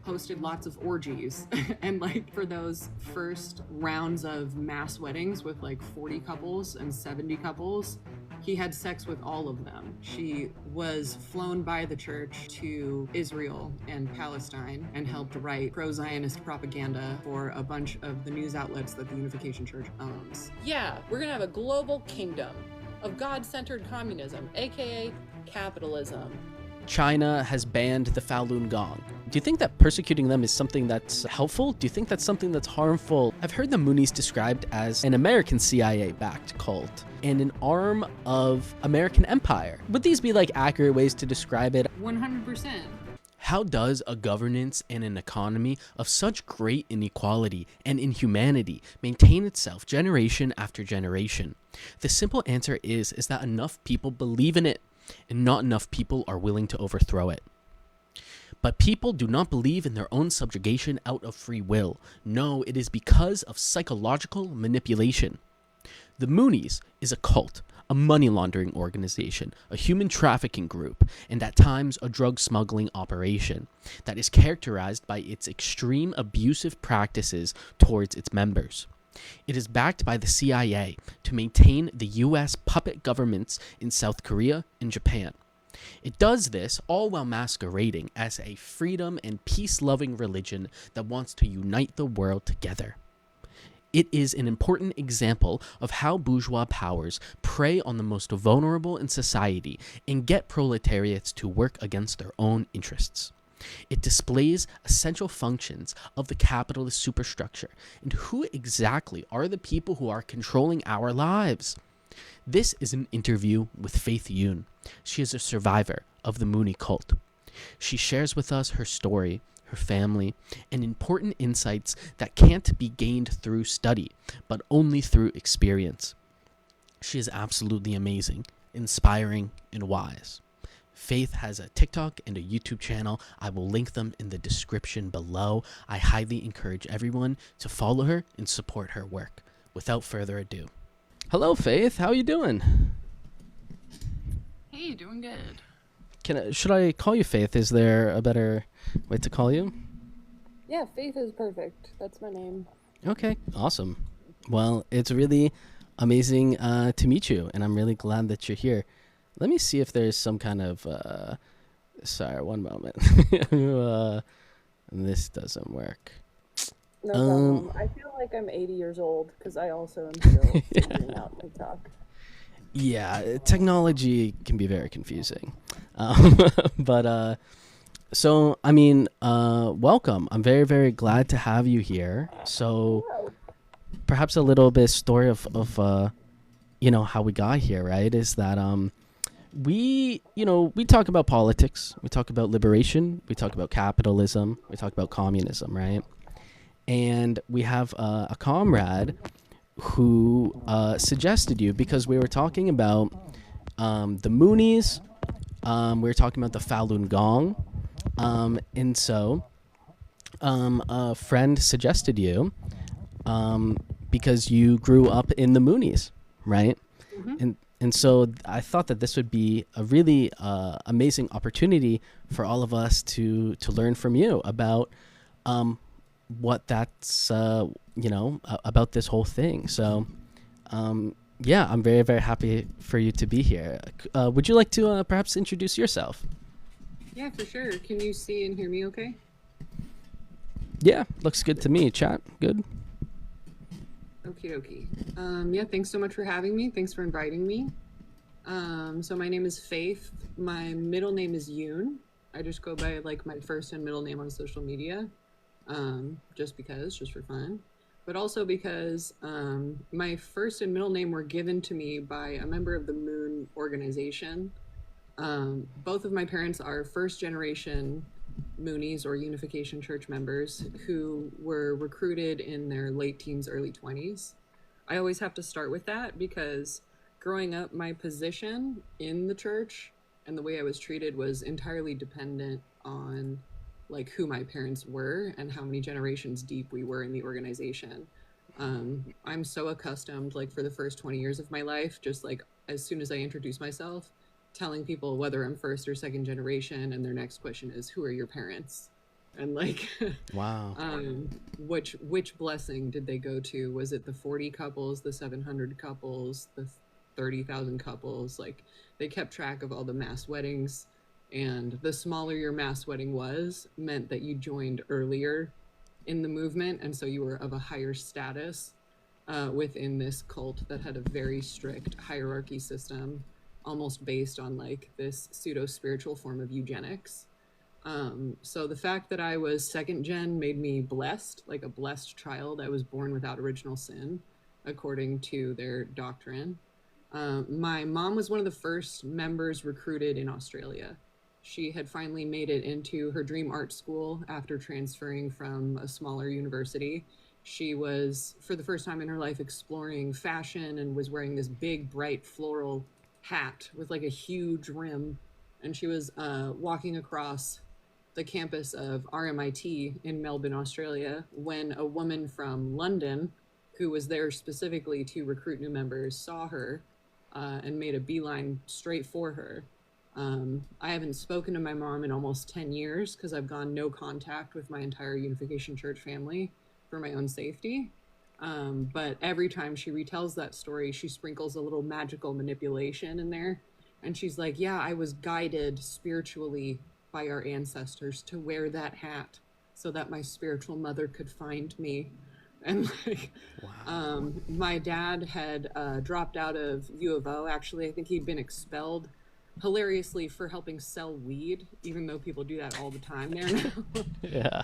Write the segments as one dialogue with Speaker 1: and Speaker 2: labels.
Speaker 1: he hosted lots of orgies. And like for those first rounds of mass weddings with like 40 couples and 70 couples, he had sex with all of them. She was flown by the church to Israel and Palestine and helped write pro-Zionist propaganda for a bunch of the news outlets that the Unification Church owns.
Speaker 2: Yeah, we're gonna have a global kingdom of God-centered communism, aka capitalism.
Speaker 3: China has banned the Falun Gong. Do you think that persecuting them is something that's helpful? Do you think that's something that's harmful? I've heard the Moonies described as an American CIA-backed cult and an arm of American empire. Would these be like accurate ways to describe it?
Speaker 1: 100%.
Speaker 3: How does a governance and an economy of such great inequality and inhumanity maintain itself generation after generation? The simple answer is that enough people believe in it, and not enough people are willing to overthrow it. But people do not believe in their own subjugation out of free will. No, it is because of psychological manipulation. The Moonies is a cult, a money laundering organization, a human trafficking group, and at times a drug smuggling operation that is characterized by its extreme abusive practices towards its members. It is backed by the CIA to maintain the US puppet governments in South Korea and Japan. It does this all while masquerading as a freedom and peace-loving religion that wants to unite the world together. It is an important example of how bourgeois powers prey on the most vulnerable in society and get proletariats to work against their own interests. It displays essential functions of the capitalist superstructure. And who exactly are the people who are controlling our lives? This is an interview with Faith Yün. She is a survivor of the Moonie cult. She shares with us her story, her family, and important insights that can't be gained through study, but only through experience. She is absolutely amazing, inspiring, and wise. Faith has a TikTok and a YouTube channel. I will link them in the description below. I highly encourage everyone to follow her and support her work. Without further ado. Hello, Faith. How are you doing?
Speaker 1: Hey, doing good.
Speaker 3: Should I call you Faith? Is there a better way to call you?
Speaker 2: Yeah, Faith is perfect. That's my name.
Speaker 3: Okay, awesome. Well, it's really amazing to meet you, and I'm really glad that you're here. Let me see if there's some kind of, sorry, one moment. This doesn't work.
Speaker 2: No problem. I feel like I'm 80 years old because I also am still figuring out TikTok.
Speaker 3: Yeah, technology can be very confusing. But, so, I mean, welcome. I'm very, very glad to have you here. So, perhaps a little bit story of how we got here, right? Is that, we talk about politics, we talk about liberation, we talk about capitalism, we talk about communism, right? And we have a comrade who suggested you because we were talking about the Moonies, we were talking about the Falun Gong, and so a friend suggested you because you grew up in the Moonies, right? Mm-hmm. And so I thought that this would be a really amazing opportunity for all of us to learn from you about what that's, about this whole thing. So, yeah, I'm very, very happy for you to be here. Would you like to perhaps introduce yourself?
Speaker 1: Yeah, for sure. Can you see and hear me okay?
Speaker 3: Yeah, looks good to me. Chat, good?
Speaker 1: Okie dokie. Yeah, thanks so much for having me. Thanks for inviting me. So my name is Faith. My middle name is Yün. I just go by like my first and middle name on social media, just for fun. But also because my first and middle name were given to me by a member of the Moon organization. Both of my parents are first generation Moonies or Unification Church members who were recruited in their late teens, early 20s. I always have to start with that because growing up, my position in the church and the way I was treated was entirely dependent on like who my parents were and how many generations deep we were in the organization. I'm so accustomed, like for the first 20 years of my life, just like as soon as I introduce myself, telling people whether I'm first or second generation, and their next question is, who are your parents? And like,
Speaker 3: Wow.
Speaker 1: which blessing did they go to? Was it the 40 couples, the 700 couples, the 30,000 couples? Like, they kept track of all the mass weddings, and the smaller your mass wedding was meant that you joined earlier in the movement, and so you were of a higher status within this cult that had a very strict hierarchy system, almost based on like this pseudo spiritual form of eugenics. So the fact that I was second gen made me blessed, like a blessed child. I was born without original sin, according to their doctrine. My mom was one of the first members recruited in Australia. She had finally made it into her dream art school after transferring from a smaller university. She was, for the first time in her life, exploring fashion and was wearing this big, bright floral hat with like a huge rim. And she was walking across the campus of RMIT in Melbourne, Australia, when a woman from London, who was there specifically to recruit new members, saw her and made a beeline straight for her. I haven't spoken to my mom in almost 10 years because I've gone no contact with my entire Unification Church family for my own safety. But every time she retells that story, she sprinkles a little magical manipulation in there. And she's like, yeah, I was guided spiritually by our ancestors to wear that hat so that my spiritual mother could find me. And like, wow. My dad had dropped out of U of O. Actually, I think he'd been expelled hilariously for helping sell weed, even though people do that all the time there now.
Speaker 3: Yeah.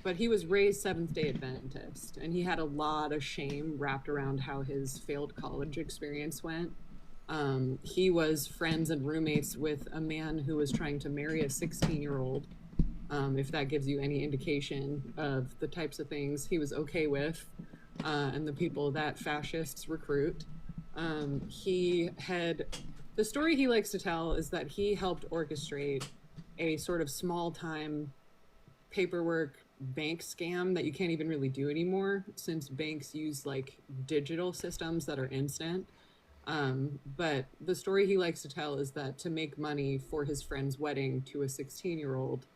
Speaker 1: But he was raised Seventh-day Adventist, and he had a lot of shame wrapped around how his failed college experience went. He was friends and roommates with a man who was trying to marry a 16-year-old, if that gives you any indication of the types of things he was okay with, and the people that fascists recruit. The story he likes to tell is that he helped orchestrate a sort of small-time paperwork bank scam that you can't even really do anymore, since banks use like digital systems that are instant. But the story he likes to tell is that to make money for his friend's wedding to a 16-year-old,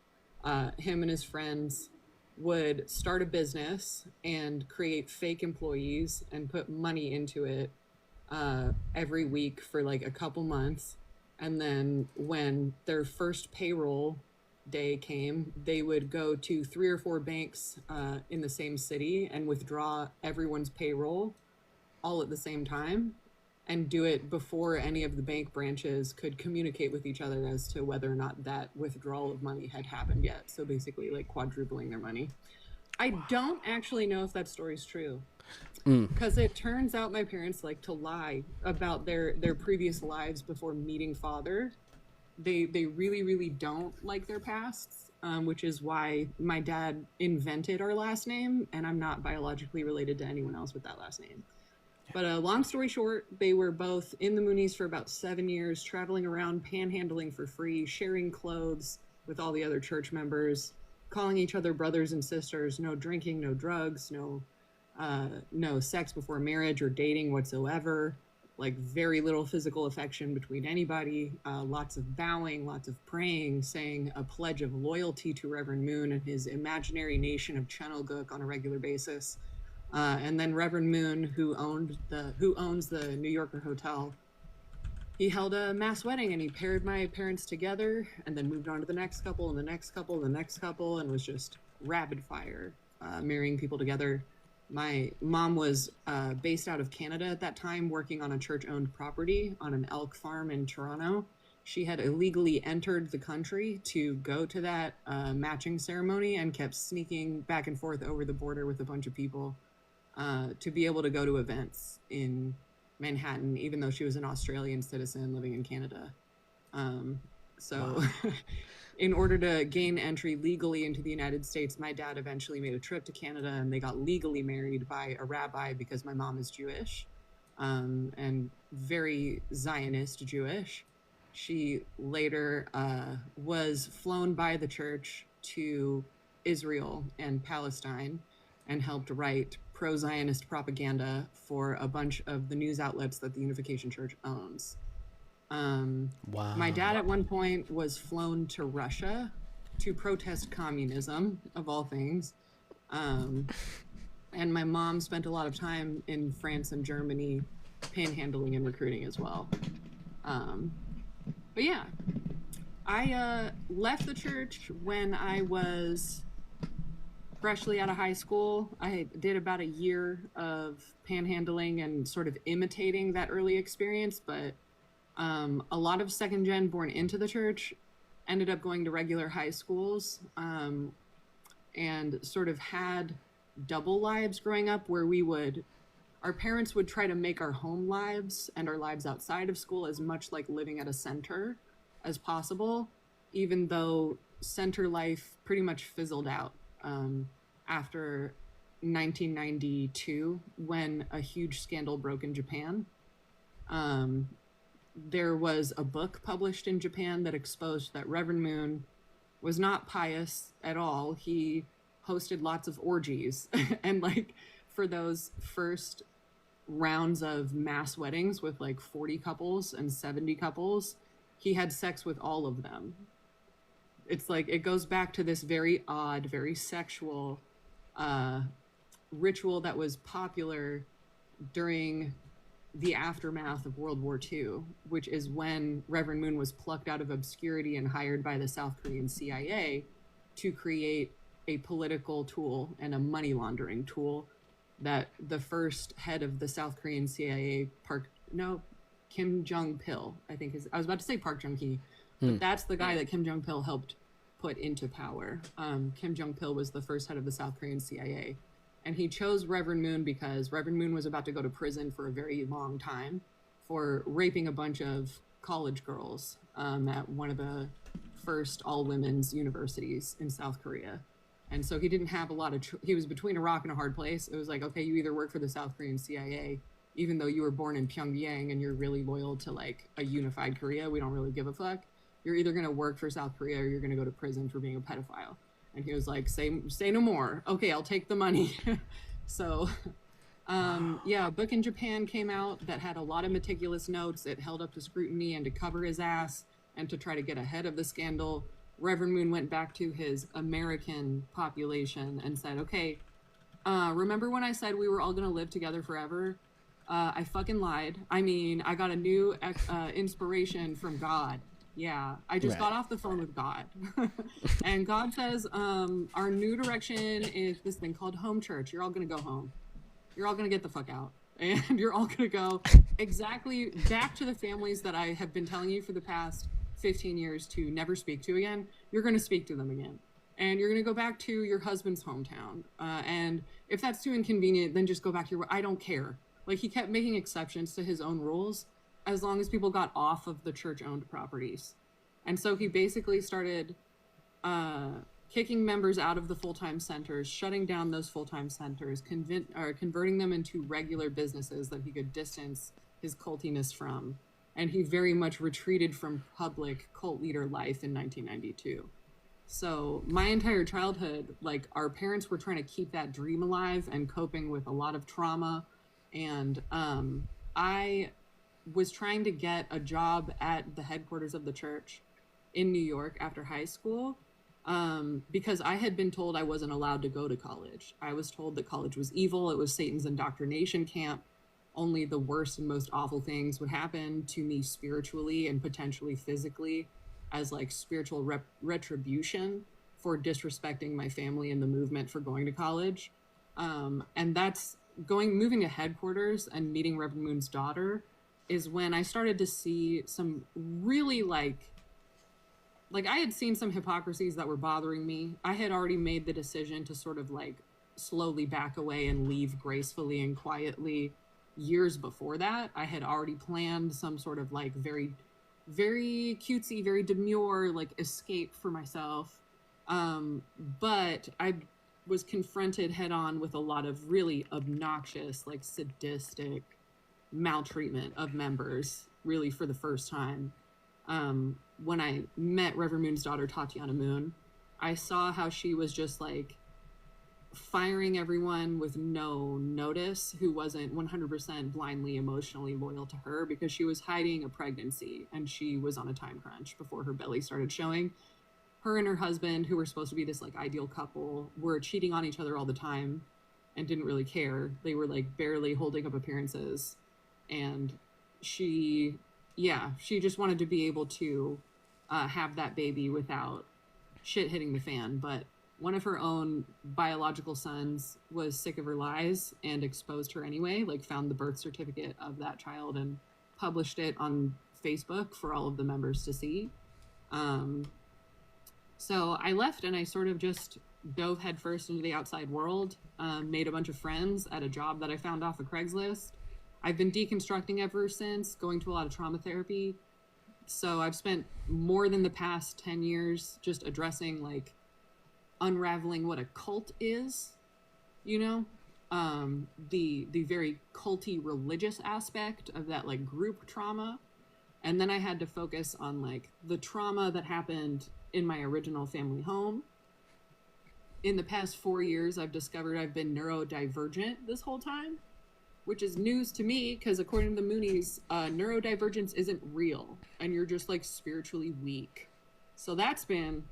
Speaker 1: him and his friends would start a business and create fake employees and put money into it every week for like a couple months. And then when their first payroll day came, they would go to 3 or 4 banks in the same city and withdraw everyone's payroll all at the same time, and do it before any of the bank branches could communicate with each other as to whether or not that withdrawal of money had happened yet. So basically like quadrupling their money. I don't actually know if that story's true, because it turns out my parents like to lie about their previous lives before meeting father. They really, really don't like their pasts, which is why my dad invented our last name, and I'm not biologically related to anyone else with that last name. But long story short, they were both in the Moonies for about 7 years, traveling around, panhandling for free, sharing clothes with all the other church members, calling each other brothers and sisters, no drinking, no drugs, no sex before marriage or dating whatsoever, like very little physical affection between anybody, lots of bowing, lots of praying, saying a pledge of loyalty to Reverend Moon and his imaginary nation of Channelgook on a regular basis. And then Reverend Moon, who owns the New Yorker Hotel, he held a mass wedding and he paired my parents together and then moved on to the next couple and the next couple and the next couple, and was just rapid fire marrying people together. My mom was based out of Canada at that time, working on a church-owned property on an elk farm in Toronto. She had illegally entered the country to go to that matching ceremony and kept sneaking back and forth over the border with a bunch of people to be able to go to events in Manhattan, even though she was an Australian citizen living in Canada. Wow. In order to gain entry legally into the United States, my dad eventually made a trip to Canada, and they got legally married by a rabbi because my mom is Jewish, and very Zionist Jewish. She later was flown by the church to Israel and Palestine and helped write pro-Zionist propaganda for a bunch of the news outlets that the Unification Church owns. Wow. My dad at one point was flown to Russia to protest communism, of all things. And my mom spent a lot of time in France and Germany panhandling and recruiting as well. But yeah, I left the church when I was freshly out of high school. I did about a year of panhandling and sort of imitating that early experience, but a lot of second gen born into the church ended up going to regular high schools, and sort of had double lives growing up where our parents would try to make our home lives and our lives outside of school as much like living at a center as possible, even though center life pretty much fizzled out after 1992 when a huge scandal broke in Japan. There was a book published in Japan that exposed that Reverend Moon was not pious at all. He hosted lots of orgies and like for those first rounds of mass weddings with like 40 couples and 70 couples, he had sex with all of them. It's like it goes back to this very odd, very sexual ritual that was popular during the aftermath of World War II, which is when Reverend Moon was plucked out of obscurity and hired by the South Korean CIA to create a political tool and a money laundering tool that the first head of the South Korean CIA, Kim Jong-pil, I think I was about to say Park Jong-hee, but that's the guy that Kim Jong-pil helped put into power. Kim Jong-pil was the first head of the South Korean CIA. And he chose Reverend Moon because Reverend Moon was about to go to prison for a very long time for raping a bunch of college girls at one of the first all-women's universities in South Korea. And so he didn't have a lot of, he was between a rock and a hard place. It was like, okay, you either work for the South Korean CIA, even though you were born in Pyongyang and you're really loyal to like a unified Korea, we don't really give a fuck. You're either going to work for South Korea or you're going to go to prison for being a pedophile. And he was like, say no more. Okay, I'll take the money. So, yeah, a book in Japan came out that had a lot of meticulous notes. It held up to scrutiny and to cover his ass and to try to get ahead of the scandal. Reverend Moon went back to his American population and said, okay, remember when I said we were all going to live together forever? I fucking lied. I mean, I got a new inspiration from God. Yeah, I just got off the phone with God. And God says, our new direction is this thing called home church. You're all going to go home. You're all going to get the fuck out. And you're all going to go exactly back to the families that I have been telling you for the past 15 years to never speak to again. You're going to speak to them again. And you're going to go back to your husband's hometown. And if that's too inconvenient, then just go back to your, I don't care. Like he kept making exceptions to his own rules as long as people got off of the church-owned properties. And so he basically started kicking members out of the full-time centers, shutting down those full-time centers, converting them into regular businesses that he could distance his cultiness from. And he very much retreated from public cult leader life in 1992. So my entire childhood, like our parents were trying to keep that dream alive and coping with a lot of trauma. And I was trying to get a job at the headquarters of the church in New York after high school because I had been told I wasn't allowed to go to college. I was told that college was evil. It was Satan's indoctrination camp. Only the worst and most awful things would happen to me spiritually and potentially physically as like spiritual retribution for disrespecting my family and the movement for going to college. And that's moving to headquarters and meeting Reverend Moon's daughter is when I started to see some really like I had seen some hypocrisies that were bothering me. I had already made the decision to sort of like slowly back away and leave gracefully and quietly years before that. I had already planned some sort of like very, very cutesy, very demure, like escape for myself. But I was confronted head on with a lot of really obnoxious, like sadistic maltreatment of members really for the first time. When I met Reverend Moon's daughter, Tatiana Moon, I saw how she was just like firing everyone with no notice who wasn't 100% blindly emotionally loyal to her because she was hiding a pregnancy and she was on a time crunch before her belly started showing. her and her husband, who were supposed to be this like ideal couple, were cheating on each other all the time and didn't really care. They were like barely holding up appearances. And she just wanted to be able to have that baby without shit hitting the fan. But one of her own biological sons was sick of her lies and exposed her anyway, like found the birth certificate of that child and published it on Facebook for all of the members to see. So I left and I sort of just dove headfirst into the outside world, made a bunch of friends at a job that I found off of Craigslist. I've been deconstructing ever since, going to a lot of trauma therapy. So I've spent more than the past 10 years just addressing like unraveling what a cult is, you know, the very culty religious aspect of that like group trauma. And then I had to focus on like the trauma that happened in my original family home. In the past 4 years, I've discovered I've been neurodivergent this whole time, which is news to me because according to the Moonies, neurodivergence isn't real and you're just like spiritually weak. So that's been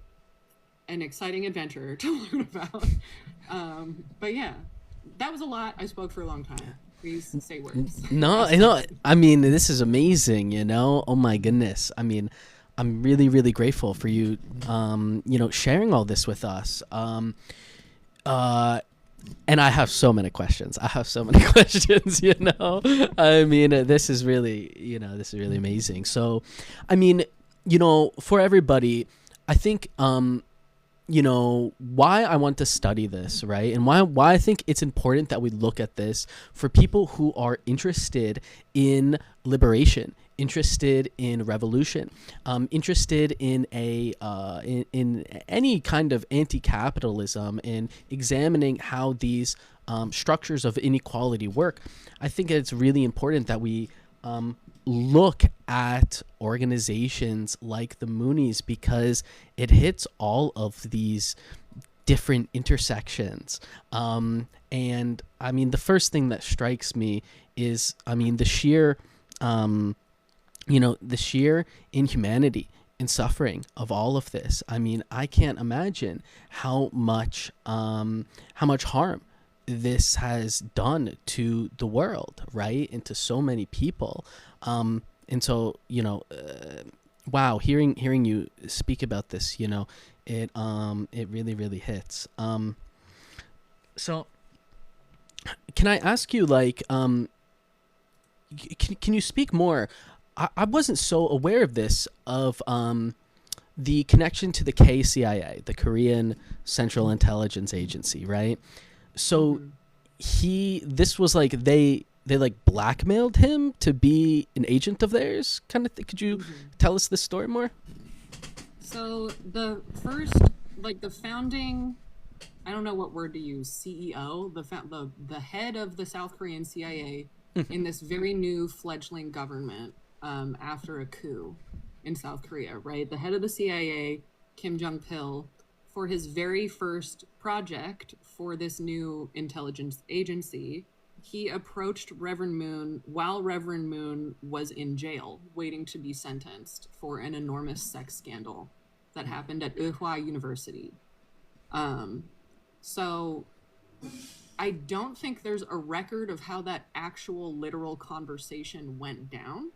Speaker 1: an exciting adventure to learn about. But yeah, that was a lot. I spoke for a long time. Please say words.
Speaker 3: No, I mean, this is amazing, you know? Oh my goodness. I mean, I'm really, really grateful for you, sharing all this with us. And I have so many questions. You know? I mean, this is really amazing. So, I mean, for everybody, I think, why I want to study this, right? And why I think it's important that we look at this for people who are interested in liberation, interested in revolution, interested in in any kind of anti-capitalism and examining how these structures of inequality work. I think it's really important that we look at organizations like the Moonies because it hits all of these different intersections. And I mean, the first thing that strikes me is, I mean, the sheer inhumanity and suffering of all of this. I mean, I can't imagine how much harm this has done to the world, right? And to so many people. And so, wow, hearing you speak about this, it really, really hits. So can I ask you, like, can you speak more? I wasn't so aware of this, of the connection to the KCIA, the Korean Central Intelligence Agency, right? So this was like they like blackmailed him to be an agent of theirs, kind of Could you tell us this story more?
Speaker 1: So the first, like the founding, I don't know what word to use, CEO, the head of the South Korean CIA in this very new fledgling government after a coup in South Korea, right? The head of the CIA, Kim Jong-pil, for his very first project for this new intelligence agency, he approached Reverend Moon while Reverend Moon was in jail, waiting to be sentenced for an enormous sex scandal that happened at Ewha University. So I don't think there's a record of how that actual literal conversation went down,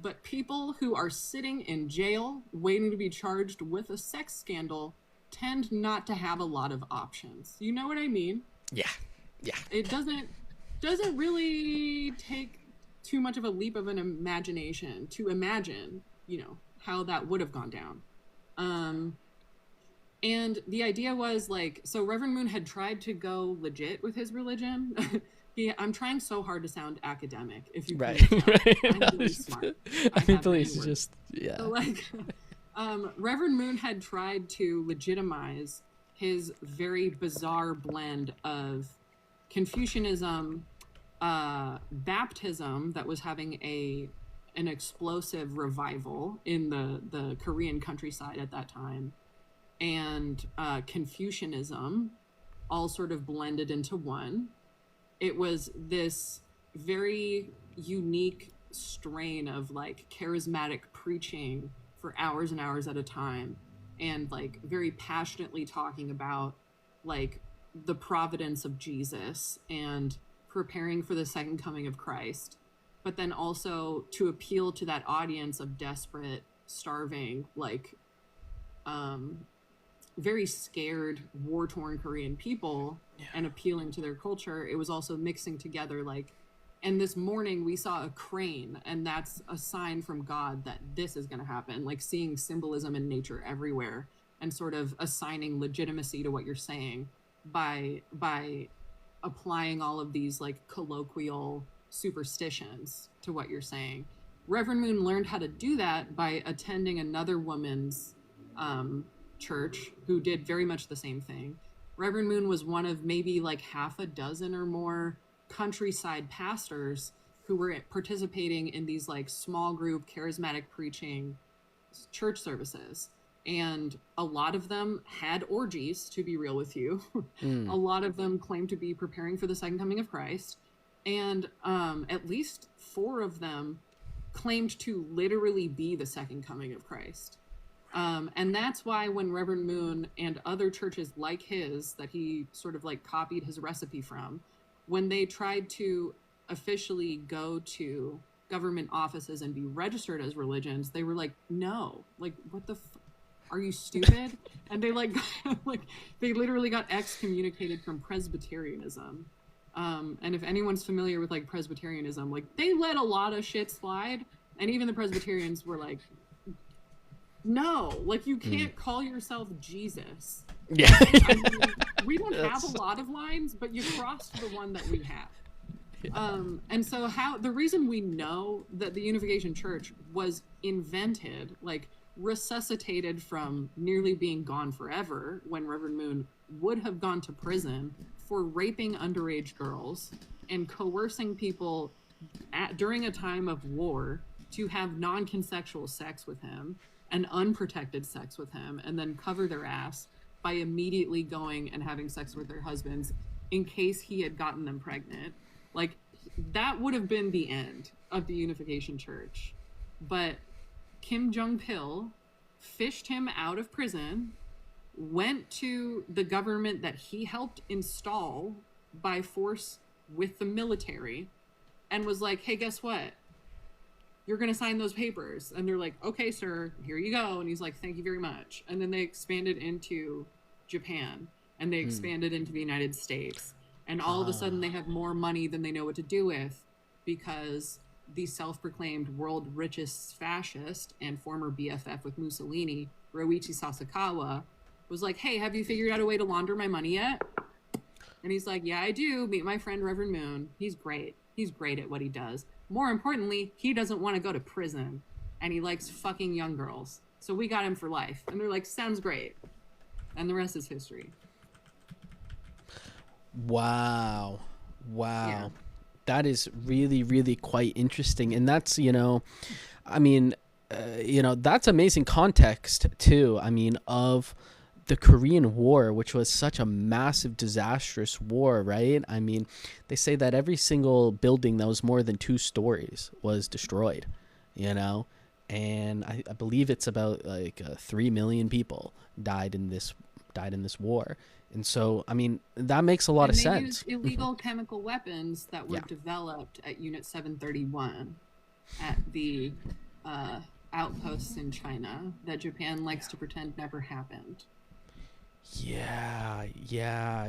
Speaker 1: but people who are sitting in jail waiting to be charged with a sex scandal tend not to have a lot of options. You know what I mean?
Speaker 3: Yeah.
Speaker 1: It doesn't really take too much of a leap of an imagination to imagine, how that would have gone down. And the idea was like, so Reverend Moon had tried to go legit with his religion. I'm trying so hard to sound academic. If you
Speaker 3: right.
Speaker 1: I'm really smart.
Speaker 3: I mean, please just
Speaker 1: So like, Reverend Moon had tried to legitimize his very bizarre blend of Confucianism, baptism that was having an explosive revival in the Korean countryside at that time, and Confucianism, all sort of blended into one. It was this very unique strain of like charismatic preaching for hours and hours at a time. and like very passionately talking about like the providence of Jesus and preparing for the second coming of Christ, but then also to appeal to that audience of desperate, starving, like very scared, war-torn Korean people, and appealing to their culture. It was also mixing together like, and this morning we saw a crane, and that's a sign from God that this is going to happen, like seeing symbolism in nature everywhere and sort of assigning legitimacy to what you're saying by applying all of these like colloquial superstitions to what you're saying. Reverend Moon learned how to do that by attending another woman's church who did very much the same thing. Reverend Moon was one of maybe like half a dozen or more countryside pastors who were participating in these like small group charismatic preaching church services. And a lot of them had orgies, to be real with you. A lot of them claimed to be preparing for the second coming of Christ. And at least 4 of them claimed to literally be the second coming of Christ. And that's why when Reverend Moon and other churches like his, that he sort of like copied his recipe from, when they tried to officially go to government offices and be registered as religions, they were like, no, like, what the are you stupid? And they like they literally got excommunicated from Presbyterianism. And if anyone's familiar with like Presbyterianism, like they let a lot of shit slide, and even the Presbyterians were like, no, like you can't call yourself Jesus.
Speaker 3: Yeah.
Speaker 1: I mean, we don't have a lot of lines, but you crossed the one that we have. And so the reason we know that the Unification Church was invented, like resuscitated from nearly being gone forever when Reverend Moon would have gone to prison for raping underage girls and coercing people during a time of war to have non-consensual sex with him and unprotected sex with him, and then cover their ass by immediately going and having sex with their husbands in case he had gotten them pregnant. Like, that would have been the end of the Unification Church. But Kim Jong-pil fished him out of prison, went to the government that he helped install by force with the military, and was like, hey, guess what? You're going to sign those papers. And they're like, okay, sir, here you go. And he's like, thank you very much. And then they expanded into Japan, and they expanded into the United States. And all of a sudden they have more money than they know what to do with, because the self-proclaimed world richest fascist and former BFF with Mussolini, Roichi Sasakawa, was like, hey, have you figured out a way to launder my money yet? And he's like, yeah, I do. Meet my friend Reverend Moon. He's great. He's great at what he does. More importantly, he doesn't want to go to prison, and he likes fucking young girls. So we got him for life. And they're like, sounds great. And the rest is history.
Speaker 3: Wow.
Speaker 1: Yeah.
Speaker 3: That is really, really quite interesting. And that's, I mean, that's amazing context too. I mean, of the Korean War, which was such a massive, disastrous war, right? I mean, they say that every single building that was more than 2 stories was destroyed, and I believe it's about like 3 million people died in this war. And so, I mean, that makes a lot of sense.
Speaker 1: Used illegal chemical weapons that were developed at Unit 731 at the outposts in China that Japan likes to pretend never happened.
Speaker 3: Yeah.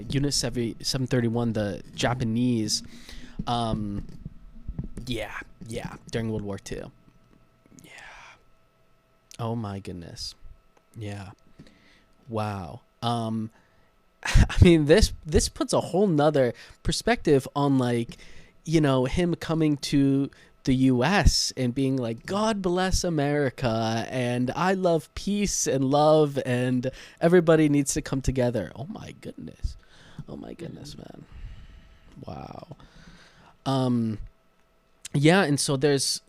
Speaker 3: Unit 731, the Japanese, during World War II. Yeah. Oh my goodness. Yeah. Wow. I mean, this puts a whole nother perspective on, like, him coming to the US and being like, God bless America, and I love peace and love, and everybody needs to come together. Oh my goodness, man. Wow. Yeah, and so there's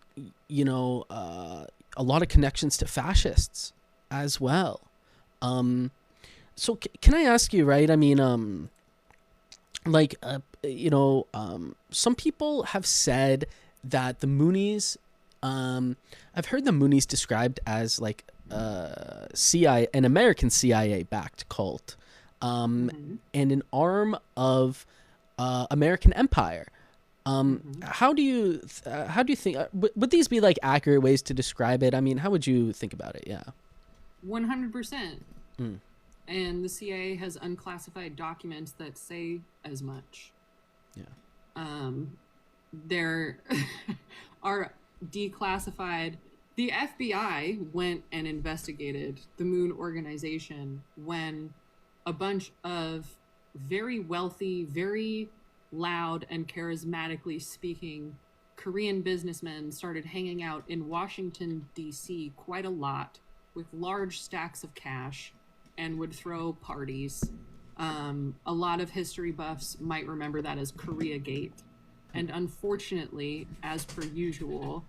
Speaker 3: a lot of connections to fascists as well. So can I ask you, right? I mean, some people have said that the Moonies, I've heard the Moonies described as like an American CIA backed cult, and an arm of American empire. How do you think would these be like accurate ways to describe it? I mean, how would you think about it? Yeah.
Speaker 1: 100%. And the CIA has unclassified documents that say as much.
Speaker 3: Yeah.
Speaker 1: There are declassified. The FBI went and investigated the Moon organization when a bunch of very wealthy, very loud and charismatically speaking Korean businessmen started hanging out in Washington, D.C. quite a lot with large stacks of cash and would throw parties. A lot of history buffs might remember that as Korea Gate. And unfortunately, as per usual,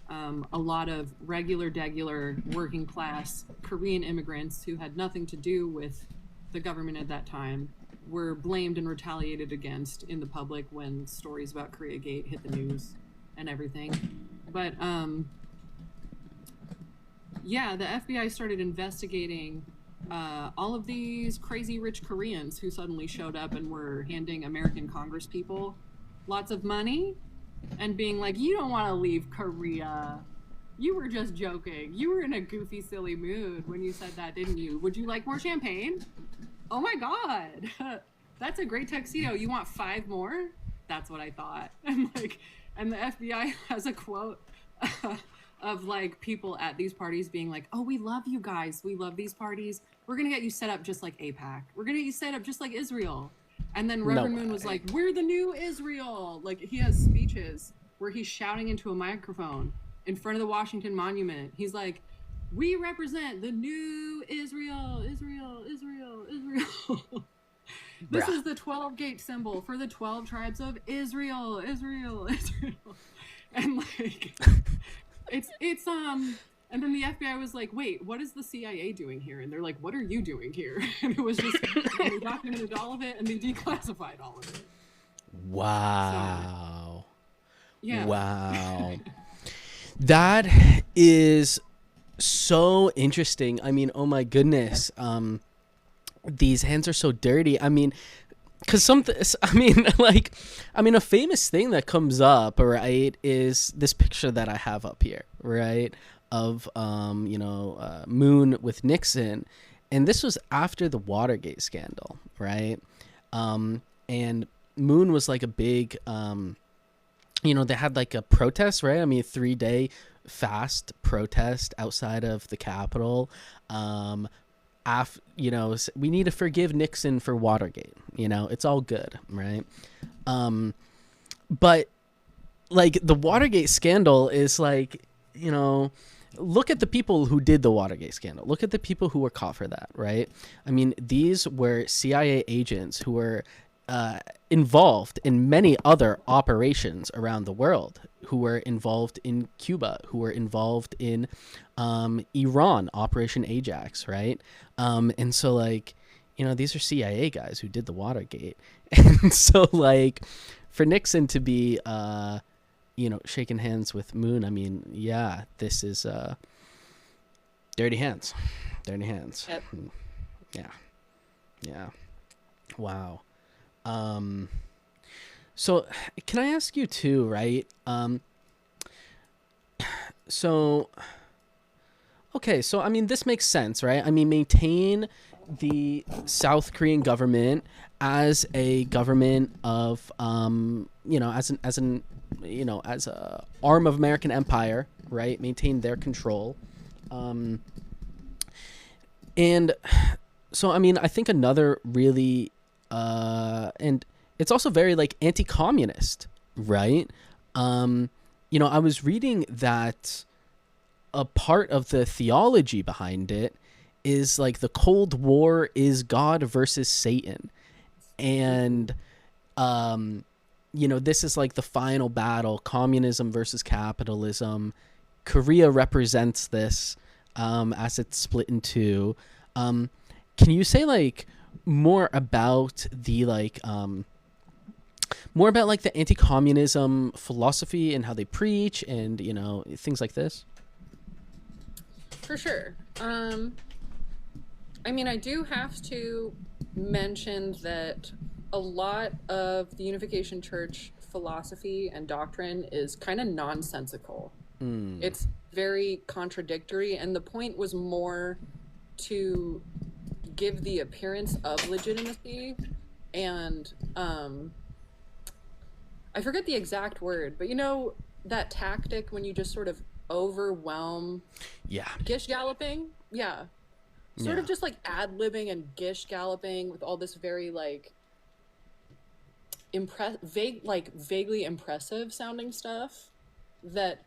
Speaker 1: a lot of regular working class Korean immigrants who had nothing to do with the government at that time were blamed and retaliated against in the public when stories about Korea Gate hit the news and everything. But yeah, the FBI started investigating all of these crazy rich Koreans who suddenly showed up and were handing American Congress people lots of money and being like, you don't want to leave Korea. You were just joking. You were in a goofy, silly mood when you said that, didn't you? Would you like more champagne? Oh my God. That's a great tuxedo. You want 5 more? That's what I thought. And the FBI has a quote of like people at these parties being like, oh, we love you guys. We love these parties. We're going to get you set up just like AIPAC. We're going to get you set up just like Israel. And then Reverend Moon was like, we're the new Israel. Like, he has speeches where he's shouting into a microphone in front of the Washington Monument. He's like, we represent the new Israel, Israel, Israel, Israel. This is the 12 gate symbol for the 12 tribes of Israel, Israel, Israel. And like, it's and then the FBI was like, wait, what is the CIA doing here? And they're like, what are you doing here? And it was just, they documented all of it and they declassified all of it.
Speaker 3: Wow.
Speaker 1: So, yeah.
Speaker 3: Wow. That is so interesting. I mean, oh my goodness. These hands are so dirty. I mean, because a famous thing that comes up, right, is this picture that I have up here, right, of Moon with Nixon, and this was after the Watergate scandal, right? And Moon was like a big, they had like a protest, right? I mean, a 3-day fast protest outside of the Capitol. We need to forgive Nixon for Watergate. It's all good, right? But like the Watergate scandal is like, look at the people who did the Watergate scandal. Look at the people who were caught for that, right? I mean, these were CIA agents who were involved in many other operations around the world, who were involved in Cuba, who were involved in Iran, Operation Ajax, right? And so, like, these are CIA guys who did the Watergate. And so, like, for Nixon to be, shaking hands with Moon, I mean, yeah, this is dirty hands. Dirty hands.
Speaker 2: Yep.
Speaker 3: Yeah. Yeah. Wow. So can I ask you too, right? So I mean, this makes sense, right? I mean, maintain the South Korean government as a government of, as a arm of American empire, right? Maintain their control. And so, I mean, I think another really, and it's also very like anti-communist, right? I was reading that a part of the theology behind it is like the Cold War is God versus Satan. And, this is like the final battle, communism versus capitalism. Korea represents this as it's split in two. Can you say like more about the the anti-communism philosophy and how they preach and things like this?
Speaker 2: For sure. I mean, I do have to mention that a lot of the Unification Church philosophy and doctrine is kind of nonsensical.
Speaker 3: Mm.
Speaker 2: It's very contradictory, and the point was more to give the appearance of legitimacy and I forget the exact word, but you know that tactic when you just sort of overwhelm
Speaker 3: Yeah.
Speaker 2: gish galloping? Yeah. Sort
Speaker 3: Yeah.
Speaker 2: of just like ad-libbing and gish galloping with all this very like vaguely impressive sounding stuff that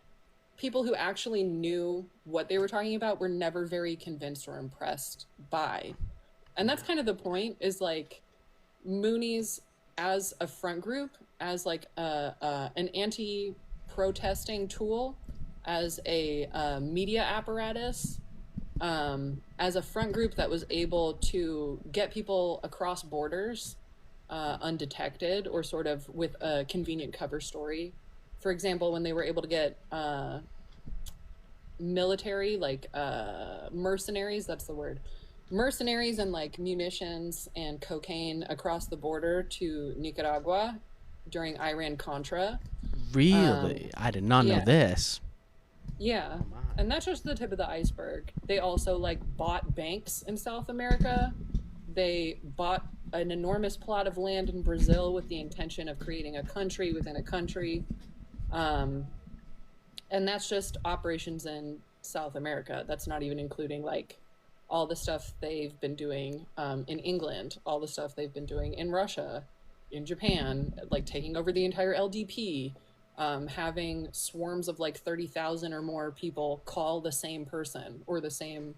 Speaker 2: people who actually knew what they were talking about were never very convinced or impressed by. And that's kind of the point, is like Moonies as a front group, as like an anti-protesting tool, as a media apparatus, as a front group that was able to get people across borders undetected, or sort of with a convenient cover story. For example, when they were able to get military, like mercenaries, that's the word, mercenaries and like munitions and cocaine across the border to Nicaragua during Iran Contra.
Speaker 3: Really? I did not know
Speaker 2: Yeah.
Speaker 3: this.
Speaker 2: Yeah.
Speaker 3: Oh my.
Speaker 2: And that's just the tip of the iceberg. They also like bought banks in South America. They bought an enormous plot of land in Brazil with the intention of creating a country within a country. Um, and that's just operations in South America. That's not even including like all the stuff they've been doing in England, all the stuff they've been doing in Russia, in Japan, like taking over the entire LDP, having swarms of like 30,000 or more people call the same person or the same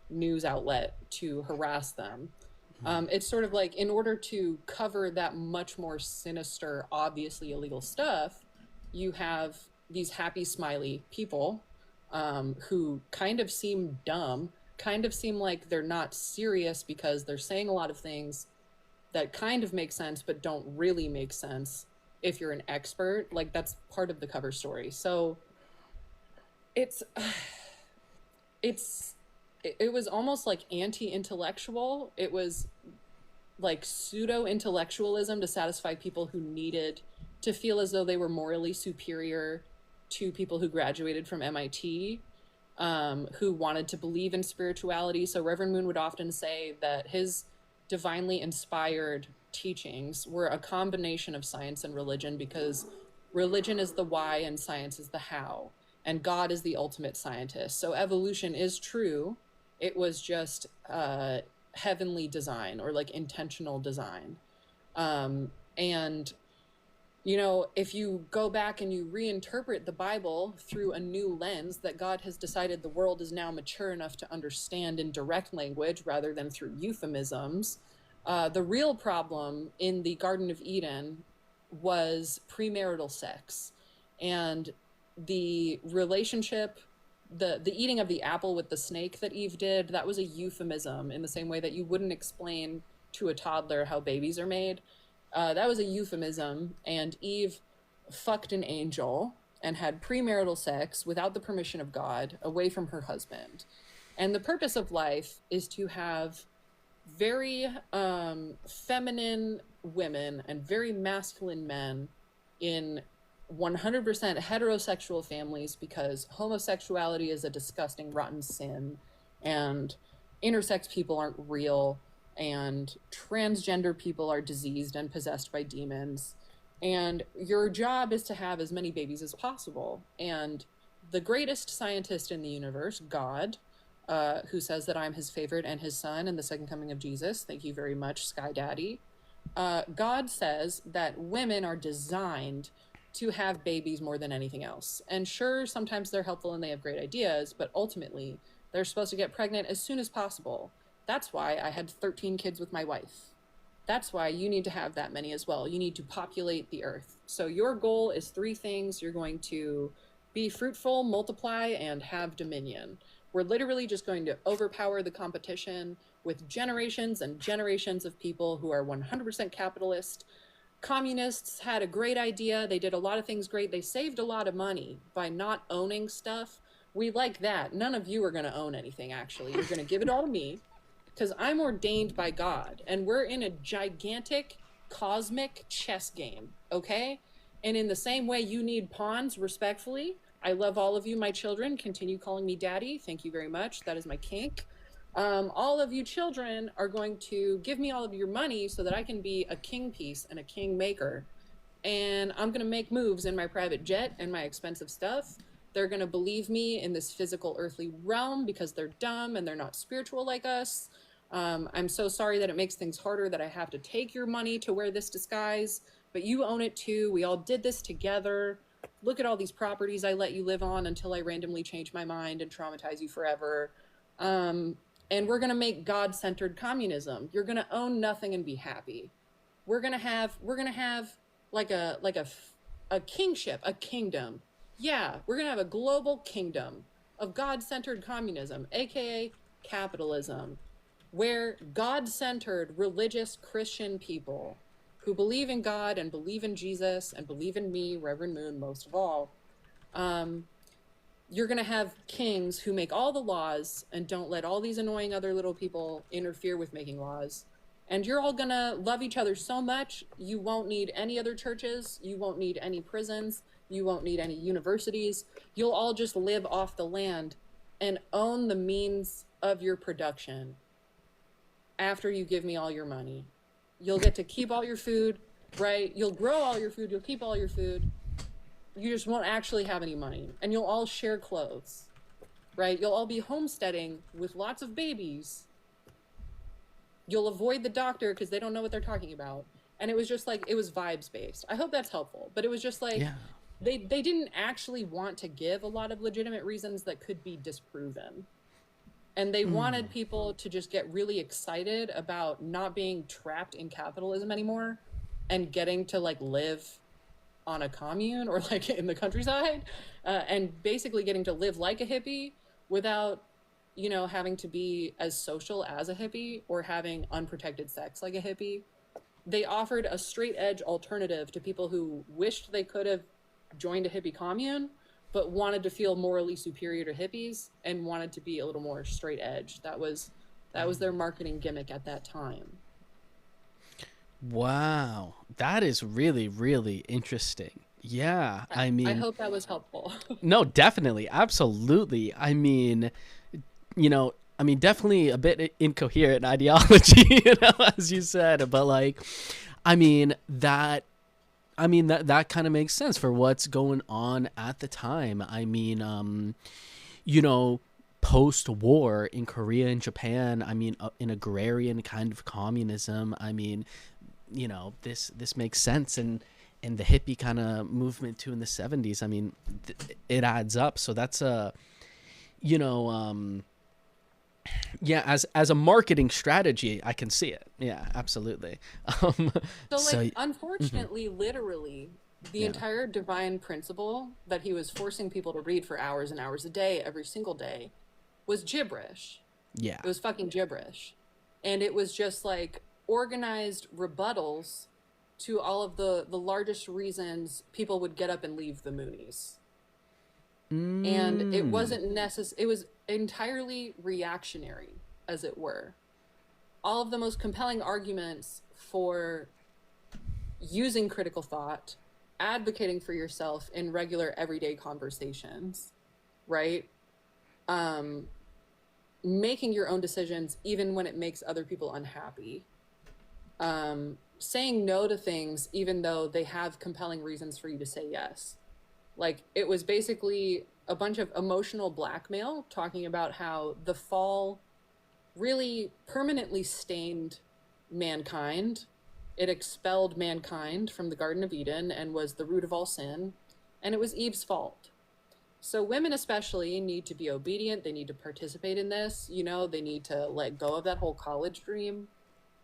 Speaker 2: news outlet to harass them. It's sort of like, in order to cover that much more sinister, obviously illegal stuff, you have these happy, smiley people who kind of seem dumb, kind of seem like they're not serious because they're saying a lot of things that kind of make sense but don't really make sense if you're an expert. Like, that's part of the cover story. So it's it was almost like anti-intellectual. It was like pseudo-intellectualism to satisfy people who needed to feel as though they were morally superior to people who graduated from MIT, who wanted to believe in spirituality. So Reverend Moon would often say that his divinely inspired teachings were a combination of science and religion, because religion is the why and science is the how, and God is the ultimate scientist. So evolution is true. It was just heavenly design, or like intentional design. And you know, if you go back and you reinterpret the Bible through a new lens that God has decided the world is now mature enough to understand in direct language rather than through euphemisms, the real problem in the Garden of Eden was premarital sex. And the relationship, the eating of the apple with the snake that Eve did, that was a euphemism, in the same way that you wouldn't explain to a toddler how babies are made. That was a euphemism, and Eve fucked an angel and had premarital sex without the permission of God, away from her husband. And the purpose of life is to have very feminine women and very masculine men in 100% heterosexual families, because homosexuality is a disgusting, rotten sin, and intersex people aren't real, and transgender people are diseased and possessed by demons. And your job is to have as many babies as possible. And the greatest scientist in the universe, God, who says that I'm his favorite and his son and the second coming of Jesus, thank you very much, Sky Daddy. God says that women are designed to have babies more than anything else. And sure, sometimes they're helpful and they have great ideas, but ultimately they're supposed to get pregnant as soon as possible. That's why I had 13 kids with my wife. That's why you need to have that many as well. You need to populate the earth. So your goal is 3 things. You're going to be fruitful, multiply, and have dominion. We're literally just going to overpower the competition with generations and generations of people who are 100% capitalist. Communists had a great idea. They did a lot of things great. They saved a lot of money by not owning stuff, We like that. None of you are going to own anything, actually. You're going to give it all to me because I'm ordained by God, and we're in a gigantic cosmic chess game, okay? And in the same way you need pawns, respectfully, I love all of you, my children. Continue calling me daddy. Thank you very much. That is my kink. All of you children are going to give me all of your money so that I can be a king piece and a king maker. And I'm going to make moves in my private jet and my expensive stuff. They're going to believe me in this physical earthly realm because they're dumb and they're not spiritual like us. I'm so sorry that it makes things harder that I have to take your money to wear this disguise, but you own it too. We all did this together. Look at all these properties I let you live on until I randomly change my mind and traumatize you forever. And we're going to make God-centered communism. You're going to own nothing and be happy. We're going to have like a kingship, a kingdom. Yeah, we're going to have a global kingdom of God-centered communism, aka capitalism, where God-centered religious Christian people who believe in God and believe in Jesus and believe in me, Reverend Moon, most of all, you're going to have kings who make all the laws and don't let all these annoying other little people interfere with making laws. And you're all going to love each other so much, you won't need any other churches, you won't need any prisons, you won't need any universities. You'll all just live off the land and own the means of your production after you give me all your money. You'll get to keep all your food, right? You'll grow all your food, you'll keep all your food. You just won't actually have any money. And you'll all share clothes, right? You'll all be homesteading with lots of babies. You'll avoid the doctor because they don't know what they're talking about. And it was just like, it was vibes based. I hope that's helpful. But it was just like, they didn't actually want to give a lot of legitimate reasons that could be disproven. And they wanted people to just get really excited about not being trapped in capitalism anymore and getting to like live on a commune or like in the countryside and basically getting to live like a hippie without, you know, having to be as social as a hippie or having unprotected sex like a hippie. They offered a straight edge alternative to people who wished they could have joined a hippie commune but wanted to feel morally superior to hippies and wanted to be a little more straight edge. That was their marketing gimmick at that time.
Speaker 3: Wow, that is really, really interesting. Yeah, I mean,
Speaker 2: I hope that was helpful.
Speaker 3: No, definitely, absolutely. I mean, you know, definitely a bit incoherent ideology, you know, as you said, but like, that kind of makes sense for what's going on at the time. I mean, you know, post-war in Korea and Japan, an agrarian kind of communism. I mean, you know, this makes sense, and the hippie kind of movement too in the 70s. I mean, it adds up. So that's a, you know, yeah, as a marketing strategy, I can see it. Yeah, absolutely.
Speaker 2: Unfortunately, literally, the entire divine principle that he was forcing people to read for hours and hours a day, every single day, was gibberish.
Speaker 3: Yeah.
Speaker 2: It was fucking gibberish. And it was just like organized rebuttals to all of the largest reasons people would get up and leave the Moonies. And it wasn't necessary. It was entirely reactionary, as it were. All of the most compelling arguments for using critical thought, advocating for yourself in regular everyday conversations, right? Making your own decisions even when it makes other people unhappy. Saying no to things even though they have compelling reasons for you to say yes. Like, it was basically a bunch of emotional blackmail talking about how the fall really permanently stained mankind. It expelled mankind from the Garden of Eden and was the root of all sin. And it was Eve's fault. So women especially need to be obedient. They need to participate in this. You know, they need to let go of that whole college dream.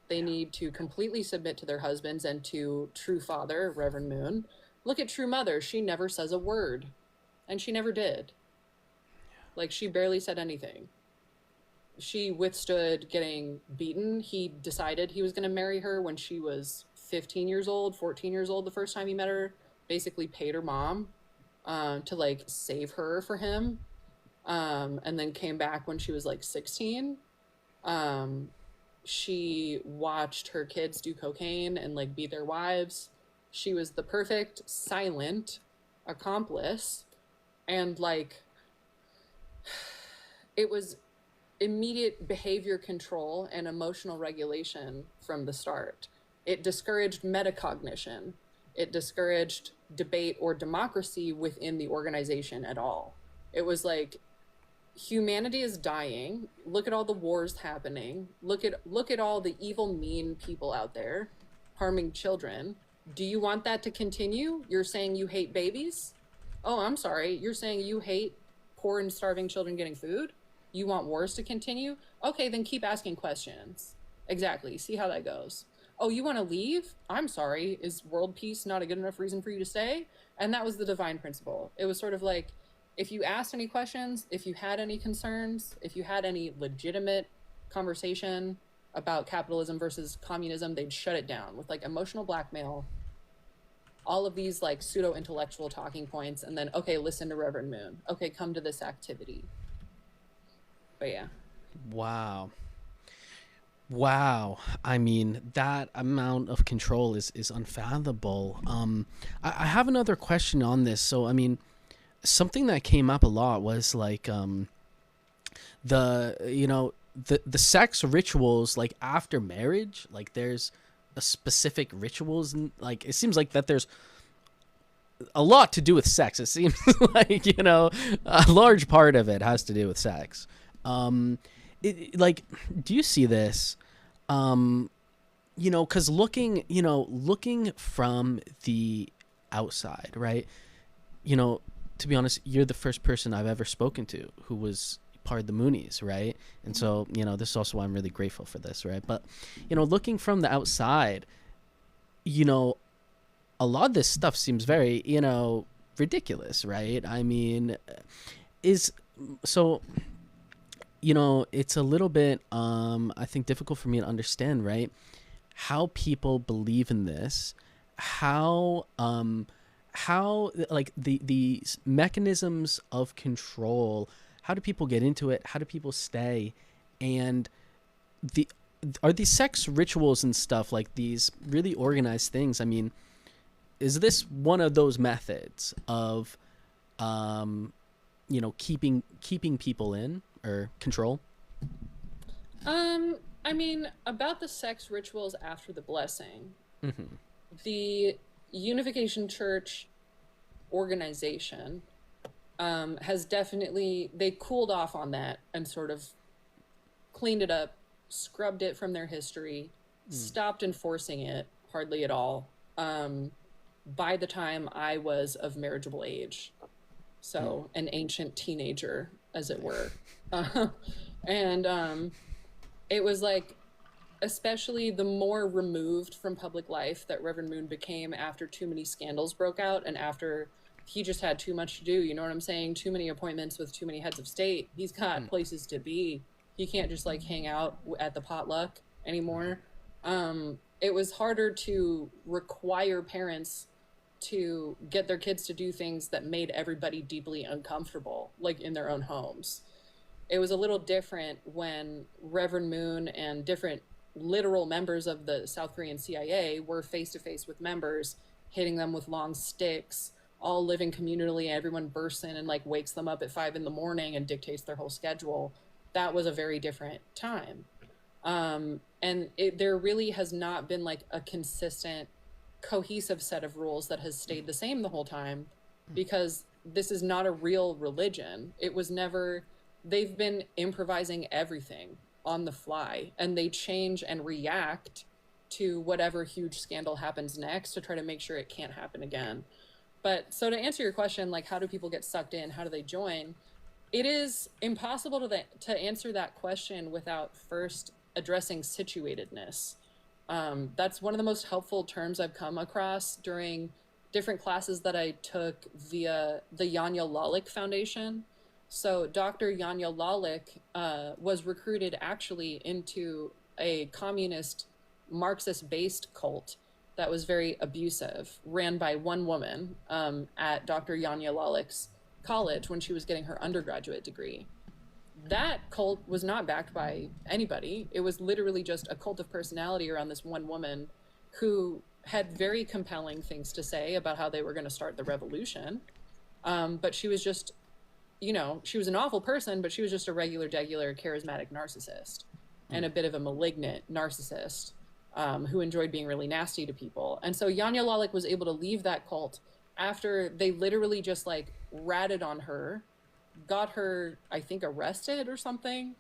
Speaker 2: They need to completely submit to their husbands and to True Father, Reverend Moon. Look at True Mother. She never says a word. And she never did. Like, she barely said anything. She withstood getting beaten. He decided he was going to marry her when she was 15 years old, 14 years old the first time he met her. Basically paid her mom to, like, save her for him. and then came back when she was like 16. Um, she watched her kids do cocaine and like beat their wives. She was the perfect silent accomplice. And like, it was immediate behavior control and emotional regulation from the start. It discouraged metacognition. It discouraged debate or democracy within the organization at all. It was like, humanity is dying. Look at all the wars happening. Look at all the evil, mean people out there harming children. Do you want that to continue? You're saying you hate babies? Oh, I'm sorry. You're saying you hate poor and starving children getting food? You want wars to continue? Okay, then keep asking questions. Exactly. See how that goes. Oh, you want to leave? I'm sorry. Is world peace not a good enough reason for you to stay? And that was the divine principle. It was sort of like, if you asked any questions, if you had any concerns, if you had any legitimate conversation about capitalism versus communism, they'd shut it down with like emotional blackmail, all of these like pseudo intellectual talking points, and then, okay, listen to Reverend Moon. Okay, come to this activity. But yeah.
Speaker 3: Wow. I mean, that amount of control is unfathomable. I have another question on this. So, I mean, something that came up a lot was like the sex rituals like after marriage. Like there's a specific rituals, and like it seems like that there's a lot to do with sex. It seems like, a large part of it has to do with sex. Like, do you see this? Because looking from the outside, right? To be honest, you're the first person I've ever spoken to who was part of the Moonies, right? And so, this is also why I'm really grateful for this, right? But, looking from the outside, a lot of this stuff seems very, ridiculous, right? I mean, it's a little bit, I think, difficult for me to understand, right? How people believe in this, how like the mechanisms of control, how do people get into it? How do people stay? And are these sex rituals and stuff, like these really organized things? I mean, is this one of those methods of, keeping people in or control?
Speaker 2: I mean, about the sex rituals after the blessing,
Speaker 3: Mm-hmm.
Speaker 2: the Unification Church organization has definitely, they cooled off on that and sort of cleaned it up, scrubbed it from their history, stopped enforcing it hardly at all by the time I was of marriageable age. So an ancient teenager, as it were. And it was like, especially the more removed from public life that Reverend Moon became after too many scandals broke out and after he just had too much to do. You know what I'm saying? Too many appointments with too many heads of state. He's got places to be. He can't just like hang out at the potluck anymore. It was harder to require parents to get their kids to do things that made everybody deeply uncomfortable, like in their own homes. It was a little different when Reverend Moon and different literal members of the South Korean CIA were face to face with members, hitting them with long sticks, all living communally. Everyone bursts in and like wakes them up at 5 a.m. and dictates their whole schedule. That was a very different time. And there really has not been like a consistent, cohesive set of rules that has stayed the same the whole time, because this is not a real religion. It was never, they've been improvising everything on the fly, and they change and react to whatever huge scandal happens next to try to make sure it can't happen again. But so to answer your question, like how do people get sucked in? How do they join? It is impossible to answer that question without first addressing situatedness. That's one of the most helpful terms I've come across during different classes that I took via the Yanya Lalick Foundation. So Dr. Yanya Lalick was recruited actually into a communist Marxist-based cult that was very abusive, ran by one woman at Dr. Yanya Lalick's college when she was getting her undergraduate degree. That cult was not backed by anybody. It was literally just a cult of personality around this one woman who had very compelling things to say about how they were going to start the revolution. But she was just, you know, she was an awful person, but she was just a regular, degular, charismatic narcissist and a bit of a malignant narcissist who enjoyed being really nasty to people. And so Yanya Lalik was able to leave that cult after they literally just like ratted on her, got her, I think, arrested or something,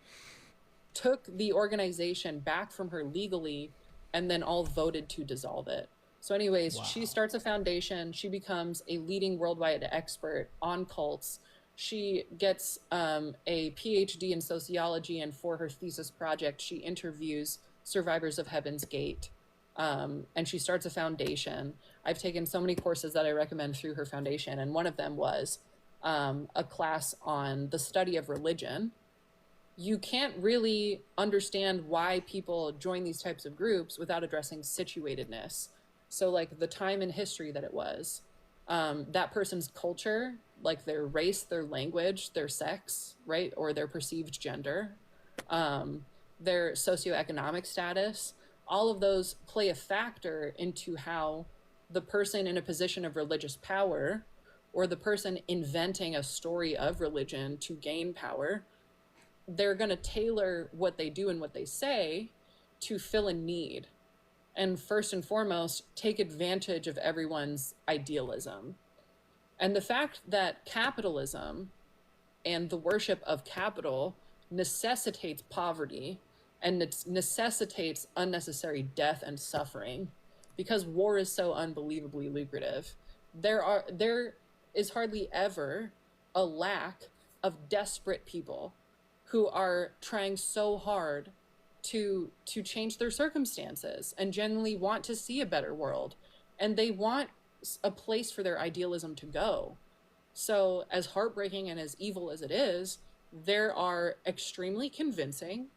Speaker 2: took the organization back from her legally, and then all voted to dissolve it. So anyways, wow. She starts a foundation. She becomes a leading worldwide expert on cults. She gets a PhD in sociology, and for her thesis project, she interviews survivors of Heaven's Gate, and she starts a foundation. I've taken so many courses that I recommend through her foundation, and one of them was a class on the study of religion. You can't really understand why people join these types of groups without addressing situatedness. So like the time in history that it was, that person's culture, like their race, their language, their sex, right? Or their perceived gender, their socioeconomic status, all of those play a factor into how the person in a position of religious power or the person inventing a story of religion to gain power, they're going to tailor what they do and what they say to fill a need. And first and foremost, take advantage of everyone's idealism. And the fact that capitalism and the worship of capital necessitates poverty and it necessitates unnecessary death and suffering because war is so unbelievably lucrative. There is hardly ever a lack of desperate people who are trying so hard to change their circumstances and genuinely want to see a better world. And they want a place for their idealism to go. So as heartbreaking and as evil as it is, there are extremely convincing,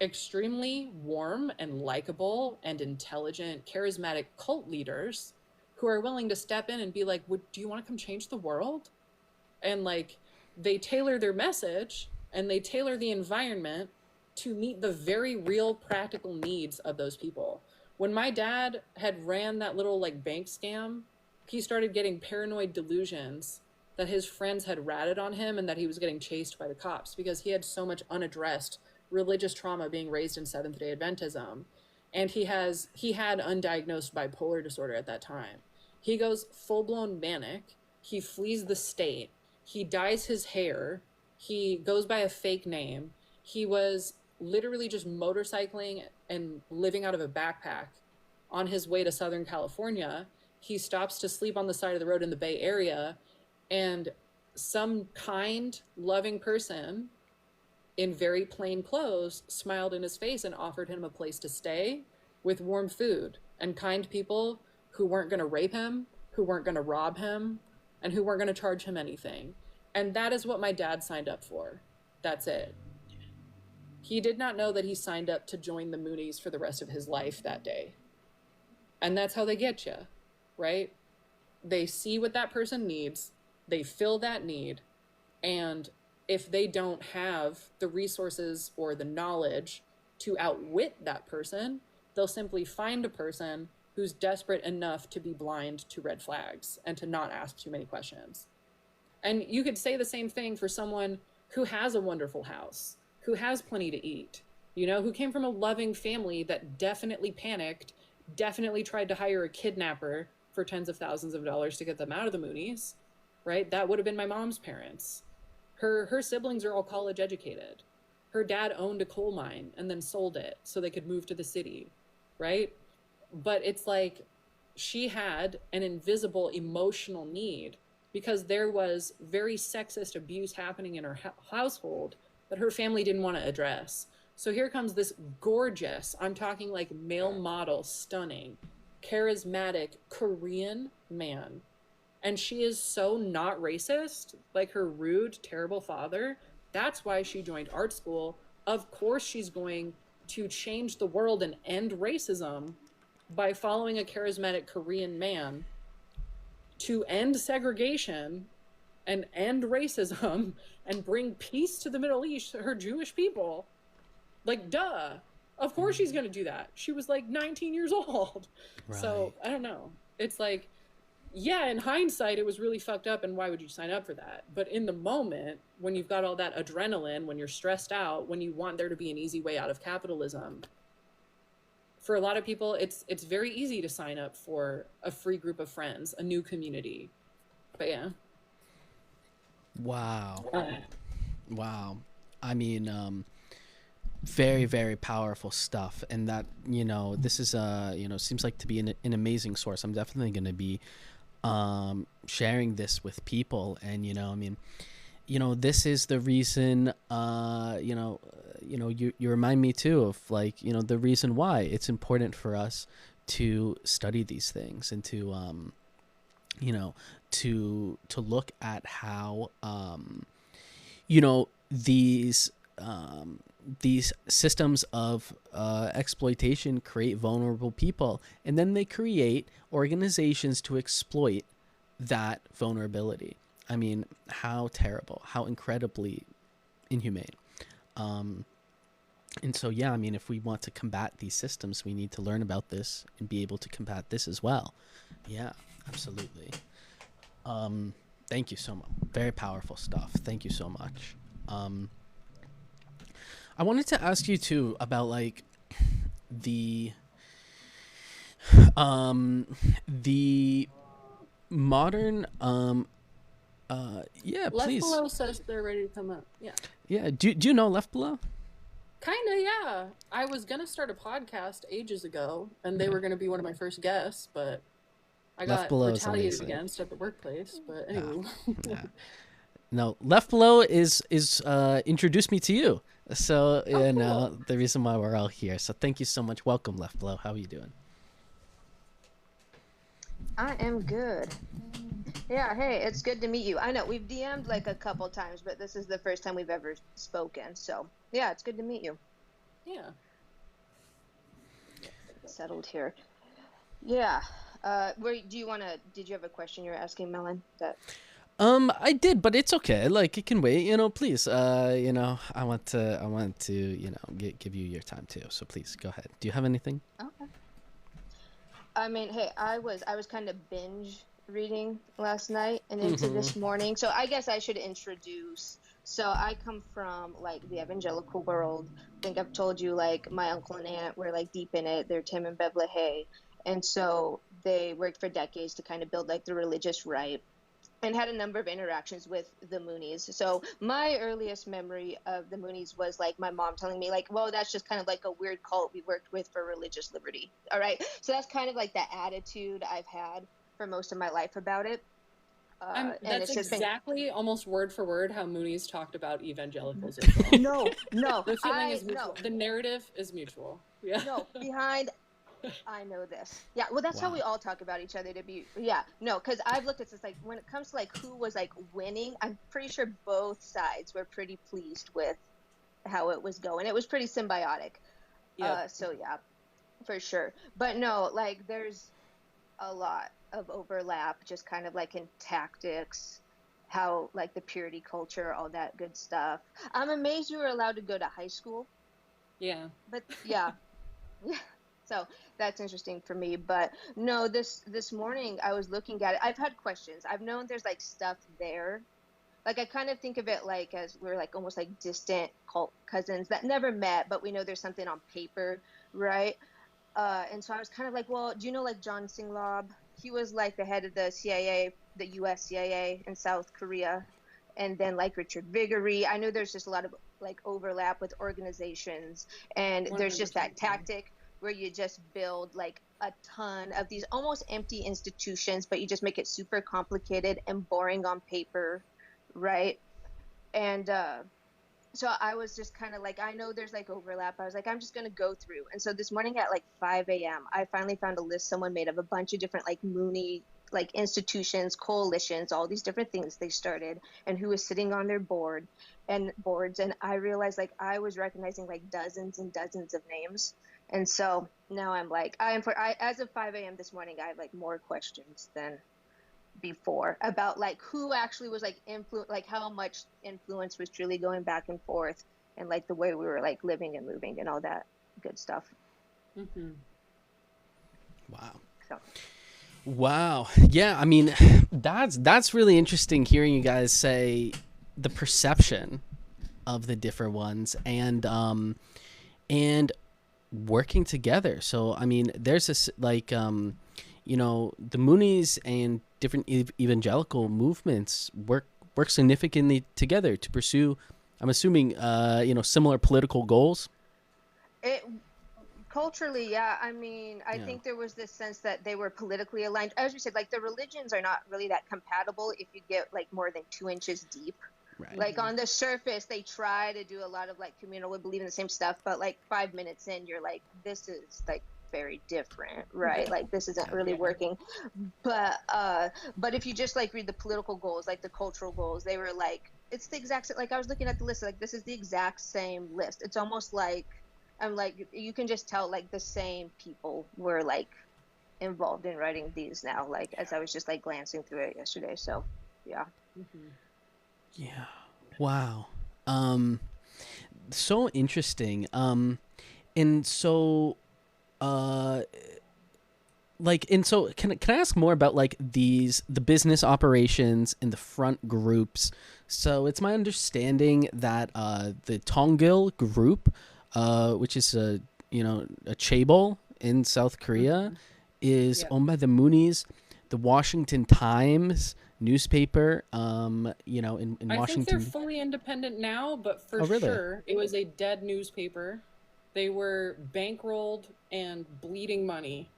Speaker 2: extremely warm and likable and intelligent, charismatic cult leaders who are willing to step in and be like, do you want to come change the world? And like, they tailor their message and they tailor the environment to meet the very real practical needs of those people. When my dad had ran that little like bank scam, he started getting paranoid delusions that his friends had ratted on him and that he was getting chased by the cops because he had so much unaddressed religious trauma being raised in Seventh-day Adventism. And he had undiagnosed bipolar disorder at that time. He goes full-blown manic. He flees the state. He dyes his hair. He goes by a fake name. He was literally just motorcycling and living out of a backpack on his way to Southern California. He stops to sleep on the side of the road in the Bay Area, and some kind, loving person in very plain clothes smiled in his face and offered him a place to stay with warm food, and kind people who weren't going to rape him, who weren't going to rob him, and who weren't going to charge him anything. And that is what my dad signed up for. That's it. He did not know that he signed up to join the Moonies for the rest of his life that day. And that's how they get you, right? They see what that person needs, they fill that need, and if they don't have the resources or the knowledge to outwit that person, they'll simply find a person who's desperate enough to be blind to red flags and to not ask too many questions. And you could say the same thing for someone who has a wonderful house, who has plenty to eat, you know, who came from a loving family that definitely panicked, definitely tried to hire a kidnapper for tens of thousands of dollars to get them out of the Moonies, right? That would have been my mom's parents. Her siblings are all college educated. Her dad owned a coal mine and then sold it so they could move to the city, right? But it's like she had an invisible emotional need because there was very sexist abuse happening in her household that her family didn't want to address. So here comes this gorgeous, I'm talking like male model, stunning, charismatic Korean man. And she is so not racist, like her rude, terrible father. That's why she joined art school. Of course she's going to change the world and end racism by following a charismatic Korean man to end segregation and end racism and bring peace to the Middle East, her Jewish people. Like, duh. Of course she's going to do that. She was like 19 years old.
Speaker 3: Right.
Speaker 2: So, I don't know. It's like, yeah, in hindsight, it was really fucked up, and why would you sign up for that? But in the moment, when you've got all that adrenaline, when you're stressed out, when you want there to be an easy way out of capitalism, for a lot of people, it's very easy to sign up for a free group of friends, a new community. But yeah.
Speaker 3: Wow. Wow. I mean, very, very powerful stuff. And that, this is, seems like to be an amazing source. I'm definitely going to be sharing this with people. And, this is the reason, you remind me too of like, the reason why it's important for us to study these things and to, to look at how, these systems of exploitation create vulnerable people, and then they create organizations to exploit that vulnerability. I mean, how terrible, how incredibly inhumane. And so, yeah, I mean, if we want to combat these systems, we need to learn about this and be able to combat this as well. Yeah, absolutely. Thank you so much. Very powerful stuff. Thank you so much. I wanted to ask you too about like the modern yeah,
Speaker 2: Left
Speaker 3: please.
Speaker 2: Below says they're ready to come up. Yeah.
Speaker 3: Yeah, do you know Left Below?
Speaker 2: Kinda, yeah. I was gonna start a podcast ages ago, and they were gonna be one of my first guests, but I
Speaker 3: Left
Speaker 2: got
Speaker 3: Below is
Speaker 2: retaliated
Speaker 3: amazing.
Speaker 2: against at the workplace. But anyway.
Speaker 3: Yeah. No, Left Below is introduced me to you. So
Speaker 2: cool.
Speaker 3: The reason why we're all here. So thank you so much. Welcome, Left Below. How are you doing?
Speaker 4: I am good. Yeah, hey, it's good to meet you. I know we've DM'd like a couple times, but this is the first time we've ever spoken. So yeah, it's good to meet you.
Speaker 2: Yeah.
Speaker 4: Settled here. Yeah. Did you have a question you were asking, Melon?
Speaker 3: I did, but it's okay. Like, it can wait. Please. I want to, give you your time too. So please go ahead. Do you have anything?
Speaker 4: Okay. I mean, hey, I was kind of binge reading last night and into this morning. So I guess I should introduce. So I come from like the evangelical world. I think I've told you like my uncle and aunt were like deep in it. They're Tim and Bev LaHaye. And so they worked for decades to kind of build like the religious right, and had a number of interactions with the Moonies. So my earliest memory of the Moonies was like my mom telling me like, well, that's just kind of like a weird cult we worked with for religious liberty. All right. So that's kind of like the attitude I've had for most of my life about it.
Speaker 2: That's exactly almost word for word how Moonies talked about evangelicals as
Speaker 4: well. No.
Speaker 2: The feeling is mutual. The narrative is mutual. Yeah.
Speaker 4: No, I know this. Yeah, well, that's how we all talk about each other because I've looked at this, like, when it comes to, like, who was, like, winning, I'm pretty sure both sides were pretty pleased with how it was going. It was pretty symbiotic. Yep. So, yeah, for sure. But, no, like, there's a lot of overlap, just kind of, like, in tactics, how, like, the purity culture, all that good stuff. I'm amazed you were allowed to go to high school.
Speaker 2: Yeah.
Speaker 4: But, yeah. Yeah. So that's interesting for me. But no, this morning I was looking at it. I've had questions. I've known there's like stuff there. Like I kind of think of it like as we're like almost like distant cult cousins that never met, but we know there's something on paper, right? And so I was kind of like, well, do you know like John Singlob? He was like the head of the CIA, the US CIA in South Korea. And then like Richard Viguerie. I know there's just a lot of like overlap with organizations, and there's just that tactic where you just build like a ton of these almost empty institutions, but you just make it super complicated and boring on paper, right? And so I was just kind of like, I know there's like overlap. I was like, I'm just going to go through. And so this morning at like 5 a.m., I finally found a list someone made of a bunch of different like Moonie like institutions, coalitions, all these different things they started, and who was sitting on their boards. And I realized like I was recognizing like dozens and dozens of names. And so now I'm like, as of 5 a.m. this morning, I have like more questions than before about like who actually was like influence, like how much influence was truly going back and forth, and like the way we were like living and moving and all that good stuff.
Speaker 2: Mm-hmm.
Speaker 3: Wow.
Speaker 4: So
Speaker 3: Wow. Yeah, I mean, that's really interesting hearing you guys say the perception of the different ones and working together. So, I mean, there's this like you know, the Moonies and different evangelical movements work significantly together to pursue, I'm assuming, you know, similar political goals.
Speaker 4: it culturally, yeah, I mean, I
Speaker 3: Yeah.
Speaker 4: think there was this sense that they were politically aligned. As you said, like the religions are not really that compatible if you get like more than 2 inches deep.
Speaker 3: Right.
Speaker 4: Like on the surface, they try to do a lot of like communal, we believe in the same stuff, but like 5 minutes in, you're like, this is like very different, right? Like this isn't really working. But if you just like read the political goals, like the cultural goals, they were like, it's the exact like I was looking at the list, like this is the exact same list. It's almost like I'm like you can just tell like the same people were like involved in writing these now, like as I was just like glancing through it yesterday. So yeah.
Speaker 2: Mm-hmm.
Speaker 3: Yeah. Wow. So interesting. And so like, and so can I ask more about like the business operations in the front groups? So it's my understanding that the Tongil group, which is a, you know, a chaebol in South Korea, is
Speaker 2: Yep.
Speaker 3: owned by the Moonies. The Washington Times newspaper, you know, in
Speaker 2: I think
Speaker 3: Washington.
Speaker 2: they're fully independent now, but for
Speaker 3: Oh, really?
Speaker 2: sure it was a dead newspaper. They were bankrolled and bleeding money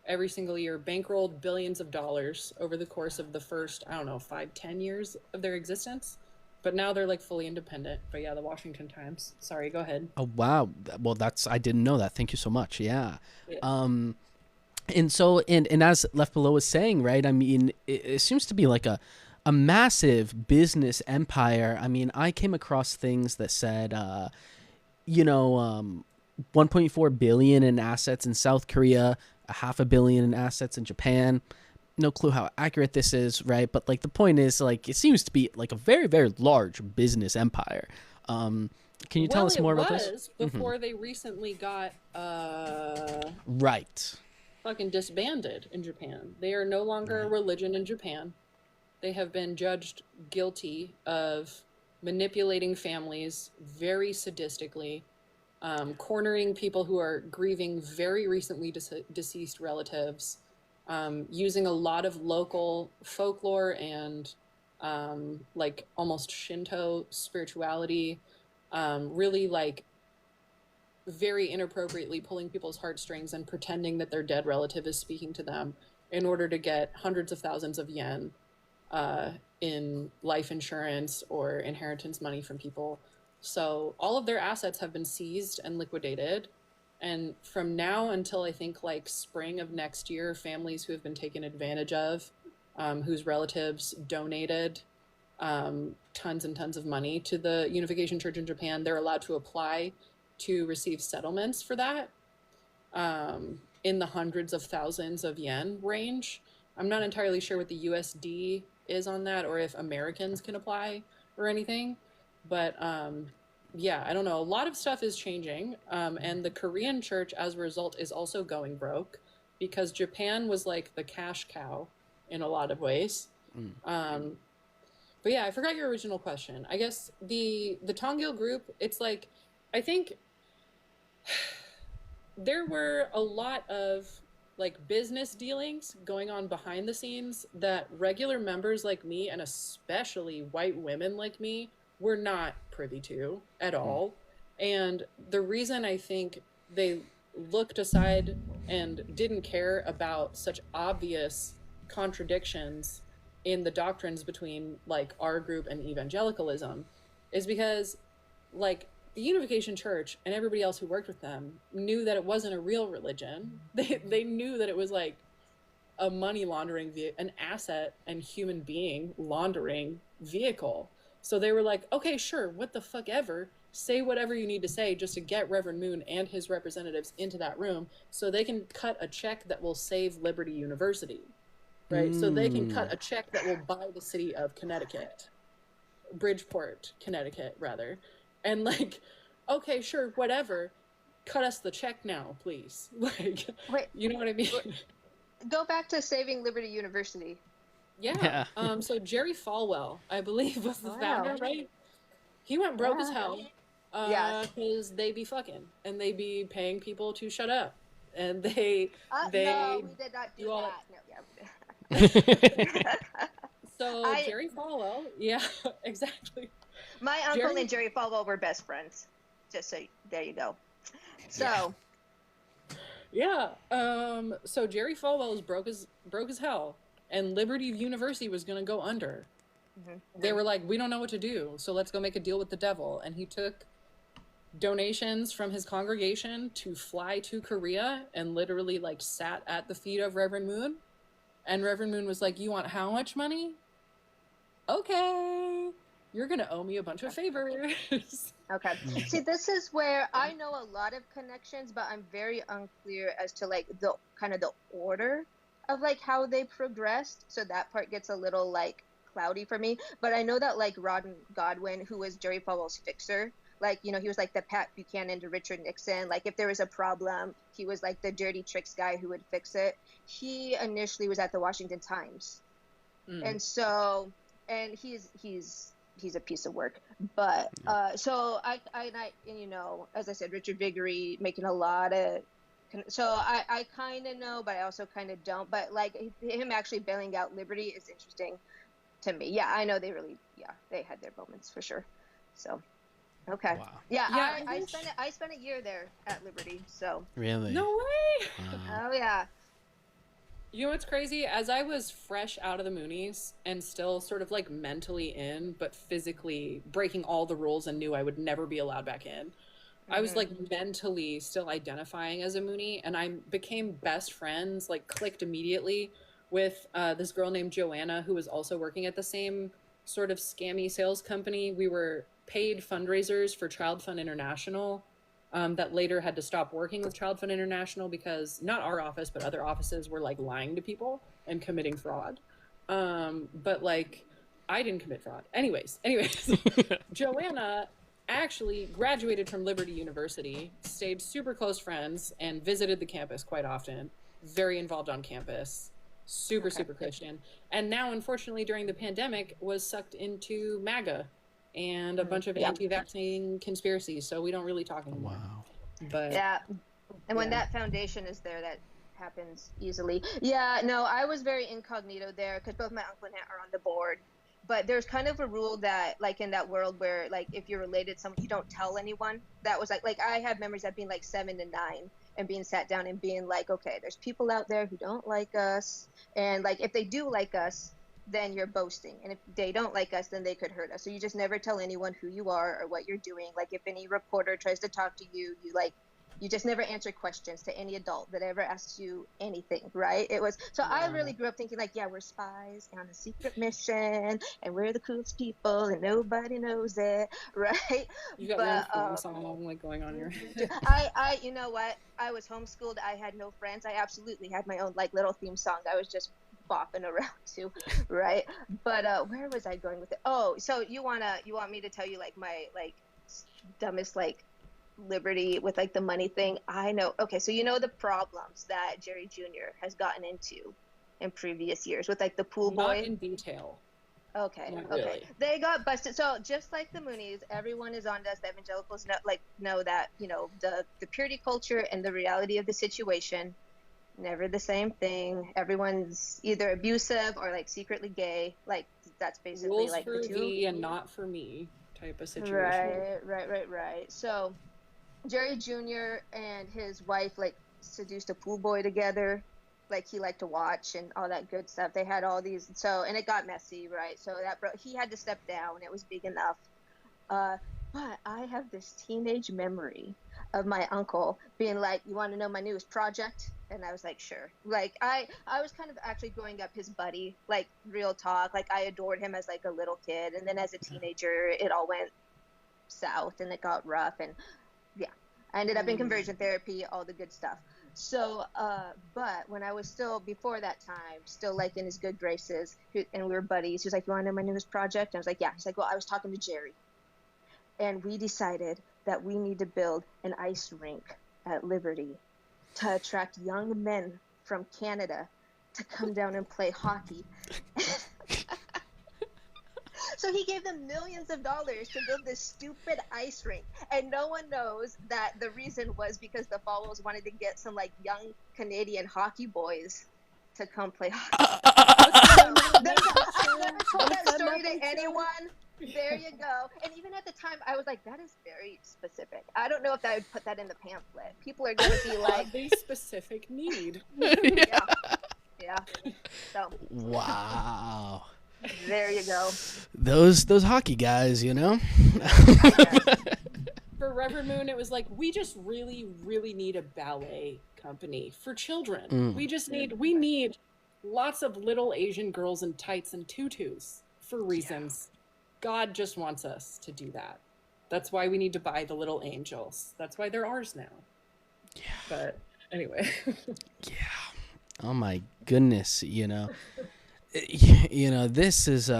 Speaker 2: every single year, bankrolled billions of dollars over the course of the first, I don't know, 5-10 years of their existence. But now they're like fully independent. But yeah, the Washington Times. Sorry, go ahead.
Speaker 3: Oh, wow. Well, I didn't know that. Thank you so much. Yeah.
Speaker 2: Yeah.
Speaker 3: And so, and as Left Below was saying, right, I mean, it seems to be like a massive business empire. I mean, I came across things that said, you know, 1.4 billion in assets in South Korea, a half a billion in assets in Japan. No clue how accurate this is, right? But like the point is, like, it seems to be like a very, very large business empire. Can you tell us more about this?
Speaker 2: It was before they recently got
Speaker 3: Right.
Speaker 2: fucking disbanded in Japan. They are no longer a religion in Japan. They have been judged guilty of manipulating families very sadistically, cornering people who are grieving very recently deceased relatives, using a lot of local folklore and like almost Shinto spirituality, really like very inappropriately pulling people's heartstrings and pretending that their dead relative is speaking to them in order to get hundreds of thousands of yen in life insurance or inheritance money from people. So all of their assets have been seized and liquidated. And from now until I think like spring of next year, families who have been taken advantage of, whose relatives donated tons and tons of money to the Unification Church in Japan, they're allowed to apply to receive settlements for that in the hundreds of thousands of yen range. I'm not entirely sure what the USD is on that or if Americans can apply or anything. But yeah, I don't know. A lot of stuff is changing. And the Korean church, as a result, is also going broke because Japan was like the cash cow in a lot of ways. But yeah, I forgot your original question. I guess the Tongil group, it's like, I think there were a lot of like business dealings going on behind the scenes that regular members like me, and especially white women like me, were not privy to at all. And the reason I think they looked aside and didn't care about such obvious contradictions in the doctrines between like our group and evangelicalism is because like the Unification Church and everybody else who worked with them knew that it wasn't a real religion. They knew that it was like a money laundering an asset and human being laundering vehicle. So they were like, okay, sure, what the fuck ever, say whatever you need to say just to get Reverend Moon and his representatives into that room so they can cut a check that will save Liberty University. right? So they can cut a check that will buy the city of Connecticut, Bridgeport, Connecticut, rather. And like, okay, sure, whatever. Cut us the check now, please. Like,
Speaker 4: Wait,
Speaker 2: you know what I mean?
Speaker 4: go back to Saving Liberty University.
Speaker 2: Yeah. So Jerry Falwell, I believe, was the founder, right? He went broke as hell. Because they be fucking and they be paying people to shut up, and they
Speaker 4: no, we did not do that. No, yeah.
Speaker 2: So Jerry Falwell, yeah, exactly.
Speaker 4: My uncle and Jerry Falwell were best friends. Just so there you go. So
Speaker 2: yeah, so Jerry Falwell was broke as hell, and Liberty University was gonna go under. They were like, we don't know what to do, so let's go make a deal with the devil. And he took donations from his congregation to fly to Korea and literally like sat at the feet of Reverend Moon. And Reverend Moon was like, you want how much money? Okay, you're gonna owe me a bunch of favors.
Speaker 4: Okay. See, this is where I know a lot of connections, but I'm very unclear as to like the kind of the order of like how they progressed. So that part gets a little like cloudy for me. But I know that like Rodden Godwin, who was Jerry Falwell's fixer, like, you know, he was like the Pat Buchanan to Richard Nixon. Like if there was a problem, he was like the dirty tricks guy who would fix it. He initially was at the Washington Times. And so, and he's a piece of work. But so I and you know, as I said, Richard Viguerie making a lot of, so I kind of know, but I also kind of don't. But like him actually bailing out Liberty is interesting to me. Yeah, I know they had their moments for sure. So okay.
Speaker 3: Wow.
Speaker 4: Yeah, I spent a year there at Liberty. So
Speaker 3: Really?
Speaker 2: No way.
Speaker 4: Oh yeah.
Speaker 2: You know what's crazy? As I was fresh out of the Moonies and still sort of like mentally in, but physically breaking all the rules and knew I would never be allowed back in, I was like mentally still identifying as a Moonie, and I became best friends, like clicked immediately with this girl named Joanna, who was also working at the same sort of scammy sales company. We were paid fundraisers for Child Fund International. That later had to stop working with Child Fund International because not our office, but other offices were like lying to people and committing fraud. But like, I didn't commit fraud. Anyways, Joanna actually graduated from Liberty University, stayed super close friends, and visited the campus quite often. Very involved on campus, super Christian. And now, unfortunately, during the pandemic, was sucked into MAGA and a bunch of anti-vaccine conspiracies, so we don't really talk anymore.
Speaker 3: Wow.
Speaker 2: But
Speaker 4: yeah, and when that foundation is there, that happens easily. Yeah, no, I was very incognito there because both my uncle and aunt are on the board. But there's kind of a rule that, like in that world where, like, if you're related to someone, you don't tell anyone. That was like I have memories of being like 7 and 9 and being sat down and being like, okay, there's people out there who don't like us, and like if they do like us, then you're boasting, and if they don't like us, then they could hurt us. So you just never tell anyone who you are or what you're doing. Like if any reporter tries to talk to you, you just never answer questions to any adult that ever asks you anything, right? It was so I really grew up thinking like, yeah, we're spies on a secret mission, and we're the coolest people, and nobody knows it, right?
Speaker 2: You got your own theme song like going on here.
Speaker 4: I you know what? I was homeschooled. I had no friends. I absolutely had my own like little theme song. I was just bopping around too, right? But where was I going with it? Oh, so you want me to tell you like my like dumbest like Liberty with like the money thing? I know. Okay, so you know the problems that Jerry Jr. has gotten into in previous years with like the pool boy.
Speaker 2: Not in detail.
Speaker 4: Okay.
Speaker 2: Not
Speaker 4: Okay.
Speaker 2: really.
Speaker 4: They got busted. So just like the Moonies, everyone is on us. The evangelicals know that, you know, the purity culture and the reality of the situation, never the same thing. Everyone's either abusive or like secretly gay. Like that's basically
Speaker 2: Rules
Speaker 4: like
Speaker 2: for
Speaker 4: the two.
Speaker 2: thee and not for me type of situation.
Speaker 4: Right. So Jerry Jr. and his wife like seduced a pool boy together. Like he liked to watch and all that good stuff. They had all these, and it got messy, right? So he had to step down. It was big enough. But I have this teenage memory of my uncle being like, "You want to know my newest project?" And I was like, "Sure." Like I was kind of actually growing up his buddy, like real talk. Like I adored him as like a little kid, and then as a teenager, it all went south and it got rough, and yeah, I ended up in conversion therapy, all the good stuff. So, but when I was still, before that time, still like in his good graces, and we were buddies, he was like, "You want to know my newest project?" And I was like, "Yeah." He's like, "Well, I was talking to Jerry, and we decided that we need to build an ice rink at Liberty to attract young men from Canada to come down and play hockey." So he gave them millions of dollars to build this stupid ice rink. And no one knows that the reason was because the Follows wanted to get some like young Canadian hockey boys to come play hockey. I've never told that story to anyone. There you go. And even at the time, I was like, that is very specific. I don't know if I would put that in the pamphlet. People are going to be like,
Speaker 2: the specific need.
Speaker 4: yeah. Yeah. So.
Speaker 3: Wow.
Speaker 4: There you go.
Speaker 3: Those hockey guys, you know.
Speaker 2: For Reverend Moon, it was like, we just really, really need a ballet company for children. We need lots of little Asian girls in tights and tutus for reasons. God just wants us to do that. That's why we need to buy the little angels. That's why they're ours now.
Speaker 3: Yeah.
Speaker 2: But anyway.
Speaker 3: Yeah. Oh my goodness, you know. This is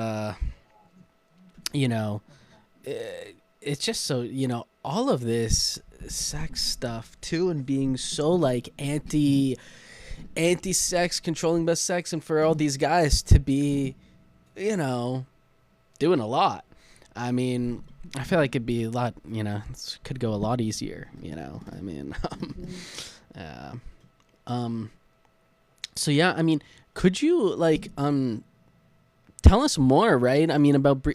Speaker 3: it's just so, all of this sex stuff too, and being so like anti-sex, controlling best sex, and for all these guys to be, doing a lot. I mean, I feel like it'd be a lot, it could go a lot easier, I mean, so yeah, I mean, could you like tell us more, right? I mean, about the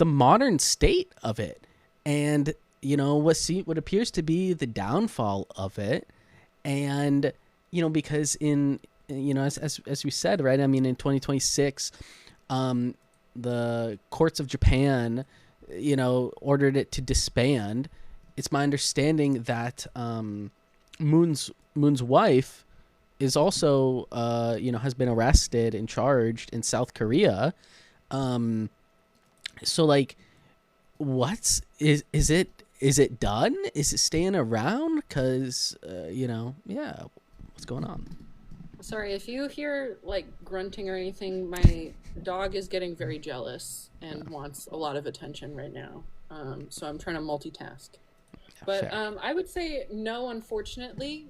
Speaker 3: modern state of it, and what appears to be the downfall of it, and because as we said, right? I mean, in 2026, the courts of Japan, ordered it to disband. It's my understanding that Moon's wife is also has been arrested and charged in South Korea. So like, is it done? Is it staying around? Cause what's going on?
Speaker 2: Sorry, if you hear like grunting or anything, my dog is getting very jealous and wants a lot of attention right now. So I'm trying to multitask. But I would say no, unfortunately.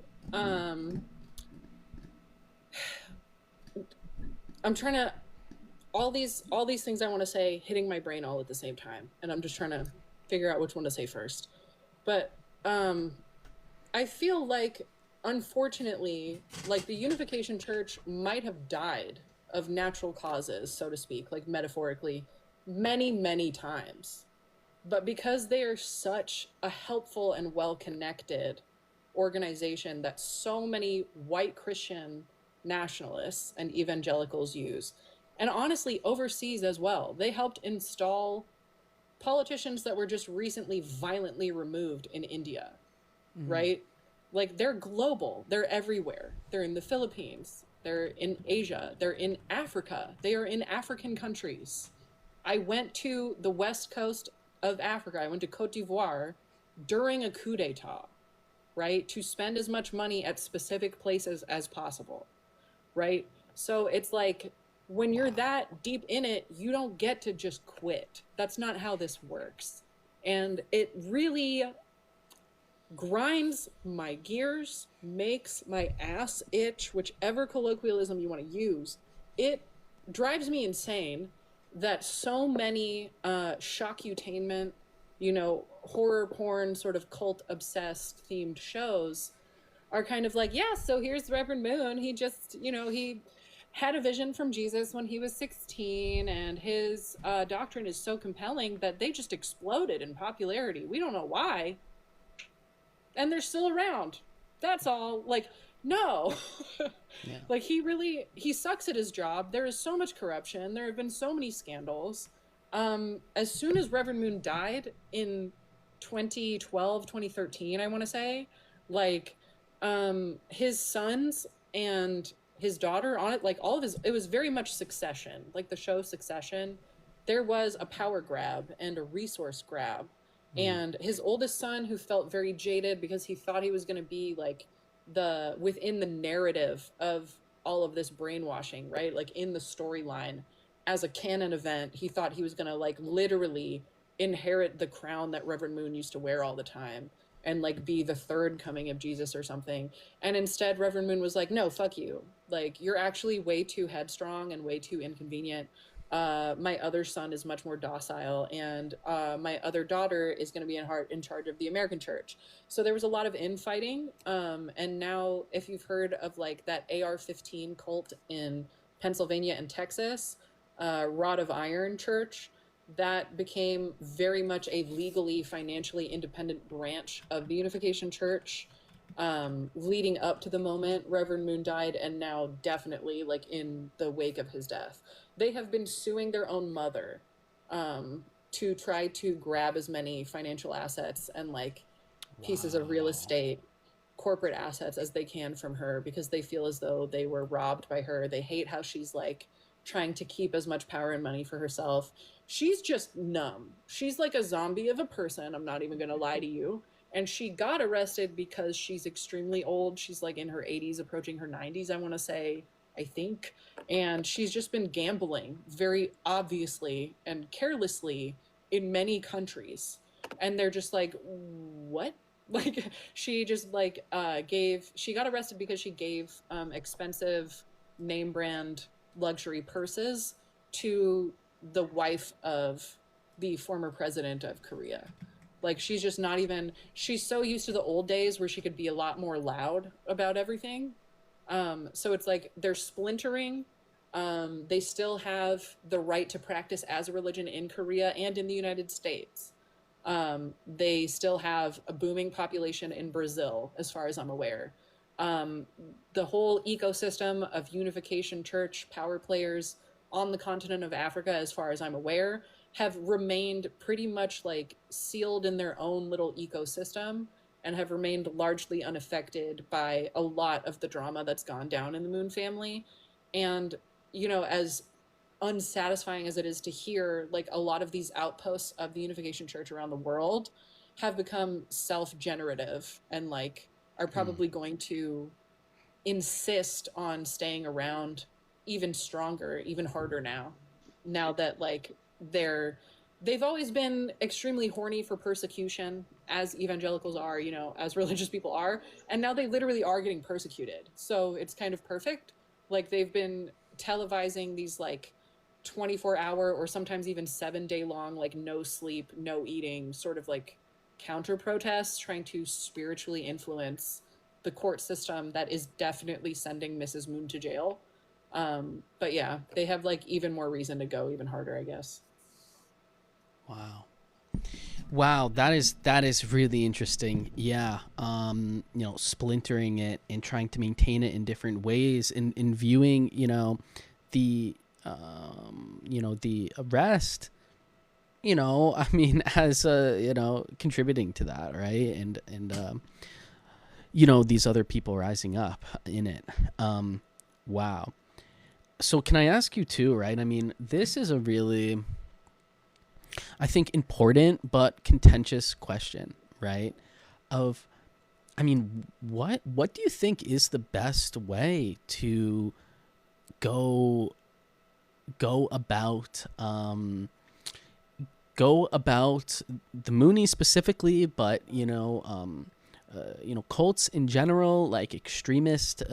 Speaker 2: I'm trying to, all these things I want to say hitting my brain all at the same time, and I'm just trying to figure out which one to say first. But I feel like, unfortunately, like the Unification Church might have died of natural causes, so to speak, like metaphorically, many, many times. But because they are such a helpful and well-connected organization that so many white Christian nationalists and evangelicals use, and honestly overseas as well, they helped install politicians that were just recently violently removed in India, right? Like, they're global, they're everywhere. They're in the Philippines, they're in Asia, they're in Africa, they are in African countries. I went to the west coast of Africa, I went to Cote d'Ivoire during a coup d'etat, right? To spend as much money at specific places as possible, right? So it's like, when you're that deep in it, you don't get to just quit. That's not how this works. And it really grinds my gears, makes my ass itch, whichever colloquialism you want to use. It drives me insane that so many shockutainment, horror porn, sort of cult obsessed themed shows are kind of like, yeah, so here's Reverend Moon. He just, he had a vision from Jesus when he was 16, and his doctrine is so compelling that they just exploded in popularity. We don't know why. And they're still around. That's all. Like, no. Yeah. Like, he sucks at his job. There is so much corruption. There have been so many scandals. As soon as Reverend Moon died in 2012, 2013, I want to say, like, his sons and his daughter on it, like all of his, it was very much Succession, like the show Succession. There was a power grab and a resource grab And his oldest son, who felt very jaded because he thought he was going to be like within the narrative of all of this brainwashing, right? Like in the storyline as a canon event, he thought he was going to like literally inherit the crown that Reverend Moon used to wear all the time and like be the third coming of Jesus or something. And instead, Reverend Moon was like, no, fuck you. Like, you're actually way too headstrong and way too inconvenient. My other son is much more docile, and my other daughter is going to be in charge of the American church. So there was a lot of infighting. And now, if you've heard of like that AR-15 cult in Pennsylvania and Texas, Rod of Iron Church, that became very much a legally, financially independent branch of the Unification Church, leading up to the moment Reverend Moon died, and now definitely like in the wake of his death. They have been suing their own mother to try to grab as many financial assets and like pieces of real estate, corporate assets as they can from her, because they feel as though they were robbed by her. They hate how she's like trying to keep as much power and money for herself. She's just numb. She's like a zombie of a person. I'm not even going to lie to you. And she got arrested because she's extremely old. She's like in her 80s, approaching her 90s, I want to say, I think. And she's just been gambling very obviously and carelessly in many countries. And they're just like, what? Like, she just like she got arrested because she gave expensive name brand luxury purses to the wife of the former president of Korea. Like, she's just not even, she's so used to the old days where she could be a lot more loud about everything. So it's like they're splintering. They still have the right to practice as a religion in Korea and in the United States. They still have a booming population in Brazil, as far as I'm aware. The whole ecosystem of Unification Church power players on the continent of Africa, as far as I'm aware, have remained pretty much like sealed in their own little ecosystem and have remained largely unaffected by a lot of the drama that's gone down in the Moon family. And, you know, as unsatisfying as it is to hear, like, a lot of these outposts of the Unification Church around the world have become self-generative and like are probably going to insist on staying around even stronger, even harder now that like they've always been extremely horny for persecution, as evangelicals are, you know, as religious people are, and now they literally are getting persecuted. So it's kind of perfect. Like, they've been televising these like 24-hour or sometimes even 7-day long, like no sleep, no eating, sort of like counter protests, trying to spiritually influence the court system that is definitely sending Mrs. Moon to jail. But yeah, they have like even more reason to go even harder, I guess.
Speaker 3: Wow, that is really interesting. Yeah. You know, splintering it and trying to maintain it in different ways, and in viewing, you know, the arrest, you know, I mean, as you know, contributing to that, right? And you know, these other people rising up in it. Wow. So can I ask you too, right? I mean, this is a really, I think, important but contentious question, right? Of, I mean, what do you think is the best way to go about the Moonie specifically, but you know, cults in general, like extremist,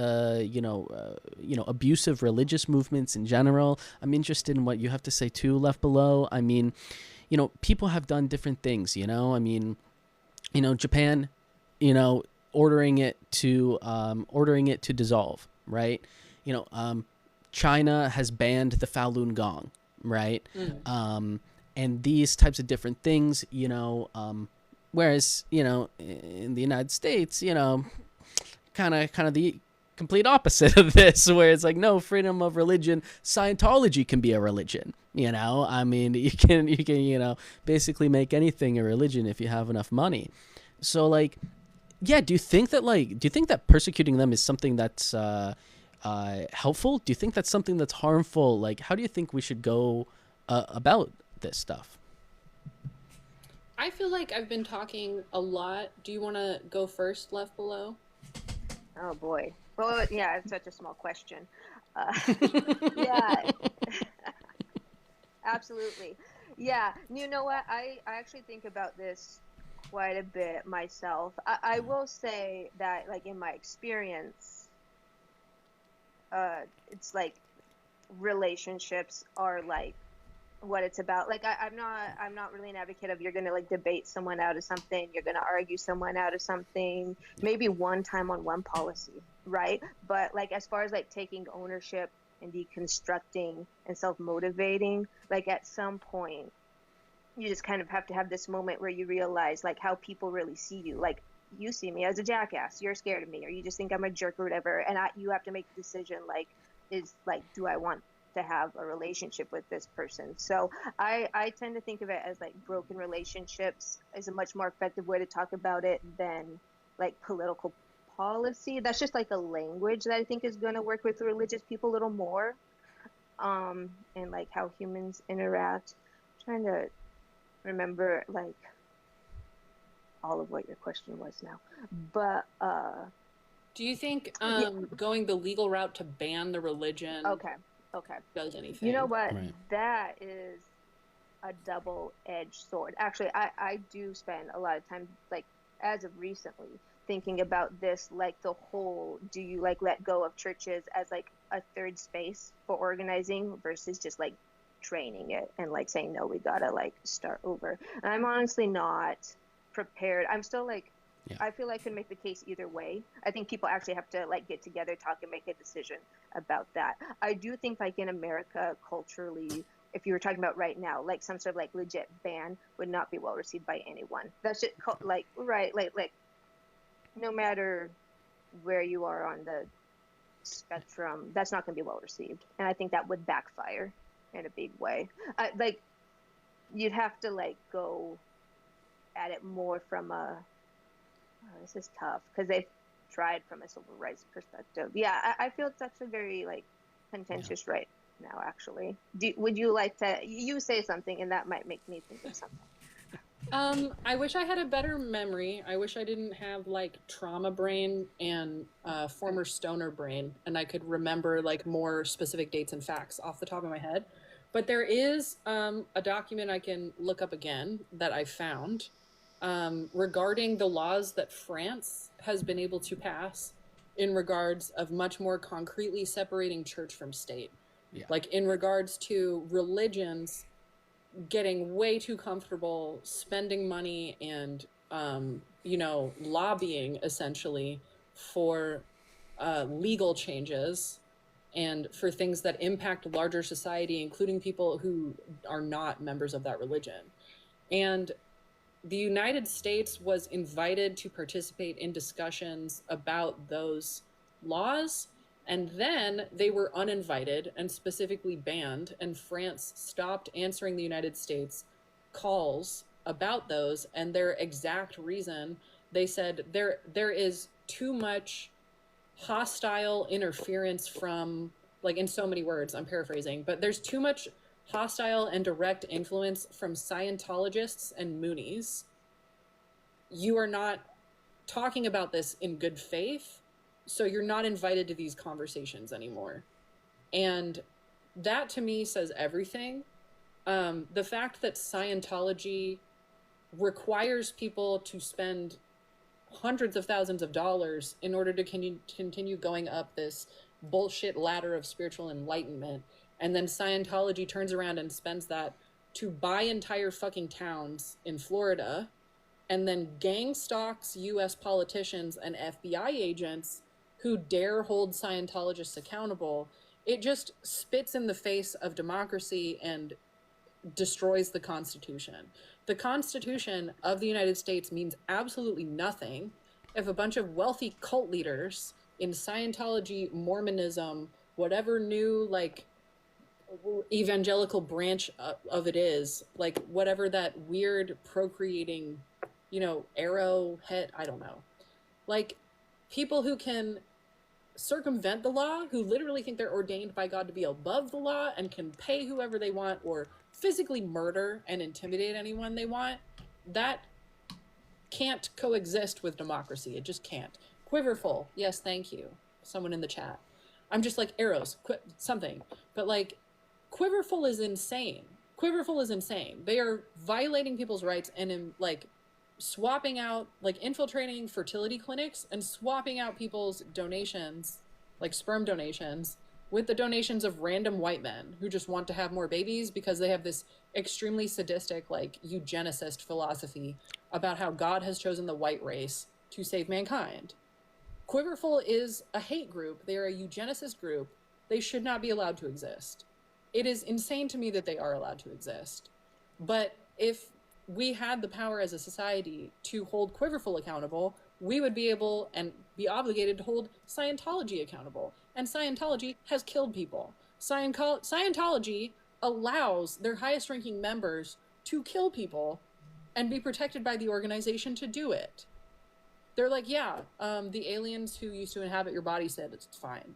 Speaker 3: abusive religious movements in general. I'm interested in what you have to say too, Left Below. I mean, you know, people have done different things, you know, I mean, you know, Japan, you know, ordering it to dissolve, right? You know, China has banned the Falun Gong, right? And these types of different things, you know, whereas, you know, in the United States, you know, kind of the complete opposite of this, where it's like, no, freedom of religion. Scientology can be a religion, you know. I mean, you can, you know, basically make anything a religion if you have enough money. So, like, yeah, do you think that persecuting them is something that's helpful? Do you think that's something that's harmful? Like, how do you think we should go about this stuff?
Speaker 2: I feel like I've been talking a lot. Do you want to go first, left below?
Speaker 4: Oh boy. Well, yeah, it's such a small question. Yeah, absolutely. Yeah, you know what? I actually think about this quite a bit myself. I will say that, like, in my experience, it's like relationships are like what it's about. Like I'm not really an advocate of you're gonna like debate someone out of something, you're gonna argue someone out of something, maybe one time on one policy, right? But like as far as like taking ownership and deconstructing and self-motivating, like at some point you just kind of have to have this moment where you realize like how people really see you. Like you see me as a jackass, you're scared of me, or you just think I'm a jerk or whatever, and you have to make a decision like, is like, do I want to have a relationship with this person? So I tend to think of it as like broken relationships is a much more effective way to talk about it than like political policy. That's just like a language that I think is going to work with religious people a little more, and like how humans interact. I'm trying to remember like all of what your question was now, but
Speaker 2: Do you think
Speaker 4: yeah,
Speaker 2: going the legal route to ban the religion
Speaker 4: okay, okay.
Speaker 2: does anything?
Speaker 4: You know what?
Speaker 3: Right.
Speaker 4: That is a double-edged sword. Actually, I do spend a lot of time, like, as of recently, thinking about this, like, the whole, do you, like, let go of churches as, like, a third space for organizing versus just, like, training it and, like, saying, no, we gotta, like, start over. And I'm honestly not prepared. I'm still, like,
Speaker 3: Yeah.
Speaker 4: I feel I can make the case either way. I think people actually have to, like, get together, talk, and make a decision about that. I do think, like, in America, culturally, if you were talking about right now, like some sort of like legit ban would not be well received by anyone. That's just like, right, like no matter where you are on the spectrum, that's not going to be well received, and I think that would backfire in a big way. Like you'd have to like go at it more from a, oh, this is tough because they've tried from a civil rights perspective. Yeah, I feel it's actually very like contentious right now, actually. Would you like to you say something and that might make me think of something?
Speaker 2: I wish I had a better memory. I wish I didn't have like trauma brain and former stoner brain, and I could remember like more specific dates and facts off the top of my head. But there is a document I can look up again that I found regarding the laws that France has been able to pass in regards of much more concretely separating church from state.
Speaker 3: Yeah.
Speaker 2: Like in regards to religions getting way too comfortable spending money and lobbying essentially for legal changes and for things that impact larger society, including people who are not members of that religion. And the United States was invited to participate in discussions about those laws, and then they were uninvited and specifically banned, and France stopped answering the United States calls about those. And their exact reason, they said there is too much hostile interference from, like, in so many words, I'm paraphrasing, but there's too much hostile and direct influence from Scientologists and Moonies. You are not talking about this in good faith, so you're not invited to these conversations anymore. And that to me says everything. The fact that Scientology requires people to spend hundreds of thousands of dollars in order to continue going up this bullshit ladder of spiritual enlightenment, and then Scientology turns around and spends that to buy entire fucking towns in Florida, and then gang stalks US politicians and FBI agents who dare hold Scientologists accountable. It just spits in the face of democracy and destroys the Constitution. The Constitution of the United States means absolutely nothing if a bunch of wealthy cult leaders in Scientology, Mormonism, whatever new like evangelical branch of it is, like whatever that weird procreating, arrowhead, I don't know, like people who can circumvent the law, who literally think they're ordained by God to be above the law and can pay whoever they want or physically murder and intimidate anyone they want. that can't coexist with democracy. It just can't. Quiverful, yes, thank you. Someone in the chat. I'm just like, arrows, something. But like, Quiverful is insane. Quiverful is insane. They are violating people's rights and like swapping out, like infiltrating fertility clinics and swapping out people's donations, like sperm donations, with the donations of random white men who just want to have more babies because they have this extremely sadistic, like eugenicist philosophy about how God has chosen the white race to save mankind. Quiverful is a hate group. They are a eugenicist group. They should not be allowed to exist. It is insane to me that they are allowed to exist. But if we had the power as a society to hold Quiverful accountable, we would be able and be obligated to hold Scientology accountable. And Scientology has killed people. Scientology allows their highest ranking members to kill people and be protected by the organization to do it. They're like, yeah, the aliens who used to inhabit your body said it's fine.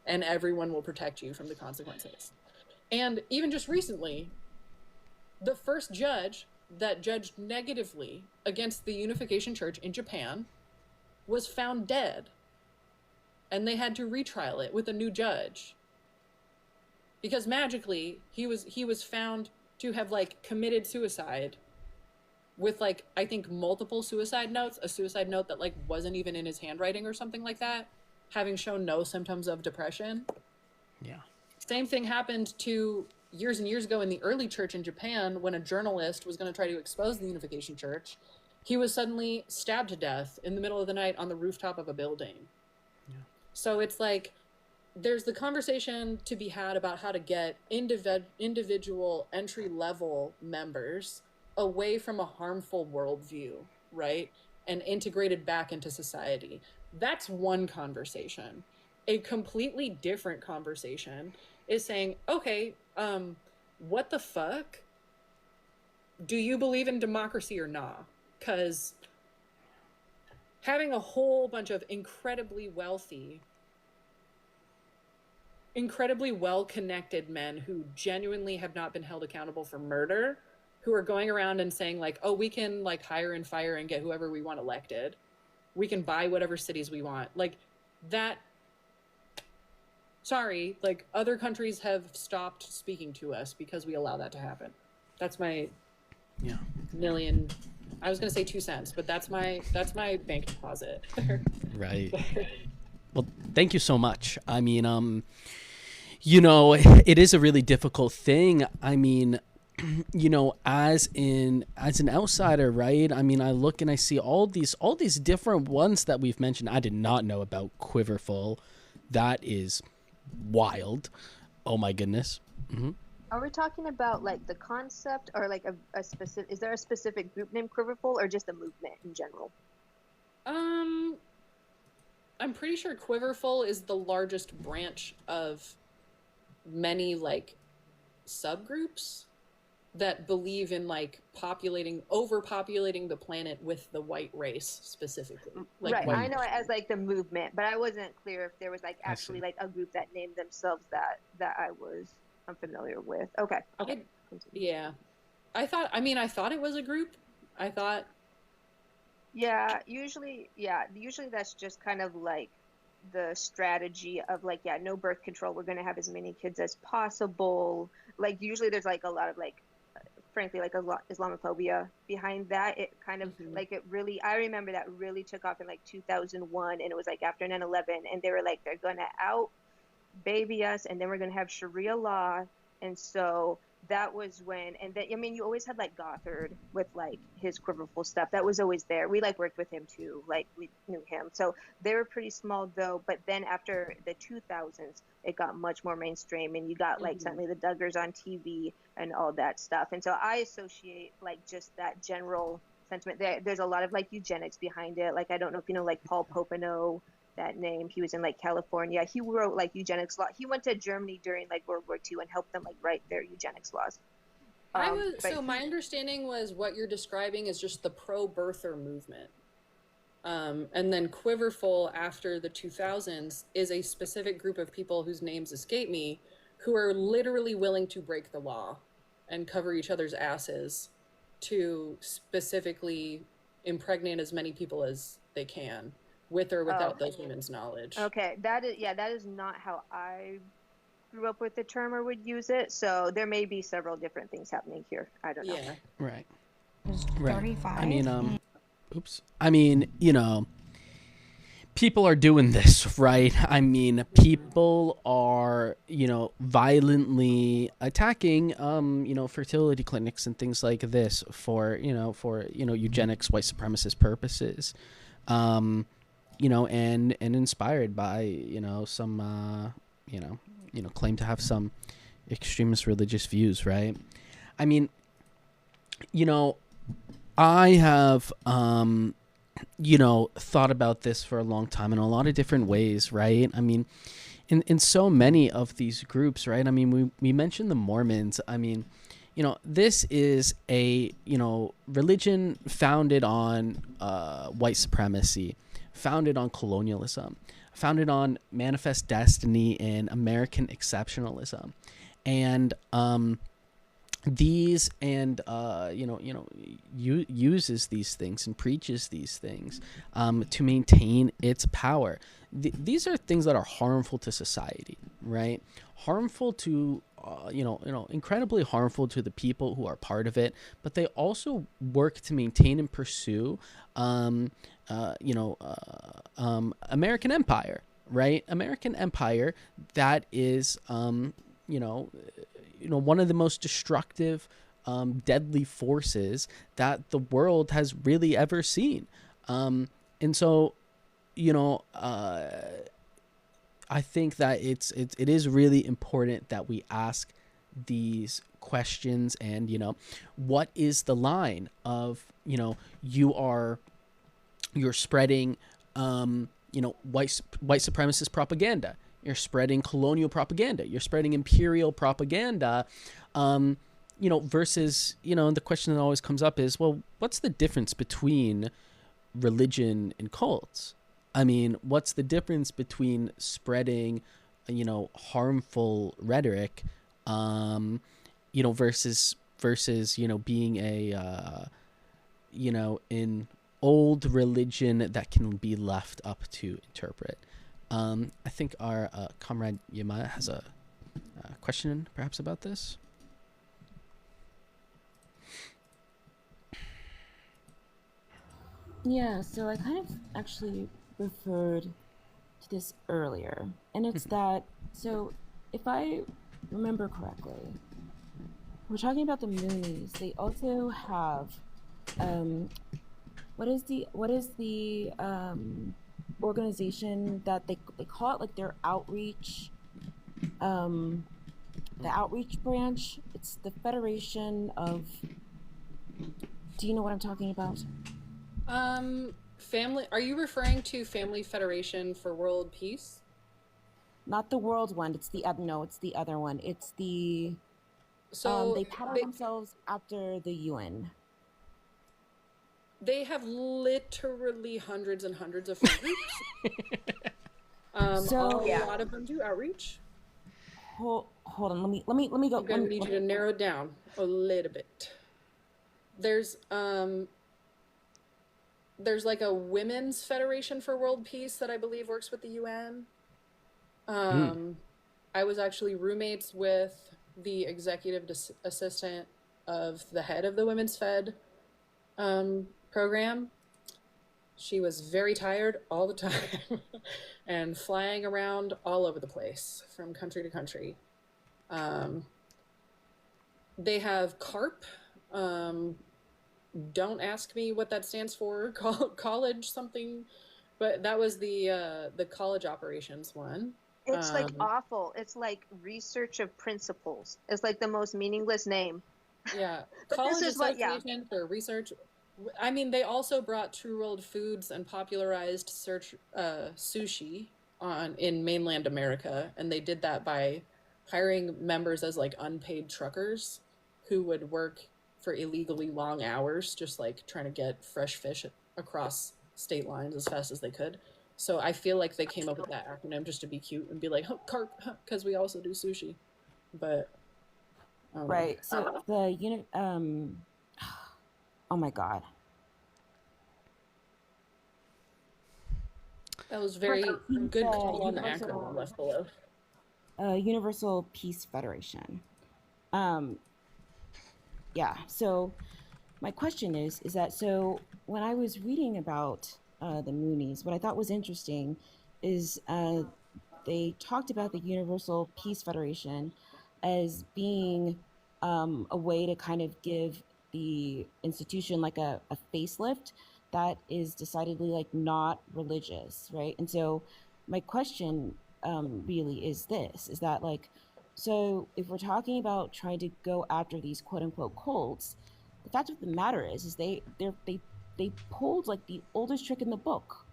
Speaker 2: And everyone will protect you from the consequences. And even just recently, the first judge that judged negatively against the Unification Church in Japan was found dead. And they had to retrial it with a new judge. Because magically, he was found to have like committed suicide with like, I think multiple suicide notes, a suicide note that like wasn't even in his handwriting or something like that, having shown no symptoms of depression.
Speaker 3: Yeah.
Speaker 2: Same thing happened to years and years ago in the early church in Japan when a journalist was going to try to expose the Unification Church. He was suddenly stabbed to death in the middle of the night on the rooftop of a building. Yeah. So it's like, there's the conversation to be had about how to get individual entry-level members away from a harmful worldview, right? And integrated back into society. That's one conversation. A completely different conversation is saying, okay, what the fuck? Do you believe in democracy or not? Because having a whole bunch of incredibly wealthy, incredibly well-connected men who genuinely have not been held accountable for murder, who are going around and saying like, oh, we can like hire and fire and get whoever we want elected. We can buy whatever cities we want. Like that, sorry, like other countries have stopped speaking to us because we allow that to happen. That's my million, I was going to say 2 cents, but that's my bank deposit.
Speaker 3: Right. Well, thank you so much. I mean, you know, it is a really difficult thing. I mean, you know, as an outsider, right? I mean, I look and I see all these different ones that we've mentioned. I did not know about Quiverful. That is wild. Oh my goodness. Mm-hmm.
Speaker 4: Are we talking about like the concept or like a specific, is there a specific group named Quiverful or just a movement in general?
Speaker 2: I'm pretty sure Quiverful is the largest branch of many like subgroups that believe in like overpopulating the planet with the white race specifically. Like,
Speaker 4: right. I know it as like the movement, but I wasn't clear if there was like actually like a group that named themselves that I was unfamiliar with. Okay.
Speaker 2: Yeah. I thought it was a group.
Speaker 4: Usually that's just kind of like the strategy of like, no birth control. We're going to have as many kids as possible. Like usually there's like a lot of like, frankly, like a lot Islamophobia behind that. It kind of like it really, I remember that really took off in like 2001, and it was like after 9/11, and they were like, they're going to out baby us, and then we're going to have Sharia law. And so that was when, and then, I mean, you always had like Gothard with like his Quiverful stuff. That was always there. We like worked with him too. Like we knew him. So they were pretty small though. But then after the 2000s, it got much more mainstream, and you got like suddenly the Duggars on TV and all that stuff. And so I associate like just that general sentiment. There's a lot of like eugenics behind it. Like, I don't know if you know, like Paul Popenow, that name. He was in like California. He wrote like eugenics law. He went to Germany during like World War II and helped them like write their eugenics laws.
Speaker 2: My understanding was what you're describing is just the pro-birther movement. And then Quiverful after the 2000s is a specific group of people whose names escape me, who are literally willing to break the law and cover each other's asses to specifically impregnate as many people as they can, with or without those women's knowledge.
Speaker 4: Okay, that is not how I grew up with the term or would use it. So there may be several different things happening here. I don't know.
Speaker 2: Yeah.
Speaker 3: Right.
Speaker 5: Was
Speaker 3: Right.
Speaker 5: 35.
Speaker 3: I mean, oops. I mean, you know, people are doing this, right? I mean, people are, you know, violently attacking, you know, fertility clinics and things like this for, you know, eugenics, white supremacist purposes, you know, and inspired by, you know, some, you know, claim to have some extremist religious views, right? I mean, you know, I have, you know, thought about this for a long time in a lot of different ways, right? I mean, in so many of these groups, right? I mean, we mentioned the Mormons. I mean, you know, this is a, you know, religion founded on white supremacy, founded on colonialism, founded on manifest destiny and American exceptionalism. And these and uses these things and preaches these things to maintain its power. These are things that are harmful to society, right? Harmful to incredibly harmful to the people who are part of it, but they also work to maintain and pursue American empire, right? American empire that is one of the most destructive, deadly forces that the world has really ever seen. And so, I think that it is really important that we ask these questions and, what is the line of, you're spreading, white supremacist propaganda. You're spreading colonial propaganda. You're spreading imperial propaganda, versus, the question that always comes up is, well, what's the difference between religion and cults? I mean, what's the difference between spreading, harmful rhetoric, versus, being a, an old religion that can be left up to interpret? I think our comrade Yema has a question perhaps about this.
Speaker 5: Yeah, so I kind of actually referred to this earlier, and it's that, so if I remember correctly, we're talking about the Moonies. They also have, what is the organization that they call it, like their outreach, the outreach branch? It's the Federation of, do you know what I'm talking about?
Speaker 2: Family, are you referring to Family Federation for World Peace?
Speaker 5: Not the world one. It's the other. No, it's the other one. It's the.
Speaker 2: So
Speaker 5: they pattern themselves after the UN.
Speaker 2: They have literally hundreds and hundreds of friend groups. A lot of them do outreach.
Speaker 5: Hold on. Let me go.
Speaker 2: I'm gonna need you to narrow it down a little bit. There's like a women's federation for world peace that I believe works with the UN. I was actually roommates with the executive assistant of the head of the Women's Fed program. She was very tired all the time and flying around all over the place from country to country. They have CARP. Don't ask me what that stands for. College something, but that was the college operations one.
Speaker 4: It's like awful. It's like research of principles. It's like the most meaningless name.
Speaker 2: Yeah, College Association for Research. I mean, they also brought True World Foods and popularized sushi in mainland America, and they did that by hiring members as like unpaid truckers who would work for illegally long hours, just like trying to get fresh fish across state lines as fast as they could. So I feel like they came up with that acronym just to be cute and be like, CARP, because we also do sushi. But
Speaker 5: right. So the unit, Oh my God.
Speaker 2: That was very good call on the
Speaker 5: Universal,
Speaker 2: acronym left below.
Speaker 5: Universal Peace Federation. Um, yeah. So my question is that so when I was reading about the Moonies, what I thought was interesting is they talked about the Universal Peace Federation as being a way to kind of give the institution like a facelift that is decidedly like not religious, right? And so my question really is this: is that like, so if we're talking about trying to go after these quote unquote cults, the fact of the matter is they pulled like the oldest trick in the book,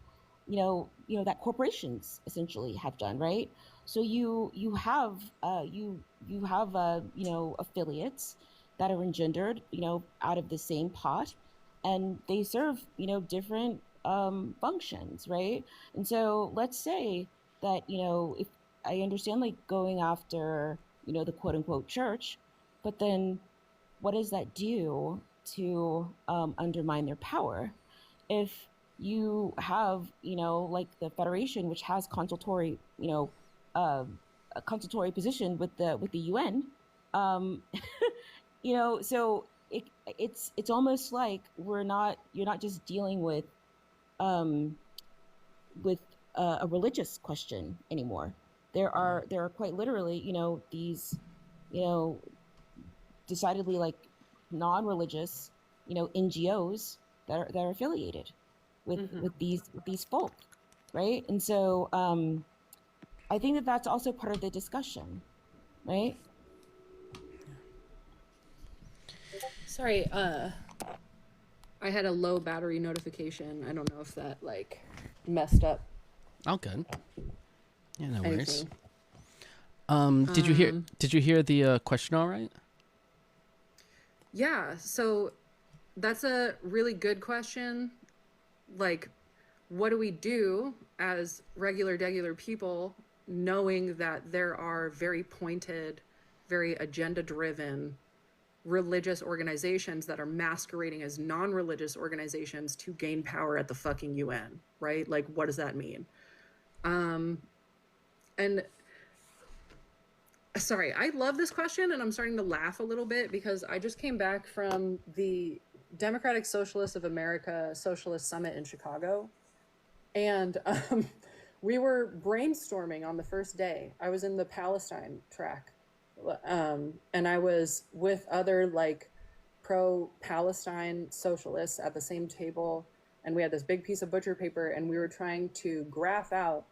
Speaker 5: that corporations essentially have done, right? So you have affiliates that are engendered, out of the same pot, and they serve, different functions, right? And so let's say that, if I understand like going after, the quote unquote church, but then what does that do to undermine their power if you have, like the federation, which has uh, a consultory position with the UN, um, so it's almost like you're not just dealing um, with a religious question anymore. There are quite literally, these, you know decidedly like non-religious, NGOs that are affiliated with these folk, right? And so I think that that's also part of the discussion, right?
Speaker 2: Sorry, I had a low battery notification. I don't know if that like messed up
Speaker 3: All good. Yeah, no worries.
Speaker 2: anything.
Speaker 3: Did you hear the question all right?
Speaker 2: Yeah, so that's a really good question. Like, what do we do as regular people, knowing that there are very pointed, very agenda driven religious organizations that are masquerading as non-religious organizations to gain power at the fucking UN, right? Like, what does that mean? And sorry, I love this question, and I'm starting to laugh a little bit because I just came back from the Democratic Socialists of America Socialist Summit in Chicago, and we were brainstorming on the first day. I was in the Palestine track, and I was with other like pro-Palestine socialists at the same table, and we had this big piece of butcher paper, and we were trying to graph out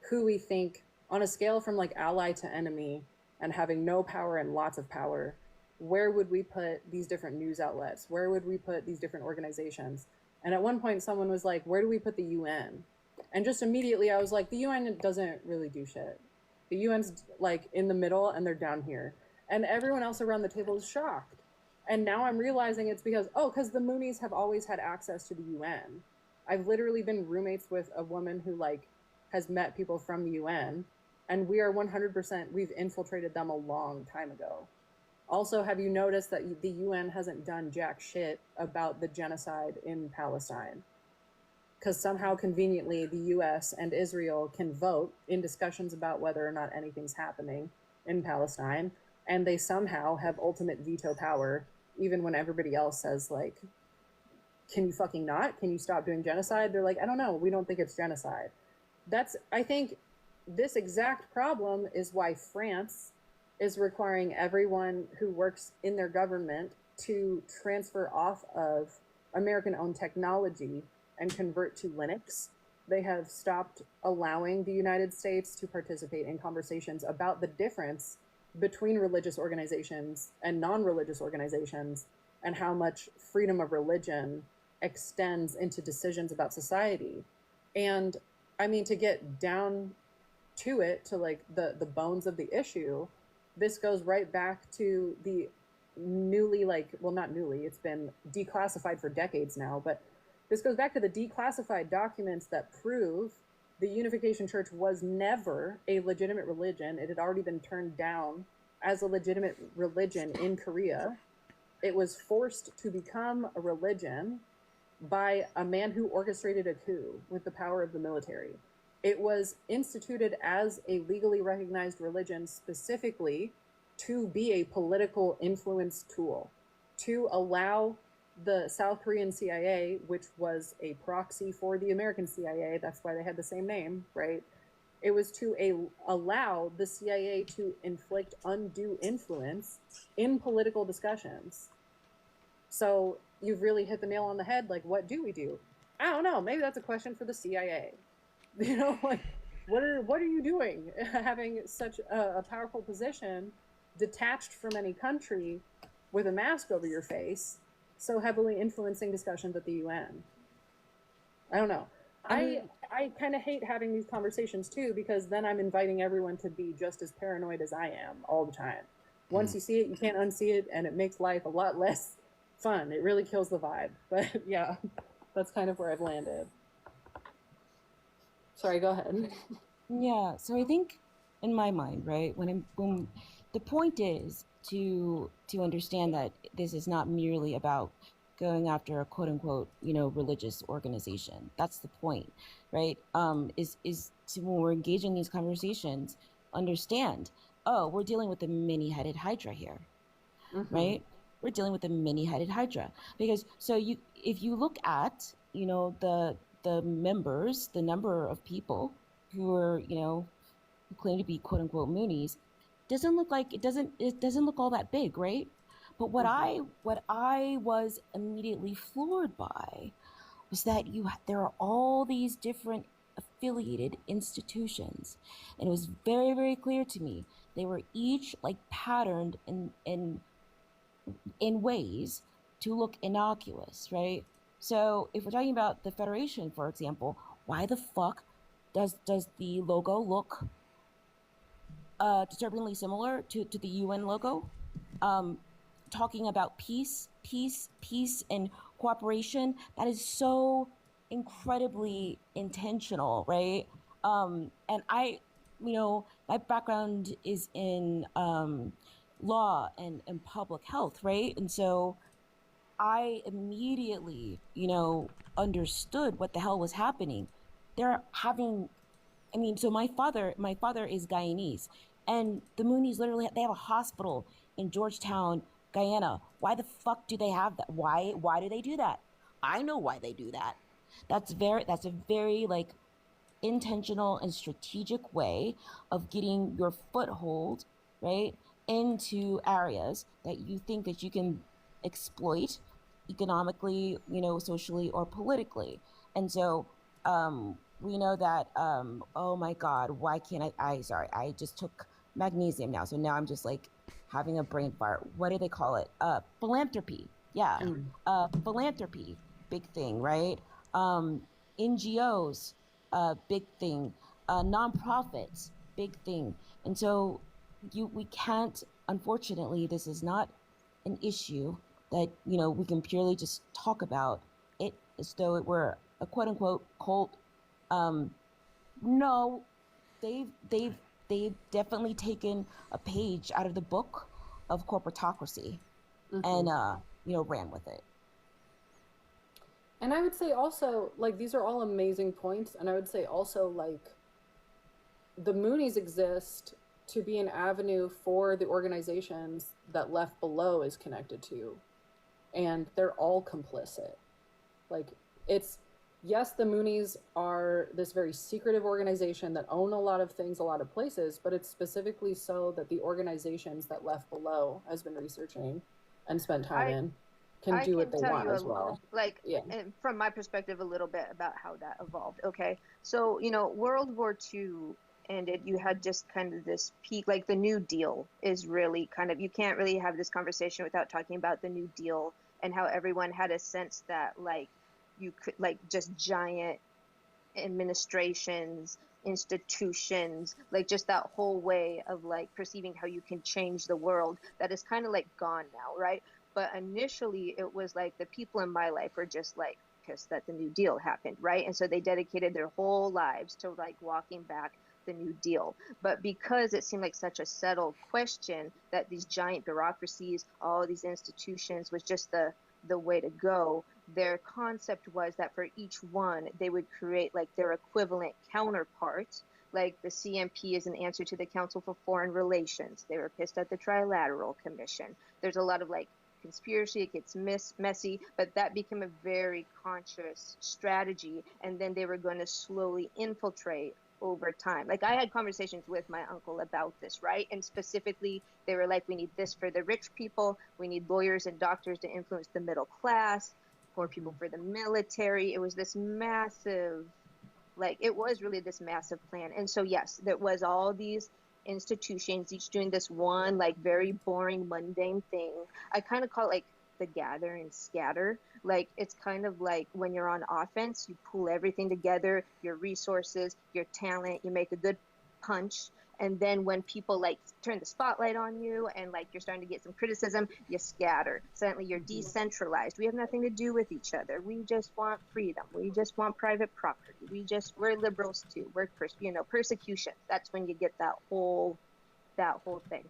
Speaker 2: who we think on a scale from like ally to enemy and having no power and lots of power, where would we put these different news outlets? Where would we put these different organizations? And at one point someone was like, where do we put the UN? And just immediately I was like, the UN doesn't really do shit. The UN's like in the middle and they're down here. And everyone else around the table is shocked. And now I'm realizing it's because the Moonies have always had access to the UN. I've literally been roommates with a woman who like has met people from the UN, and we are 100%, we've infiltrated them a long time ago. Also, have you noticed that the UN hasn't done jack shit about the genocide in Palestine? Because somehow conveniently the US and Israel can vote in discussions about whether or not anything's happening in Palestine, and they somehow have ultimate veto power, even when everybody else says like, can you fucking not? Can you stop doing genocide? They're like, I don't know, we don't think it's genocide. I think this exact problem is why France is requiring everyone who works in their government to transfer off of American-owned technology and convert to Linux. They have stopped allowing the United States to participate in conversations about the difference between religious organizations and non-religious organizations and how much freedom of religion extends into decisions about society. And I mean, to get down to it, to like the bones of the issue, this goes right back to the newly, like, well, not newly, it's been declassified for decades now, but this goes back to the declassified documents that prove the Unification Church was never a legitimate religion. It had already been turned down as a legitimate religion in Korea. it was forced to become a religion by a man who orchestrated a coup with the power of the military. It was instituted as a legally recognized religion specifically to be a political influence tool, to allow the South Korean CIA, which was a proxy for the American CIA, that's why they had the same name, right? It was to allow the CIA to inflict undue influence in political discussions. So you've really hit the nail on the head. Like, what do we do? I don't know. Maybe that's a question for the CIA. You know, like, what are you doing having such a powerful position detached from any country with a mask over your face, so heavily influencing discussions at the UN? I don't know. I kind of hate having these conversations too, because then I'm inviting everyone to be just as paranoid as I am all the time. Once you see it, you can't unsee it, and it makes life a lot less fun. It really kills the vibe. But yeah, that's kind of where I've landed. Sorry, go ahead.
Speaker 5: Yeah, so I think in my mind, right, when the point is to understand that this is not merely about going after a quote unquote, religious organization. That's the point, right? Is to, when we're engaging these conversations, understand, oh, we're dealing with a many-headed hydra here, right? We're dealing with a many-headed hydra because if you look at, the members, the number of people who are, who claim to be quote unquote Moonies, it doesn't look all that big, right? But what I was immediately floored by was that there are all these different affiliated institutions, and it was very, very clear to me they were each like patterned in ways to look innocuous, right? So if we're talking about the Federation, for example, why the fuck does the logo look disturbingly similar to the UN logo? Talking about peace and cooperation, that is so incredibly intentional, right? And my background is in law and public health, right? And so I immediately, understood what the hell was happening. They're having, so my father is Guyanese, and the Moonies literally, they have a hospital in Georgetown, Guyana. Why the fuck do they have that? Why do they do that? I know why they do that. That's a very like intentional and strategic way of getting your foothold, right, into areas that you think that you can exploit economically, socially or politically. And so we know that, oh my God, why can't sorry, I just took magnesium now. So now I'm just like having a brain fart. What do they call it? Philanthropy. Yeah. Philanthropy, big thing, right? NGOs, big thing. Nonprofits, big thing. And so we can't, unfortunately, this is not an issue that, we can purely just talk about it as though it were a quote unquote cult. No, they've definitely taken a page out of the book of corporatocracy and ran with it.
Speaker 2: And I would say also, like, these are all amazing points, and I would say also, like, the Moonies exist to be an avenue for the organizations that Left Below is connected to, and they're all complicit. Like, yes, the Moonies are this very secretive organization that own a lot of things, a lot of places, but it's specifically so that the organizations that Left Below has been researching and spent time in can do what they want as well.
Speaker 4: Like, and from my perspective, a little bit about how that evolved. Okay, so World War II ended. You had just kind of this peak, like the New Deal is really kind of, you can't really have this conversation without talking about the New Deal and how everyone had a sense that like you could, like, just giant administrations, institutions, like just that whole way of like perceiving how you can change the world, that is kind of like gone now, right? But initially it was like the people in my life were just like pissed that the New Deal happened, right? And so they dedicated their whole lives to like walking back the New Deal. But because it seemed like such a settled question that these giant bureaucracies, all these institutions was just the way to go, their concept was that for each one, they would create like their equivalent counterpart. Like the CMP is an answer to the Council for Foreign Relations. They were pissed at the Trilateral Commission. There's a lot of like conspiracy, it gets messy, but that became a very conscious strategy. And then they were going to slowly infiltrate over time. Like I had conversations with my uncle about this, right? And specifically, they were like, we need this for the rich people. We need lawyers and doctors to influence the middle class, poor people for the military. It was this massive, like, it was really this massive plan. And so, yes, there was all these institutions, each doing this one, like, very boring, mundane thing. I kind of call it like the gather and scatter. Like, it's kind of like when you're on offense, you pull everything together, your resources, your talent, you make a good punch. And then when people like turn the spotlight on you and like you're starting to get some criticism, you scatter. Suddenly you're decentralized. We have nothing to do with each other. We just want freedom. We just want private property. We're liberals too. We're persecution. That's when you get that whole thing.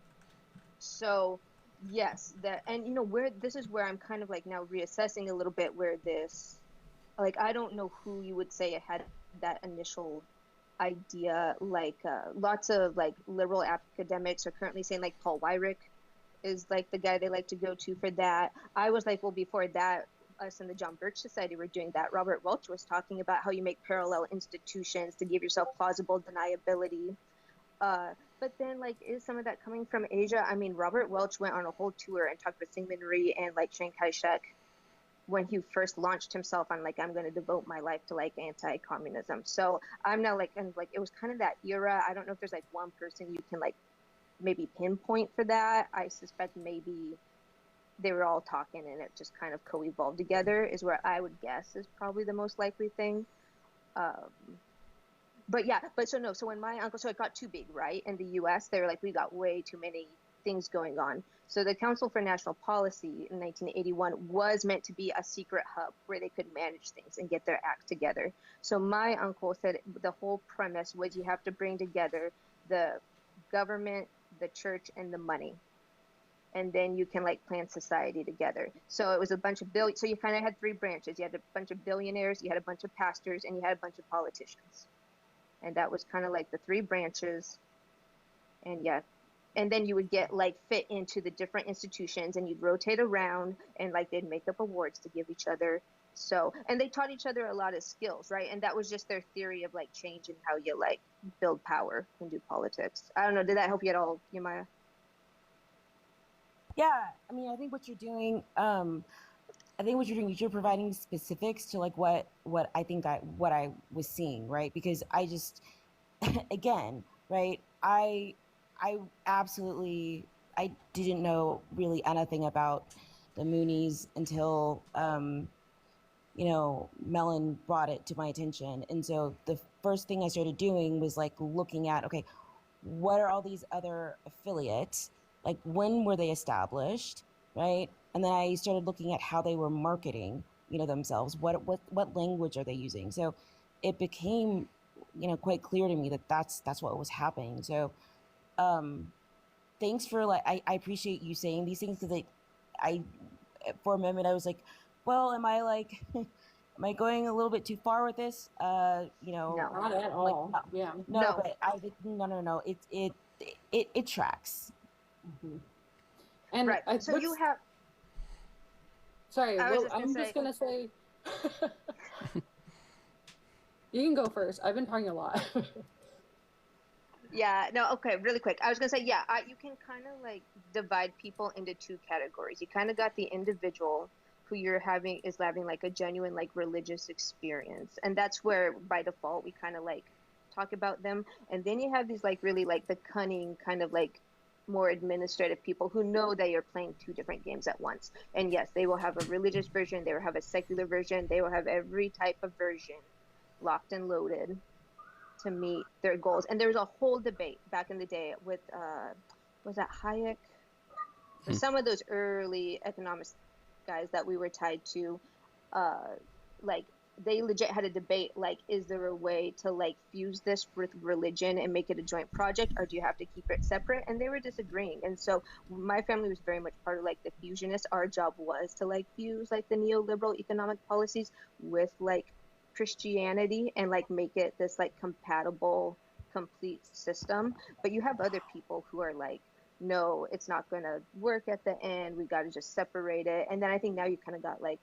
Speaker 4: So yes, this is where I'm kind of like now reassessing a little bit where this, like, I don't know who you would say had that initial idea. Like lots of like liberal academics are currently saying like Paul Weyrich is like the guy they like to go to for that. I was like, well, before that, us and the John Birch Society were doing that. Robert Welch was talking about how you make parallel institutions to give yourself plausible deniability. But then, like, is some of that coming from Asia? I mean, Robert Welch went on a whole tour and talked with Syngman Rhee and like Chiang Kai-shek when he first launched himself on like, I'm going to devote my life to like anti-communism. So I'm now like, and like, it was kind of that era. I don't know if there's like one person you can like maybe pinpoint for that. I suspect maybe they were all talking and it just kind of co-evolved together is where I would guess is probably the most likely thing. But yeah, so when my uncle, so it got too big, right? In the US, they were like, we got way too many things going on. So the Council for National Policy in 1981 was meant to be a secret hub where they could manage things and get their act together. So my uncle said the whole premise was you have to bring together the government, the church, and the money. And then you can like plan society together. So it was a bunch of so you kind of had three branches. You had a bunch of billionaires, you had a bunch of pastors, and you had a bunch of politicians. And that was kind of like the three branches. And yeah, and then you would get like fit into the different institutions and you'd rotate around and like they'd make up awards to give each other. So, and they taught each other a lot of skills, right? And that was just their theory of like change and how you like build power and do politics. I don't know, did that help you at all, Yamaya?
Speaker 5: Yeah, I mean, I think what you're doing, is you're providing specifics to like what I was seeing, right? Because I just, again, right, I absolutely, I didn't know really anything about the Moonies until, Mellon brought it to my attention. And so the first thing I started doing was like looking at, okay, what are all these other affiliates? Like, when were they established, right? And then I started looking at how they were marketing, themselves. What language are they using? So it became, quite clear to me that that's what was happening. So thanks for like, I appreciate you saying these things, because I for a moment I was like, well, am I like am I going a little bit too far with this?
Speaker 2: No, not at all.
Speaker 5: Like,
Speaker 2: Yeah.
Speaker 5: No, but no. It tracks.
Speaker 2: Mm-hmm. And
Speaker 4: right. So you have.
Speaker 2: Sorry, I'm just gonna say. You can go first. I've been talking a lot.
Speaker 4: Yeah, no, okay, really quick. I was going to say, yeah, you can kind of like divide people into two categories. You kind of got the individual who is having like a genuine like religious experience. And that's where by default we kind of like talk about them. And then you have these like really like the cunning kind of like more administrative people who know that you're playing two different games at once. And yes, they will have a religious version, they will have a secular version, they will have every type of version locked and loaded to meet their goals. And there was a whole debate back in the day with was that Hayek? Or some of those early economics guys that we were tied to, like they legit had a debate, like, is there a way to like fuse this with religion and make it a joint project, or do you have to keep it separate? And they were disagreeing. And so my family was very much part of like the fusionists. Our job was to like fuse like the neoliberal economic policies with like Christianity and like make it this like compatible, complete system. But you have other people who are like, no, it's not going to work at the end. We got to just separate it. And then I think now you kind of got like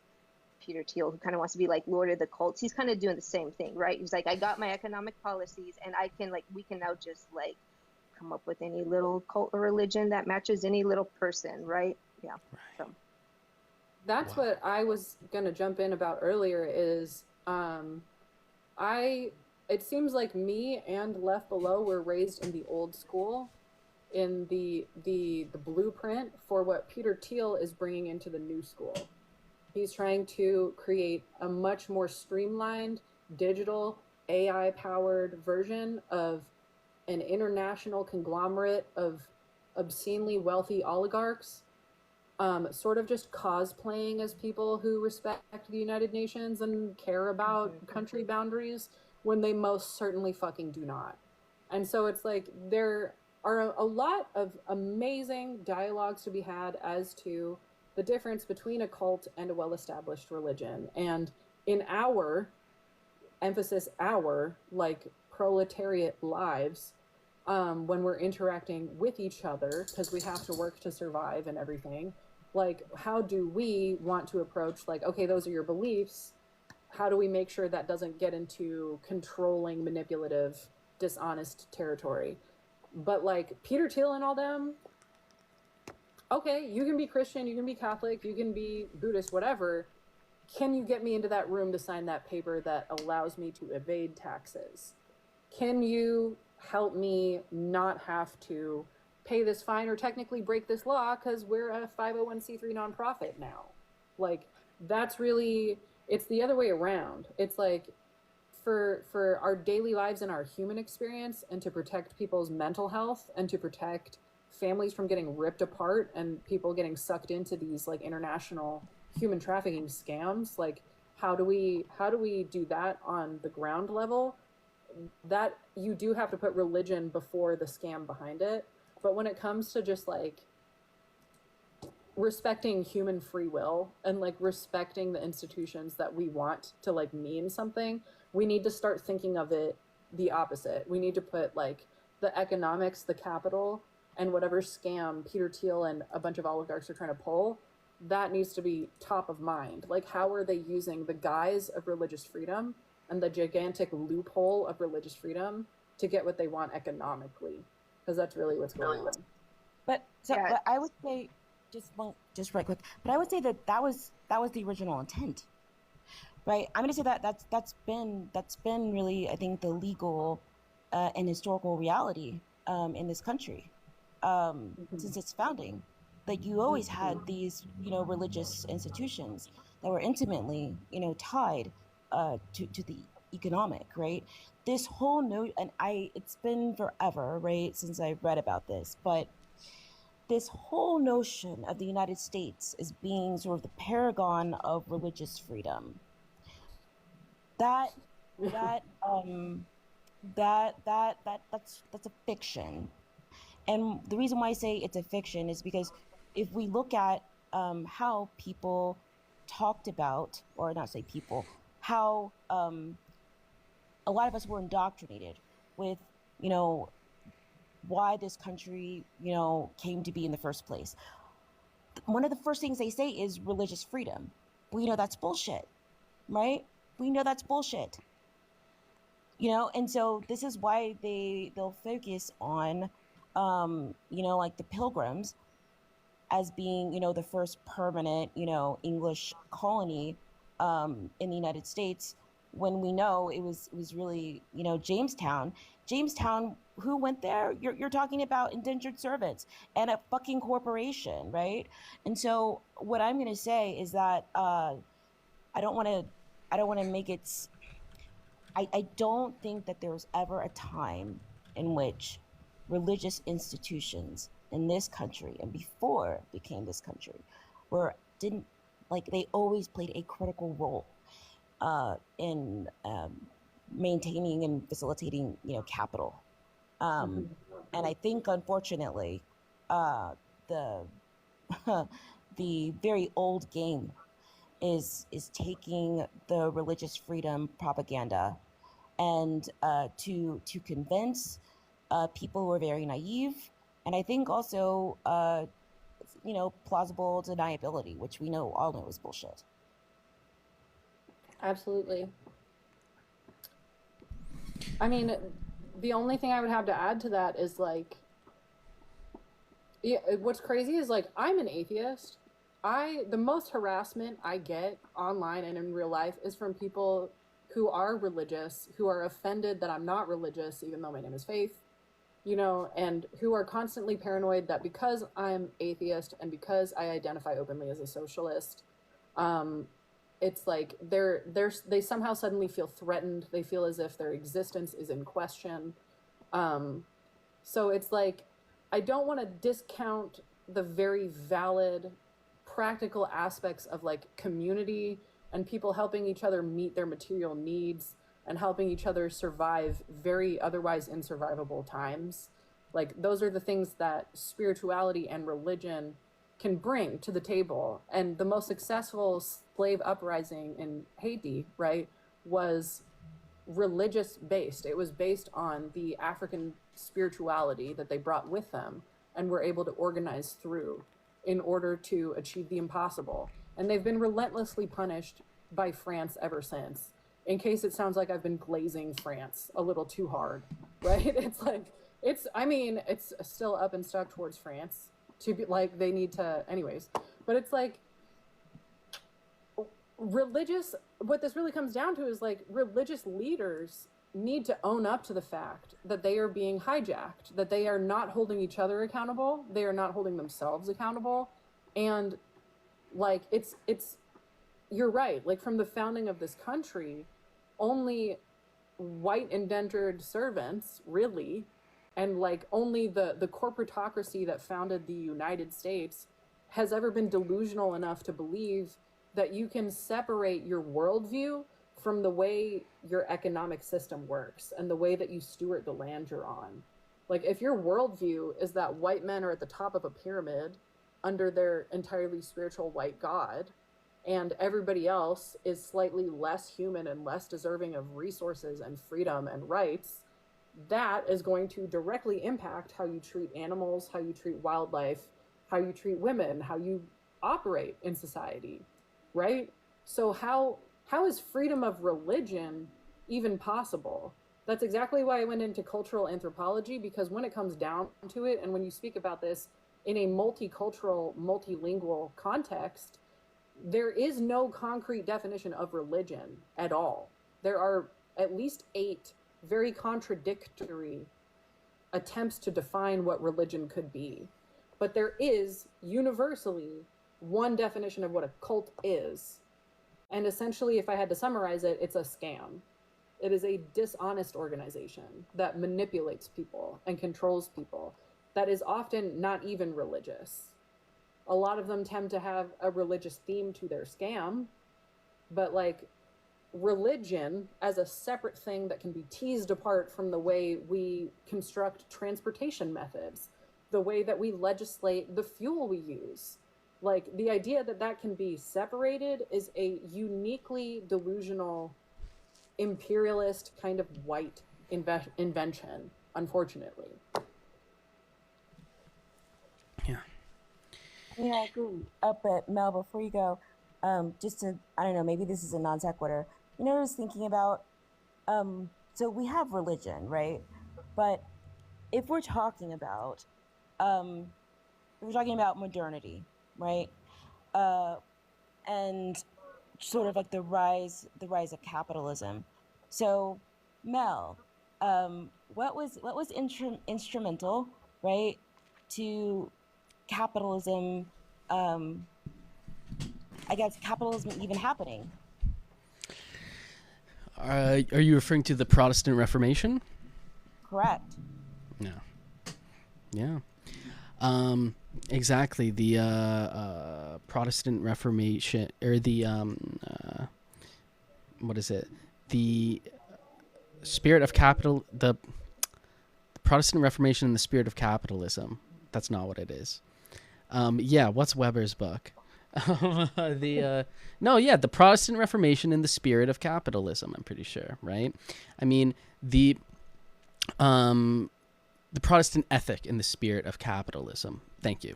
Speaker 4: Peter Thiel, who kind of wants to be like Lord of the Cults. He's kind of doing the same thing, right? He's like, I got my economic policies, and I can like, we can now just like come up with any little cult or religion that matches any little person, right? Yeah.
Speaker 3: Right.
Speaker 4: So
Speaker 2: That's what I was gonna jump in about earlier. Is it seems like me and Left Below were raised in the old school, in the blueprint for what Peter Thiel is bringing into the new school. He's trying to create a much more streamlined, digital, AI-powered version of an international conglomerate of obscenely wealthy oligarchs, sort of just cosplaying as people who respect the United Nations and care about country boundaries when they most certainly fucking do not. And so it's like there are a lot of amazing dialogues to be had as to the difference between a cult and a well-established religion. And in our, emphasis our, like proletariat lives, when we're interacting with each other, because we have to work to survive and everything, like how do we want to approach like, okay, those are your beliefs. How do we make sure that doesn't get into controlling, manipulative, dishonest territory? But like Peter Thiel and all them, okay, you can be Christian, you can be Catholic, you can be Buddhist, whatever. Can you get me into that room to sign that paper that allows me to evade taxes? Can you help me not have to pay this fine or technically break this law because we're a 501c3 nonprofit now? Like, that's really, it's the other way around. It's like for our daily lives and our human experience, and to protect people's mental health and to protect families from getting ripped apart and people getting sucked into these like international human trafficking scams. Like, how do we do that on the ground level? That you do have to put religion before the scam behind it. But when it comes to just like respecting human free will and like respecting the institutions that we want to like mean something, we need to start thinking of it the opposite. We need to put like the economics, the capital, and whatever scam Peter Thiel and a bunch of oligarchs are trying to pull, that needs to be top of mind. Like, how are they using the guise of religious freedom and the gigantic loophole of religious freedom to get what they want economically? Because that's really what's going on.
Speaker 5: But so, but I would say, just right quick. But I would say that was the original intent, right? I'm going to say that's been really, I think, the legal and historical reality in this country since its founding. Like, you always had these, religious institutions that were intimately, tied to the economic, right? This whole and it's been forever, right, since I've read about this, but this whole notion of the United States as being sort of the paragon of religious freedom, that's a fiction. And the reason why I say it's a fiction is because if we look at how people talked about, or not say people, how a lot of us were indoctrinated with, why this country, came to be in the first place. One of the first things they say is religious freedom. We know that's bullshit, right? We know that's bullshit. And so this is why they'll focus on like the Pilgrims as being, the first permanent, English colony in the United States, when we know it was really, Jamestown, who went there? You're talking about indentured servants and a fucking corporation, right? And so what I'm going to say is that I don't want to make it. I don't think that there was ever a time in which religious institutions in this country and before it became this country they always played a critical role in maintaining and facilitating, capital. And I think, unfortunately, the the very old game is taking the religious freedom propaganda and to convince people who are very naive, and I think also plausible deniability, which we all know is bullshit.
Speaker 2: Absolutely. I mean, the only thing I would have to add to that is like, yeah, what's crazy is like, I'm an atheist. The most harassment I get online and in real life is from people who are religious, who are offended that I'm not religious, even though my name is Faith, and who are constantly paranoid that because I'm atheist and because I identify openly as a socialist, it's like they somehow suddenly feel threatened. They feel as if their existence is in question. So it's like, I don't want to discount the very valid practical aspects of like community and people helping each other meet their material needs and helping each other survive very otherwise insurvivable times. Like, those are the things that spirituality and religion can bring to the table. And the most successful slave uprising in Haiti, right, was religious based. It was based on the African spirituality that they brought with them and were able to organize through in order to achieve the impossible. And they've been relentlessly punished by France ever since. In case it sounds like I've been glazing France a little too hard, right? It's like, it's still up and stuck towards France to be like, they need to, anyways. But it's like, what this really comes down to is like, religious leaders need to own up to the fact that they are being hijacked, that they are not holding each other accountable, they are not holding themselves accountable. And like, it's you're right, like from the founding of this country, only white indentured servants, really, and like only the corporatocracy that founded the United States has ever been delusional enough to believe that you can separate your worldview from the way your economic system works and the way that you steward the land you're on. Like, if your worldview is that white men are at the top of a pyramid under their entirely spiritual white god, and everybody else is slightly less human and less deserving of resources and freedom and rights, that is going to directly impact how you treat animals, how you treat wildlife, how you treat women, how you operate in society, right? So how is freedom of religion even possible? That's exactly why I went into cultural anthropology, because when it comes down to it, and when you speak about this in a multicultural, multilingual context, there is no concrete definition of religion at all. There are at least 8 very contradictory attempts to define what religion could be. But there is universally one definition of what a cult is. And essentially, if I had to summarize it, it's a scam. It is a dishonest organization that manipulates people and controls people, that is often not even religious. A lot of them tend to have a religious theme to their scam, but like, religion as a separate thing that can be teased apart from the way we construct transportation methods, the way that we legislate the fuel we use. Like, the idea that that can be separated is a uniquely delusional, imperialist kind of white invention, unfortunately.
Speaker 3: Yeah.
Speaker 5: Yeah, I agree. But Mel, before you go, just to, I don't know, maybe this is a non sequitur. I was thinking about, so we have religion, right? But if we're talking about, modernity, right? And sort of like the rise of capitalism. So, Mel, what was instrumental, right, to capitalism? I guess capitalism even happening.
Speaker 3: Are you referring to the Protestant Reformation?
Speaker 5: Correct.
Speaker 3: No. Yeah. Exactly. The Protestant Reformation, or the what is it? The spirit of capital, the Protestant Reformation and the spirit of capitalism. That's not what it is. Yeah, what's Weber's book? The Protestant Reformation and the spirit of capitalism. I'm pretty sure, right? I mean the Protestant ethic in the spirit of capitalism. Thank you,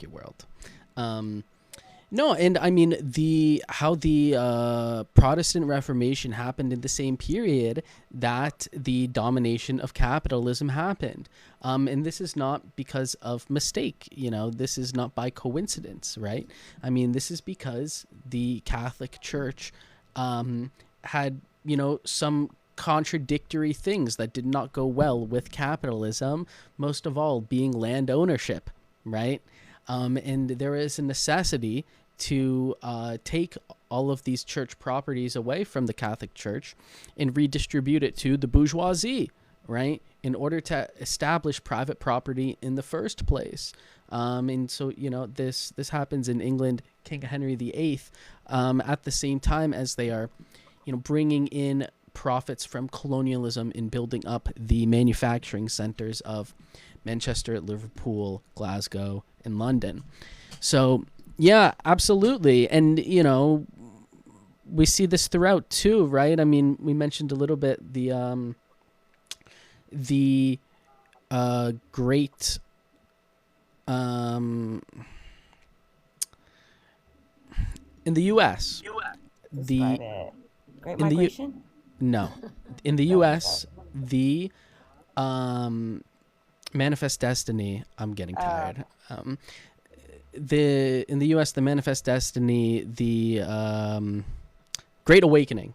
Speaker 3: world. No, and I mean how the Protestant Reformation happened in the same period that the domination of capitalism happened, and this is not because of mistake. This is not by coincidence, right? I mean, this is because the Catholic Church had some contradictory things that did not go well with capitalism. Most of all, being land ownership, right? And there is a necessity to take all of these church properties away from the Catholic Church and redistribute it to the bourgeoisie, right? In order to establish private property in the first place. And so, this happens in England, King Henry VIII, at the same time as they are, bringing in profits from colonialism in building up the manufacturing centers of Manchester, Liverpool, Glasgow, and London. So, yeah, absolutely. And, we see this throughout too, right? I mean, we mentioned a little bit the great in the US.
Speaker 5: Describe it. Great
Speaker 3: in the
Speaker 5: Migration?
Speaker 3: No. In the US, the Manifest Destiny, I'm getting tired. In the US, the Manifest Destiny, the Great Awakening,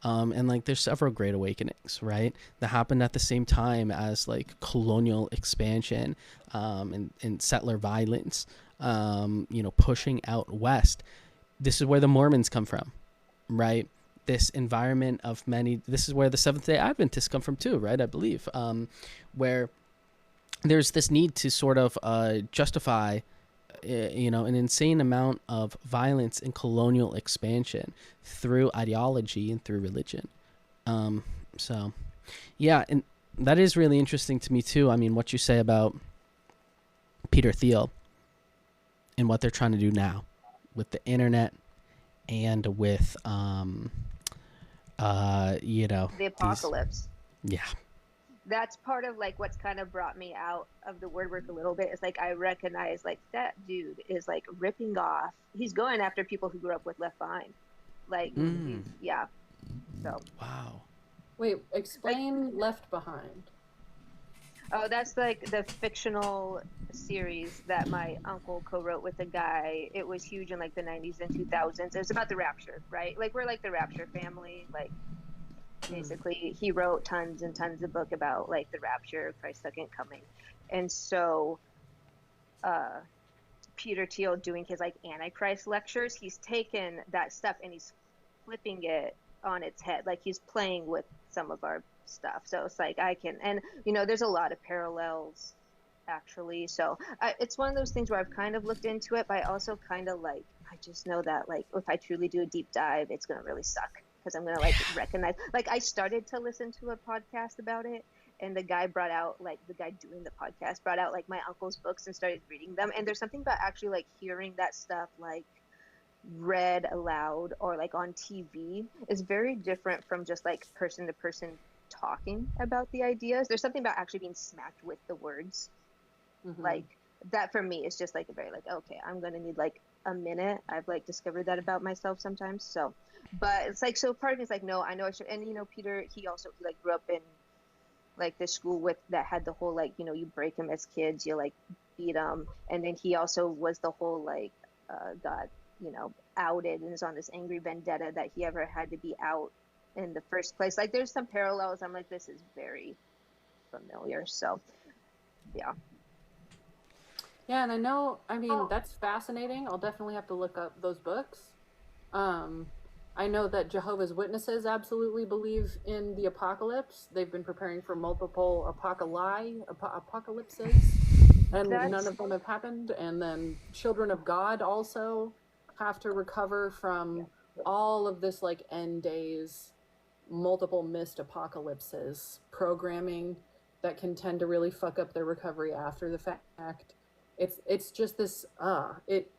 Speaker 3: and like there's several Great Awakenings, right, that happened at the same time as like colonial expansion and settler violence, pushing out west. This is where the Mormons come from, right? This environment of this is where the Seventh-day Adventists come from too, right? I believe, where there's this need to sort of justify, an insane amount of violence and colonial expansion through ideology and through religion. So, yeah, and that is really interesting to me too. I mean, what you say about Peter Thiel and what they're trying to do now with the internet and with,
Speaker 4: the apocalypse.
Speaker 3: Yeah.
Speaker 4: That's part of like what's kind of brought me out of the word work a little bit. It's like I recognize like that dude is like ripping off. He's going after people who grew up with Left Behind. Like, yeah. So.
Speaker 3: Wow.
Speaker 2: Wait, explain Left Behind.
Speaker 4: Oh, that's like the fictional series that my uncle co-wrote with a guy. It was huge in like the 90s and 2000s. It was about the rapture, right? Like we're like the rapture family. Like basically he wrote tons and tons of book about like the rapture, Christ's second coming. And so Peter Thiel doing his like Antichrist lectures, he's taken that stuff and he's flipping it on its head. Like he's playing with some of our stuff. So it's like and there's a lot of parallels actually. So it's one of those things where I've kind of looked into it, but I also kind of like, I just know that like if I truly do a deep dive, it's going to really suck because I'm going to like recognize, like I started to listen to a podcast about it and the guy doing the podcast brought out like my uncle's books and started reading them. And there's something about actually like hearing that stuff like read aloud or like on TV is very different from just like person to person talking about the ideas. There's something about actually being smacked with the words. Like that for me is just like a very like, okay, I'm gonna need like a minute. I've like discovered that about myself sometimes. So, but it's like, so part of me is like, no, I know I should. And Peter, he like grew up in like this school with that had the whole like, you break them as kids, you like beat them, and then he also was the whole like got outed and is on this angry vendetta that he ever had to be out in the first place. Like there's some parallels. I'm like, this is very familiar. So yeah.
Speaker 2: Yeah, and I mean, that's fascinating. I'll definitely have to look up those books. I know that Jehovah's Witnesses absolutely believe in the apocalypse. They've been preparing for multiple apocalypses, and none of them have happened. And then Children of God also have to recover from all of this like end days, multiple missed apocalypses, programming that can tend to really fuck up their recovery after the fact. It's just this it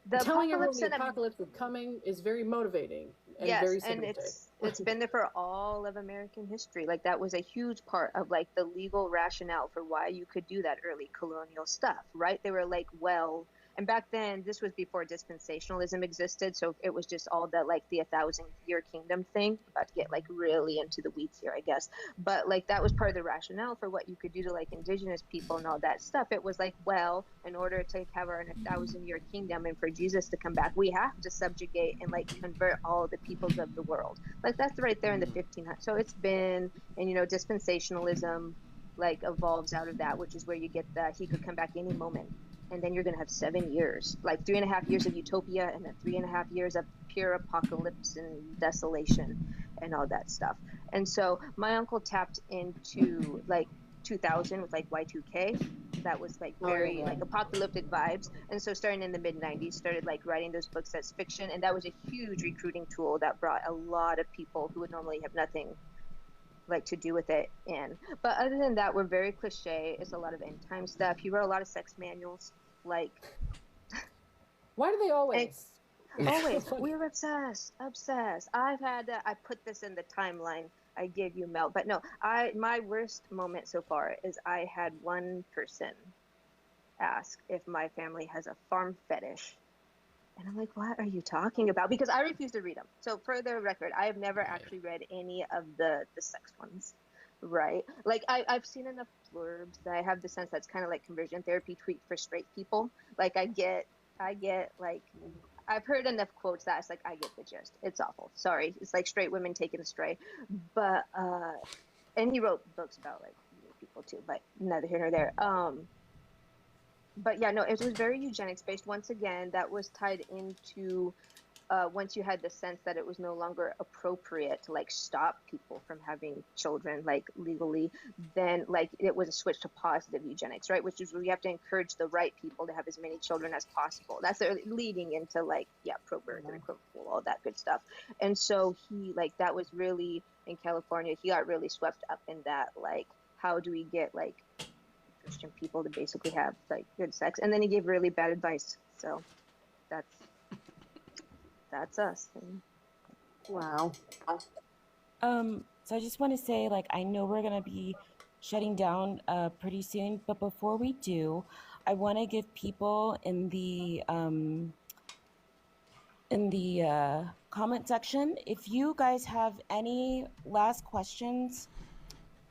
Speaker 4: The
Speaker 2: telling everyone
Speaker 4: apocalypse
Speaker 2: the
Speaker 4: and
Speaker 2: apocalypse is coming is very motivating and
Speaker 4: yes,
Speaker 2: very
Speaker 4: and
Speaker 2: sympathetic.
Speaker 4: it's been there for all of American history. Like that was a huge part of like the legal rationale for why you could do that early colonial stuff, right? They were like, well, and back then this was before dispensationalism existed, so it was just all that like the 1,000-year kingdom thing. About to get like really into the weeds here, I guess, but like that was part of the rationale for what you could do to like indigenous people and all that stuff. It was like, well, in order to have our 1,000-year kingdom and for Jesus to come back, we have to subjugate and like convert all the peoples of the world. Like that's right there in the 1500s. So it's been, and you know, dispensationalism like evolves out of that, which is where you get that he could come back any moment, and then you're going to have 7 years, like 3.5 years of utopia, and then 3.5 years of pure apocalypse and desolation and all that stuff. And so my uncle tapped into like 2000 with like Y2K. That was like very like apocalyptic vibes. And so starting in the mid 90s, started like writing those books as fiction, and that was a huge recruiting tool that brought a lot of people who would normally have nothing like to do with it in. But other than that, we're very cliche. It's a lot of end time stuff. He wrote a lot of sex manuals, like
Speaker 2: Why do they always?
Speaker 4: always. We're obsessed. I put this in the timeline I gave you, Mel. But no, my worst moment so far is I had one person ask if my family has a farm fetish. And I'm like, what are you talking about? Because I refuse to read them. So for the record, I have never actually read any of the sex ones, right? Like I've seen enough blurbs that I have the sense that's kind of like conversion therapy tweet for straight people. Like I get like, I've heard enough quotes that it's like, I get the gist. It's awful. Sorry. It's like straight women taken astray. But, and he wrote books about like people too, but neither here nor there. But yeah, no, it was very eugenics based. Once again, that was tied into once you had the sense that it was no longer appropriate to like stop people from having children like legally, then like it was a switch to positive eugenics, right? Which is where you have to encourage the right people to have as many children as possible. That's leading into like, yeah, pro-birth and equivocal, all that good stuff. And so he like, that was really in California, he got really swept up in that, like, how do we get like Christian people to basically have like good sex? And then he gave really bad advice. So that's us.
Speaker 2: Wow.
Speaker 5: So I just want to say, like, I know we're gonna be shutting down pretty soon, but before we do, I want to give people in the comment section, if you guys have any last questions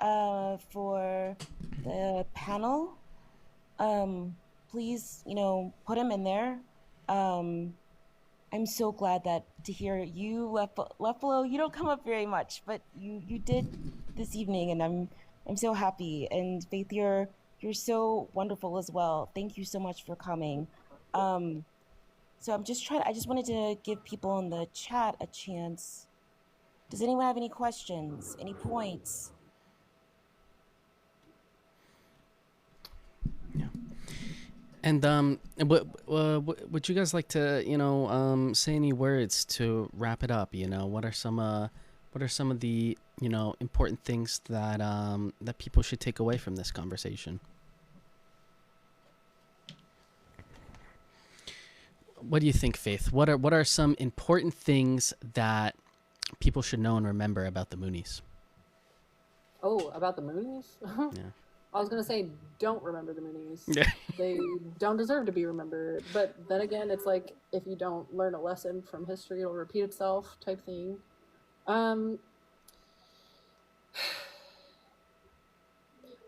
Speaker 5: for the panel, please, you know, put them in there. I'm so glad that to hear you, Lefalo, you don't come up very much, but you did this evening, and I'm so happy. And Faith, you're so wonderful as well. Thank you so much for coming. So I just wanted to give people in the chat a chance. Does anyone have any questions, any points?
Speaker 3: Yeah. And would you guys like to, you know, say any words to wrap it up? You know, what are some of the, you know, important things that that people should take away from this conversation? What do you think, Faith? What are some important things that people should know and remember about the Moonies?
Speaker 2: Oh, about the Moonies?
Speaker 3: Yeah.
Speaker 2: I was gonna say, don't remember the Moonies.
Speaker 3: Yeah.
Speaker 2: They don't deserve to be remembered. But then again, it's like, if you don't learn a lesson from history, it'll repeat itself type thing. I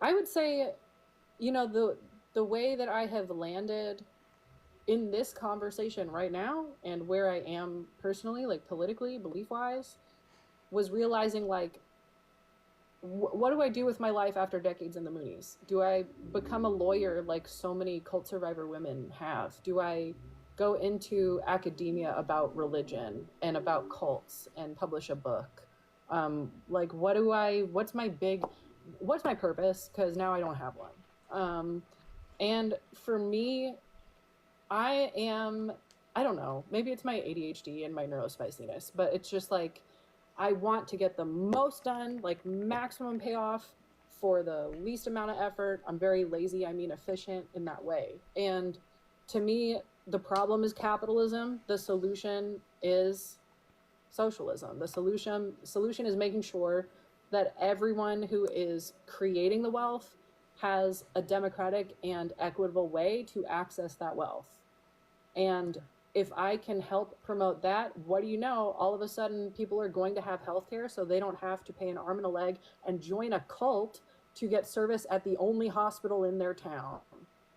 Speaker 2: would say, you know, the way that I have landed in this conversation right now and where I am personally, like politically, belief-wise, was realizing like, what do I do with my life after decades in the Moonies? Do I become a lawyer like so many cult survivor women have? Do I go into academia about religion and about cults and publish a book? Like, what's my purpose? Because now I don't have one. And for me, I am I don't know, maybe it's my ADHD and my neurospiciness, but it's just like, I want to get the most done, like maximum payoff for the least amount of effort. I'm very lazy, I mean efficient in that way. And to me, the problem is capitalism. The solution is socialism. The solution is making sure that everyone who is creating the wealth has a democratic and equitable way to access that wealth. And if I can help promote that, what do you know? All of a sudden, people are going to have healthcare, so they don't have to pay an arm and a leg and join a cult to get service at the only hospital in their town.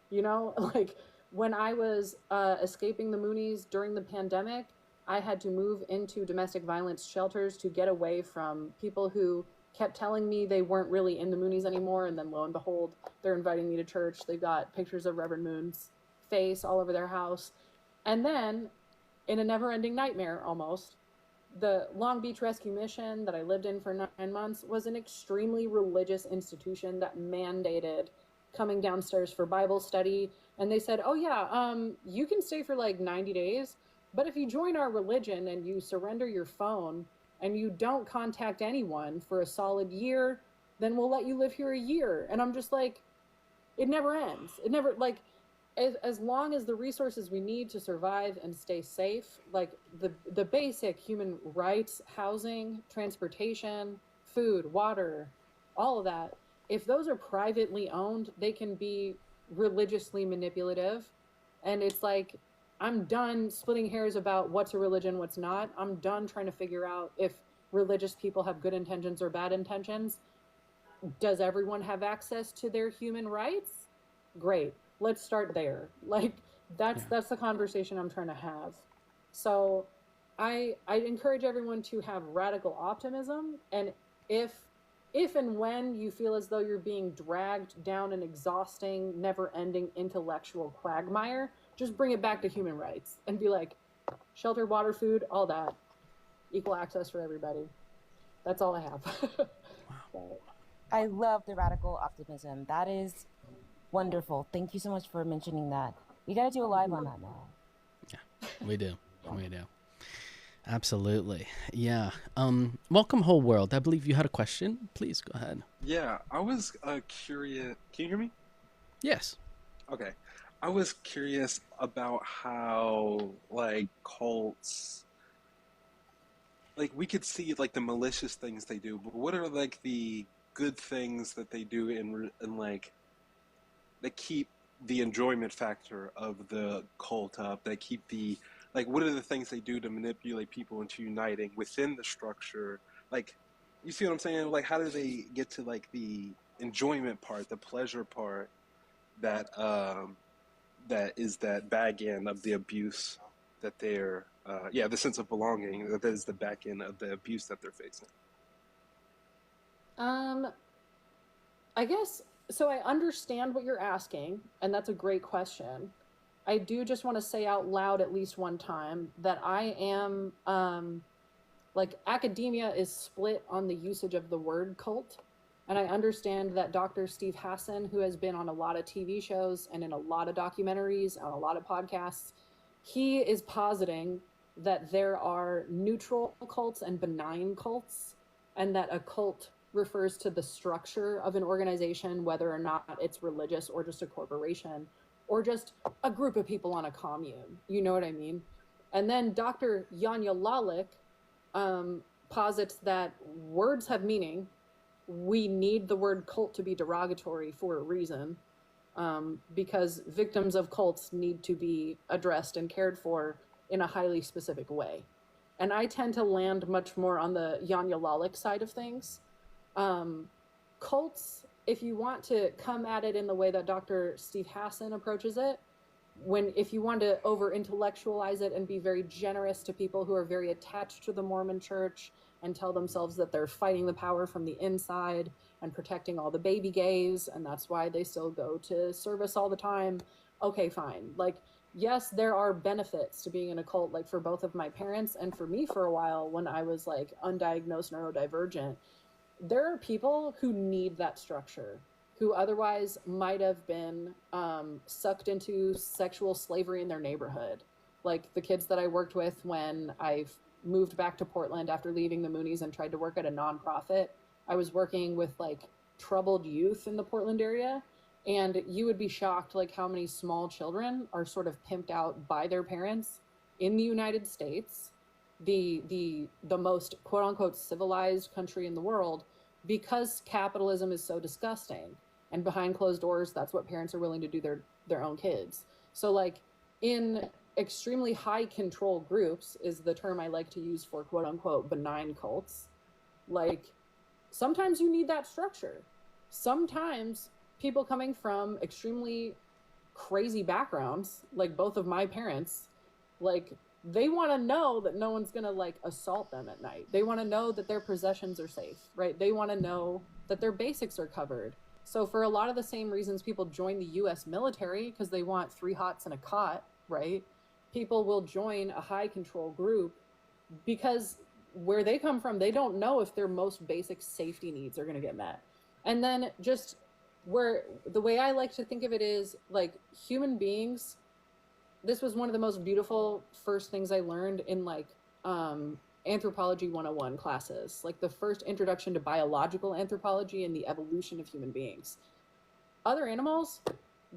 Speaker 2: You know, like when I was escaping the Moonies during the pandemic, I had to move into domestic violence shelters to get away from people who kept telling me they weren't really in the Moonies anymore. And then lo and behold, they're inviting me to church. They've got pictures of Reverend Moon's face all over their house. And then, in a never-ending nightmare almost, the Long Beach Rescue Mission that I lived in for 9 months was an extremely religious institution that mandated coming downstairs for Bible study. And they said, oh yeah, you can stay for like 90 days, but if you join our religion and you surrender your phone and you don't contact anyone for a solid year, then we'll let you live here a year. And I'm just like, it never ends. It never, like, as long as the resources we need to survive and stay safe, like the basic human rights, housing, transportation, food, water, all of that, if those are privately owned, they can be religiously manipulative. And it's like, I'm done splitting hairs about what's a religion, what's not. I'm done trying to figure out if religious people have good intentions or bad intentions. Does everyone have access to their human rights? Great. Let's start there. Like that's the conversation I'm trying to have. So I encourage everyone to have radical optimism, and if and when you feel as though you're being dragged down an exhausting, never-ending intellectual quagmire, just bring it back to human rights and be like, shelter, water, food, all that, equal access for everybody. That's all I have.
Speaker 5: Wow. I love the radical optimism. That is wonderful. Thank you so much for mentioning that. We got to do a live on that now.
Speaker 3: Yeah, we do. We do. Absolutely. Yeah. Welcome, whole world. I believe you had a question. Please go ahead.
Speaker 6: Yeah, I was curious. Can you hear me?
Speaker 3: Yes.
Speaker 6: Okay. I was curious about how, like, cults, like, we could see, like, the malicious things they do, but what are, like, the good things that they do in like, that keep the enjoyment factor of the cult up, that keep the, like, what are the things they do to manipulate people into uniting within the structure? Like, you see what I'm saying? Like, how do they get to, like, the enjoyment part, the pleasure part, that that is that back end of the abuse that they're, the sense of belonging, that is the back end of the abuse that they're facing?
Speaker 2: I guess, so I understand what you're asking, and that's a great question. I do just want to say out loud at least one time that I am, like, academia is split on the usage of the word cult. And I understand that Dr. Steve Hassan, who has been on a lot of TV shows and in a lot of documentaries, on a lot of podcasts, he is positing that there are neutral cults and benign cults, and that a cult refers to the structure of an organization, whether or not it's religious or just a corporation or just a group of people on a commune. You know what I mean? And then Dr. Yanya Lalik posits that words have meaning. We need the word cult to be derogatory for a reason, because victims of cults need to be addressed and cared for in a highly specific way. And I tend to land much more on the Yanya Lalik side of things. Cults, if you want to come at it in the way that Dr. Steve Hassan approaches it, if you want to over intellectualize it and be very generous to people who are very attached to the Mormon church and tell themselves that they're fighting the power from the inside and protecting all the baby gays, and that's why they still go to service all the time, okay, fine. Like, yes, there are benefits to being in a cult, like for both of my parents and for me for a while when I was like undiagnosed neurodivergent. There are people who need that structure, who otherwise might have been sucked into sexual slavery in their neighborhood. Like the kids that I worked with when I moved back to Portland after leaving the Moonies and tried to work at a nonprofit, I was working with like troubled youth in the Portland area. And you would be shocked like how many small children are sort of pimped out by their parents in the United States, the most quote unquote civilized country in the world, because capitalism is so disgusting. And behind closed doors, that's what parents are willing to do their own kids. So like in extremely high control groups is the term I like to use for quote unquote benign cults. Like sometimes you need that structure. Sometimes people coming from extremely crazy backgrounds, like both of my parents, like they want to know that no one's going to like assault them at night. They want to know that their possessions are safe, right? They want to know that their basics are covered. So for a lot of the same reasons people join the US military, because they want 3 hots and a cot, right? People will join a high control group because where they come from, they don't know if their most basic safety needs are going to get met. And then just where the way I like to think of it is like human beings, this was one of the most beautiful first things I learned in like anthropology 101 classes, like the first introduction to biological anthropology and the evolution of human beings. Other animals,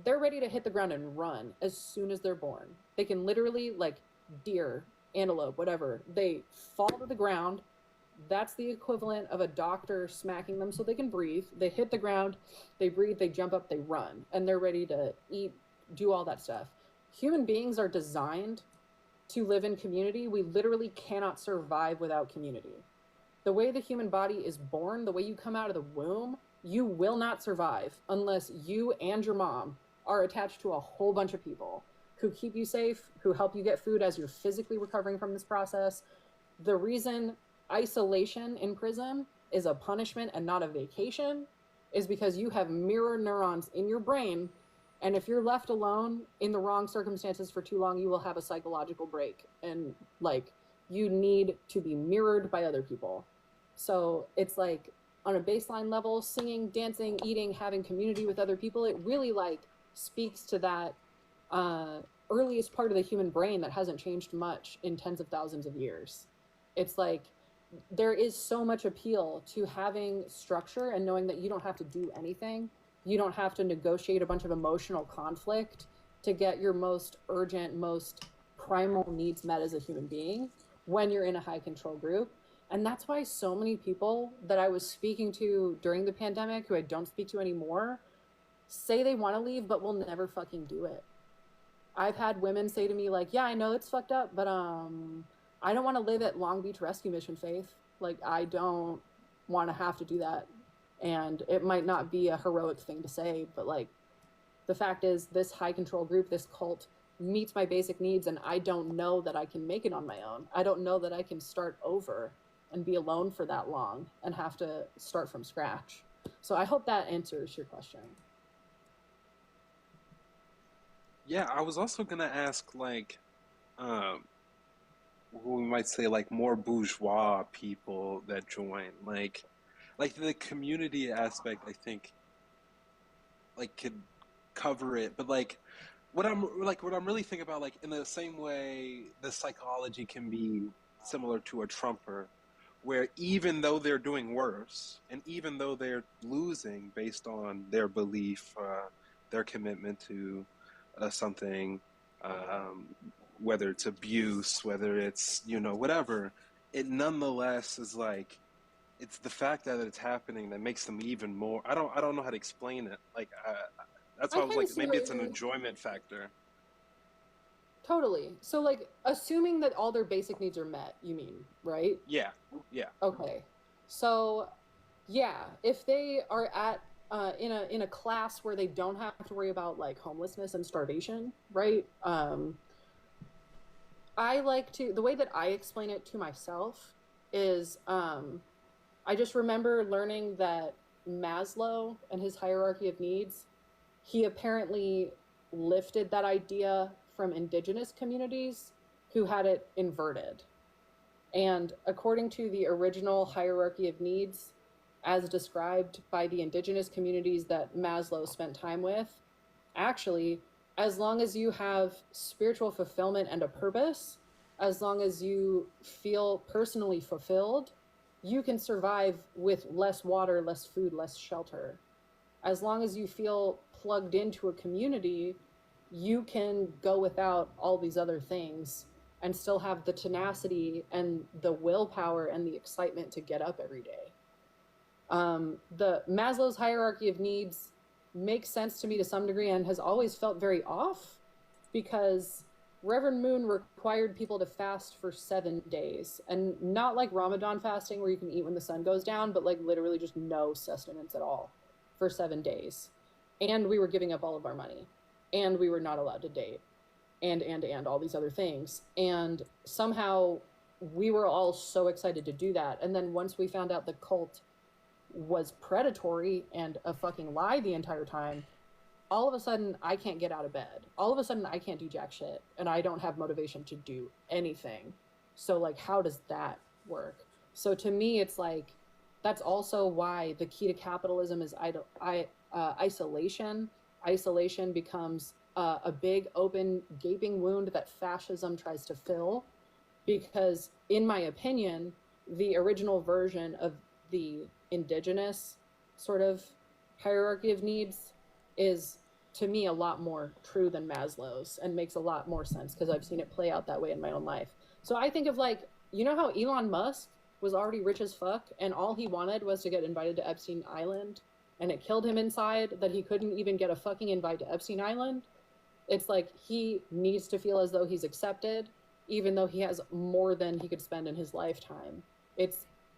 Speaker 2: they're ready to hit the ground and run as soon as they're born. They can literally, like deer, antelope, whatever, they fall to the ground. That's the equivalent of a doctor smacking them so they can breathe. They hit the ground, they breathe, they jump up, they run, and they're ready to eat, do all that stuff. Human beings are designed to live in community. We literally cannot survive without community. The way the human body is born, the way you come out of the womb, you will not survive unless you and your mom are attached to a whole bunch of people who keep you safe, who help you get food as you're physically recovering from this process. The reason isolation in prison is a punishment and not a vacation is because you have mirror neurons in your brain, and if you're left alone in the wrong circumstances for too long, you will have a psychological break, and like you need to be mirrored by other people. So it's like on a baseline level, singing, dancing, eating, having community with other people, it really like speaks to that earliest part of the human brain that hasn't changed much in tens of thousands of years. It's like there is so much appeal to having structure and knowing that you don't have to do anything. You don't have to negotiate a bunch of emotional conflict to get your most urgent, most primal needs met as a human being when you're in a high control group. And that's why so many people that I was speaking to during the pandemic, who I don't speak to anymore, say they want to leave, but will never fucking do it. I've had women say to me like, yeah, I know it's fucked up, but I don't want to live at Long Beach Rescue Mission, Faith. Like, I don't want to have to do that. And it might not be a heroic thing to say, but like, the fact is this high control group, this cult meets my basic needs, and I don't know that I can make it on my own. I don't know that I can start over and be alone for that long and have to start from scratch. So I hope that answers your question.
Speaker 6: Yeah, I was also gonna ask, like, we might say, like, more bourgeois people that join, like the community aspect. I think, like, could cover it, but what I'm really thinking about, like, in the same way, the psychology can be similar to a Trumper, where even though they're doing worse, and even though they're losing based on their belief, their commitment to something, whether it's abuse, whether it's, whatever, it nonetheless is like, it's the fact that it's happening that makes them even more. I don't know how to explain it. Like, that's why I was like, maybe it's an enjoyment factor.
Speaker 2: Totally. So like, assuming that all their basic needs are met, you mean, right?
Speaker 6: Yeah.
Speaker 2: Okay. So yeah, if they are at in a class where they don't have to worry about like homelessness and starvation, right? The way that I explain it to myself is, I just remember learning that Maslow and his hierarchy of needs, he apparently lifted that idea from indigenous communities who had it inverted. And according to the original hierarchy of needs, as described by the indigenous communities that Maslow spent time with, actually, as long as you have spiritual fulfillment and a purpose, as long as you feel personally fulfilled, you can survive with less water, less food, less shelter. As long as you feel plugged into a community, you can go without all these other things and still have the tenacity and the willpower and the excitement to get up every day. The Maslow's hierarchy of needs makes sense to me to some degree and has always felt very off, because Reverend Moon required people to fast for 7 days, and not like Ramadan fasting where you can eat when the sun goes down, but like literally just no sustenance at all for 7 days. And we were giving up all of our money, and we were not allowed to date, and all these other things. And somehow we were all so excited to do that. And then once we found out the cult was predatory and a fucking lie the entire time, all of a sudden I can't get out of bed. All of a sudden I can't do jack shit, and I don't have motivation to do anything. So like, how does that work? So to me, it's like, that's also why the key to capitalism is isolation. Isolation becomes a big open gaping wound that fascism tries to fill, because in my opinion, the original version of the indigenous sort of hierarchy of needs is, to me, a lot more true than Maslow's, and makes a lot more sense because I've seen it play out that way in my own life. So I think of like, you know how Elon Musk was already rich as fuck and all he wanted was to get invited to Epstein Island, and it killed him inside that he couldn't even get a fucking invite to Epstein Island? It's like, he needs to feel as though he's accepted, even though he has more than he could spend in his lifetime.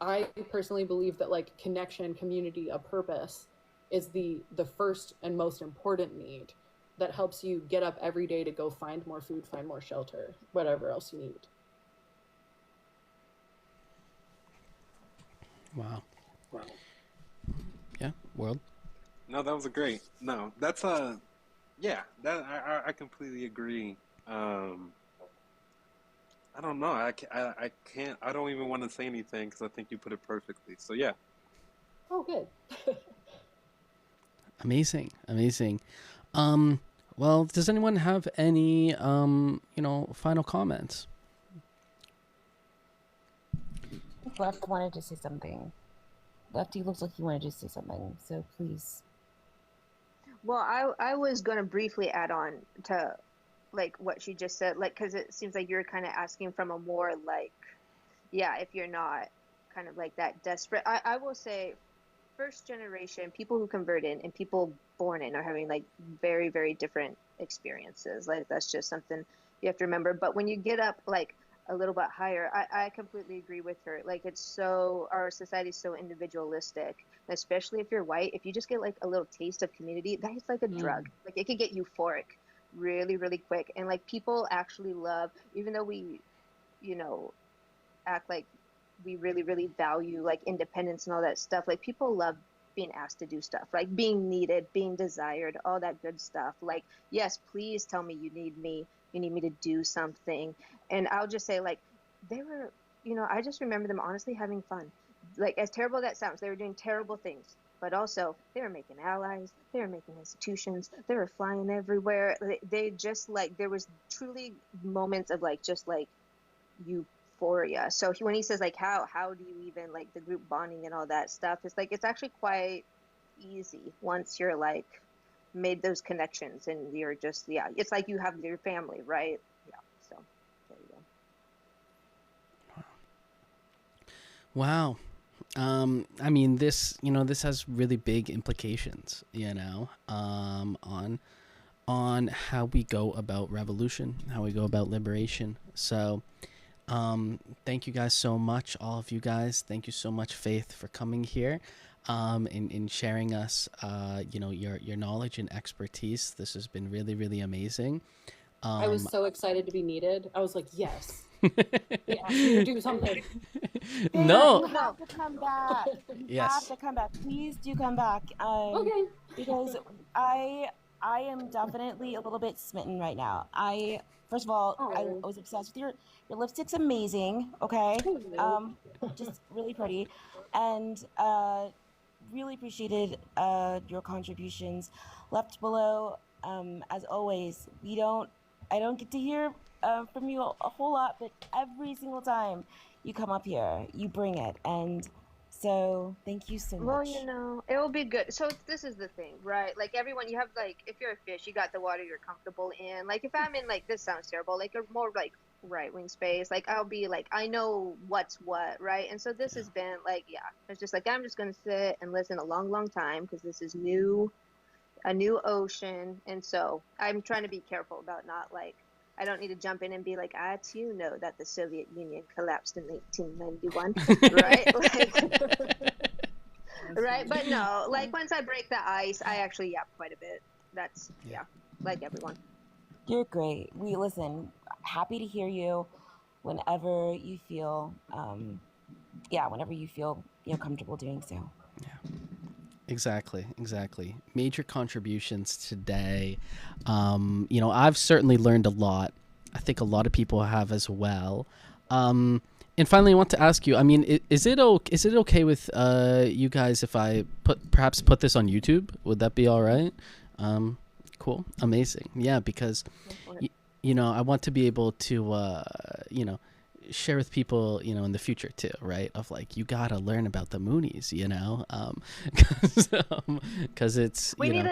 Speaker 2: I personally believe that like connection, community, a purpose is the first and most important need that helps you get up every day to go find more food, find more shelter, whatever else you need.
Speaker 3: Wow. Yeah, World.
Speaker 6: No, that was a great. No, that's yeah. That I completely agree. I don't know. I can't. I don't even want to say anything because I think you put it perfectly. So yeah.
Speaker 2: Oh, good.
Speaker 3: Amazing. Well, does anyone have any final comments?
Speaker 5: Left wanted to say something. Lefty looks like he wanted to say something, so please.
Speaker 4: Well, I was going to briefly add on to like what she just said, like, because it seems like you're kind of asking from a more like, yeah, if you're not kind of like that desperate. I will say, first generation people who convert in and people born in are having like very, very different experiences. Like, that's just something you have to remember. But when you get up like a little bit higher, I completely agree with her. Like, it's so, our society is so individualistic, especially if you're white. If you just get like a little taste of community, that's like a drug. Like, it can get euphoric really, really quick. And like, people actually love, even though we, act like we really, really value like independence and all that stuff, like, people love being asked to do stuff, like being needed, being desired, all that good stuff. Like, yes, please tell me you need me to do something. And I'll just say, like, they were, I just remember them honestly having fun. Like, as terrible as that sounds, they were doing terrible things, but also they were making allies, they were making institutions, they were flying everywhere. They just, like, there was truly moments of like, just like euphoria. So when he says like, how do you even like the group bonding and all that stuff, it's like, it's actually quite easy once you're like made those connections and you're just, yeah, it's like you have your family, right? Yeah. So there you go.
Speaker 3: Wow. I mean, this has really big implications, on how we go about revolution, how we go about liberation. So, thank you guys so much, all of you guys. Thank you so much, Faith, for coming here, in sharing us, your knowledge and expertise. This has been really, really amazing.
Speaker 2: I was so excited to be needed. I was like, yes. They asked me to do something.
Speaker 3: No.
Speaker 5: You have to come back. You have to come back. Please do come back.
Speaker 2: Okay.
Speaker 5: Because I am definitely a little bit smitten right now. First of all, I was obsessed with your lipstick's amazing. Okay. Just really pretty, and really appreciated your contributions. Left below, As always, I don't get to hear from you a whole lot, but every single time you come up here, you bring it, and so thank you so
Speaker 4: Well,
Speaker 5: much.
Speaker 4: it will be good. So this is the thing, right? Like everyone, you have like, if you're a fish, you got the water you're comfortable in. Like if I'm in like, this sounds terrible, like a more like right wing space, like I'll be like, I know what's what, right? And so this has been like, yeah, it's just like, I'm just gonna sit and listen a long, long time because this is a new ocean, and so I'm trying to be careful about not like, I don't need to jump in and be like, I too know that the Soviet Union collapsed in 1891, right? Like, right, but no, like once I break the ice, I actually yap quite a bit. That's like everyone.
Speaker 5: You're great. We listen. Happy to hear you whenever you feel, whenever you feel comfortable doing so.
Speaker 3: Exactly. Major contributions today. I've certainly learned a lot. I think a lot of people have as well. And finally, I want to ask you. I mean, is it okay with you guys if I perhaps put this on YouTube? Would that be all right? Cool, amazing. Yeah, because I want to be able to share with people, in the future too, right? Of like, you gotta learn about the Moonies, because it's
Speaker 4: we need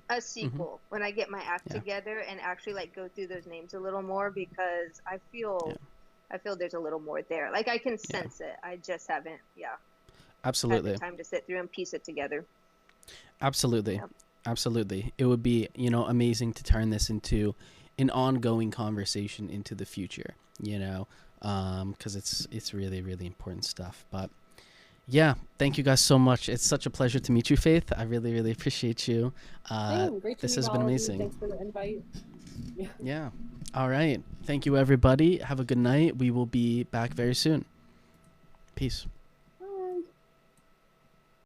Speaker 4: a sequel when I get my act together and actually like go through those names a little more, because I feel there's a little more there. Like I can sense it. I just haven't
Speaker 3: absolutely
Speaker 4: had the time to sit through and piece it together.
Speaker 3: Absolutely. It would be amazing to turn this into an ongoing conversation into the future, because it's really, really important stuff. But yeah, thank you guys so much. It's such a pleasure to meet you, Faith. I really, really appreciate you. This has been amazing.
Speaker 2: Thanks for the invite.
Speaker 3: Yeah. All right. Thank you, everybody. Have a good night. We will be back very soon. Peace.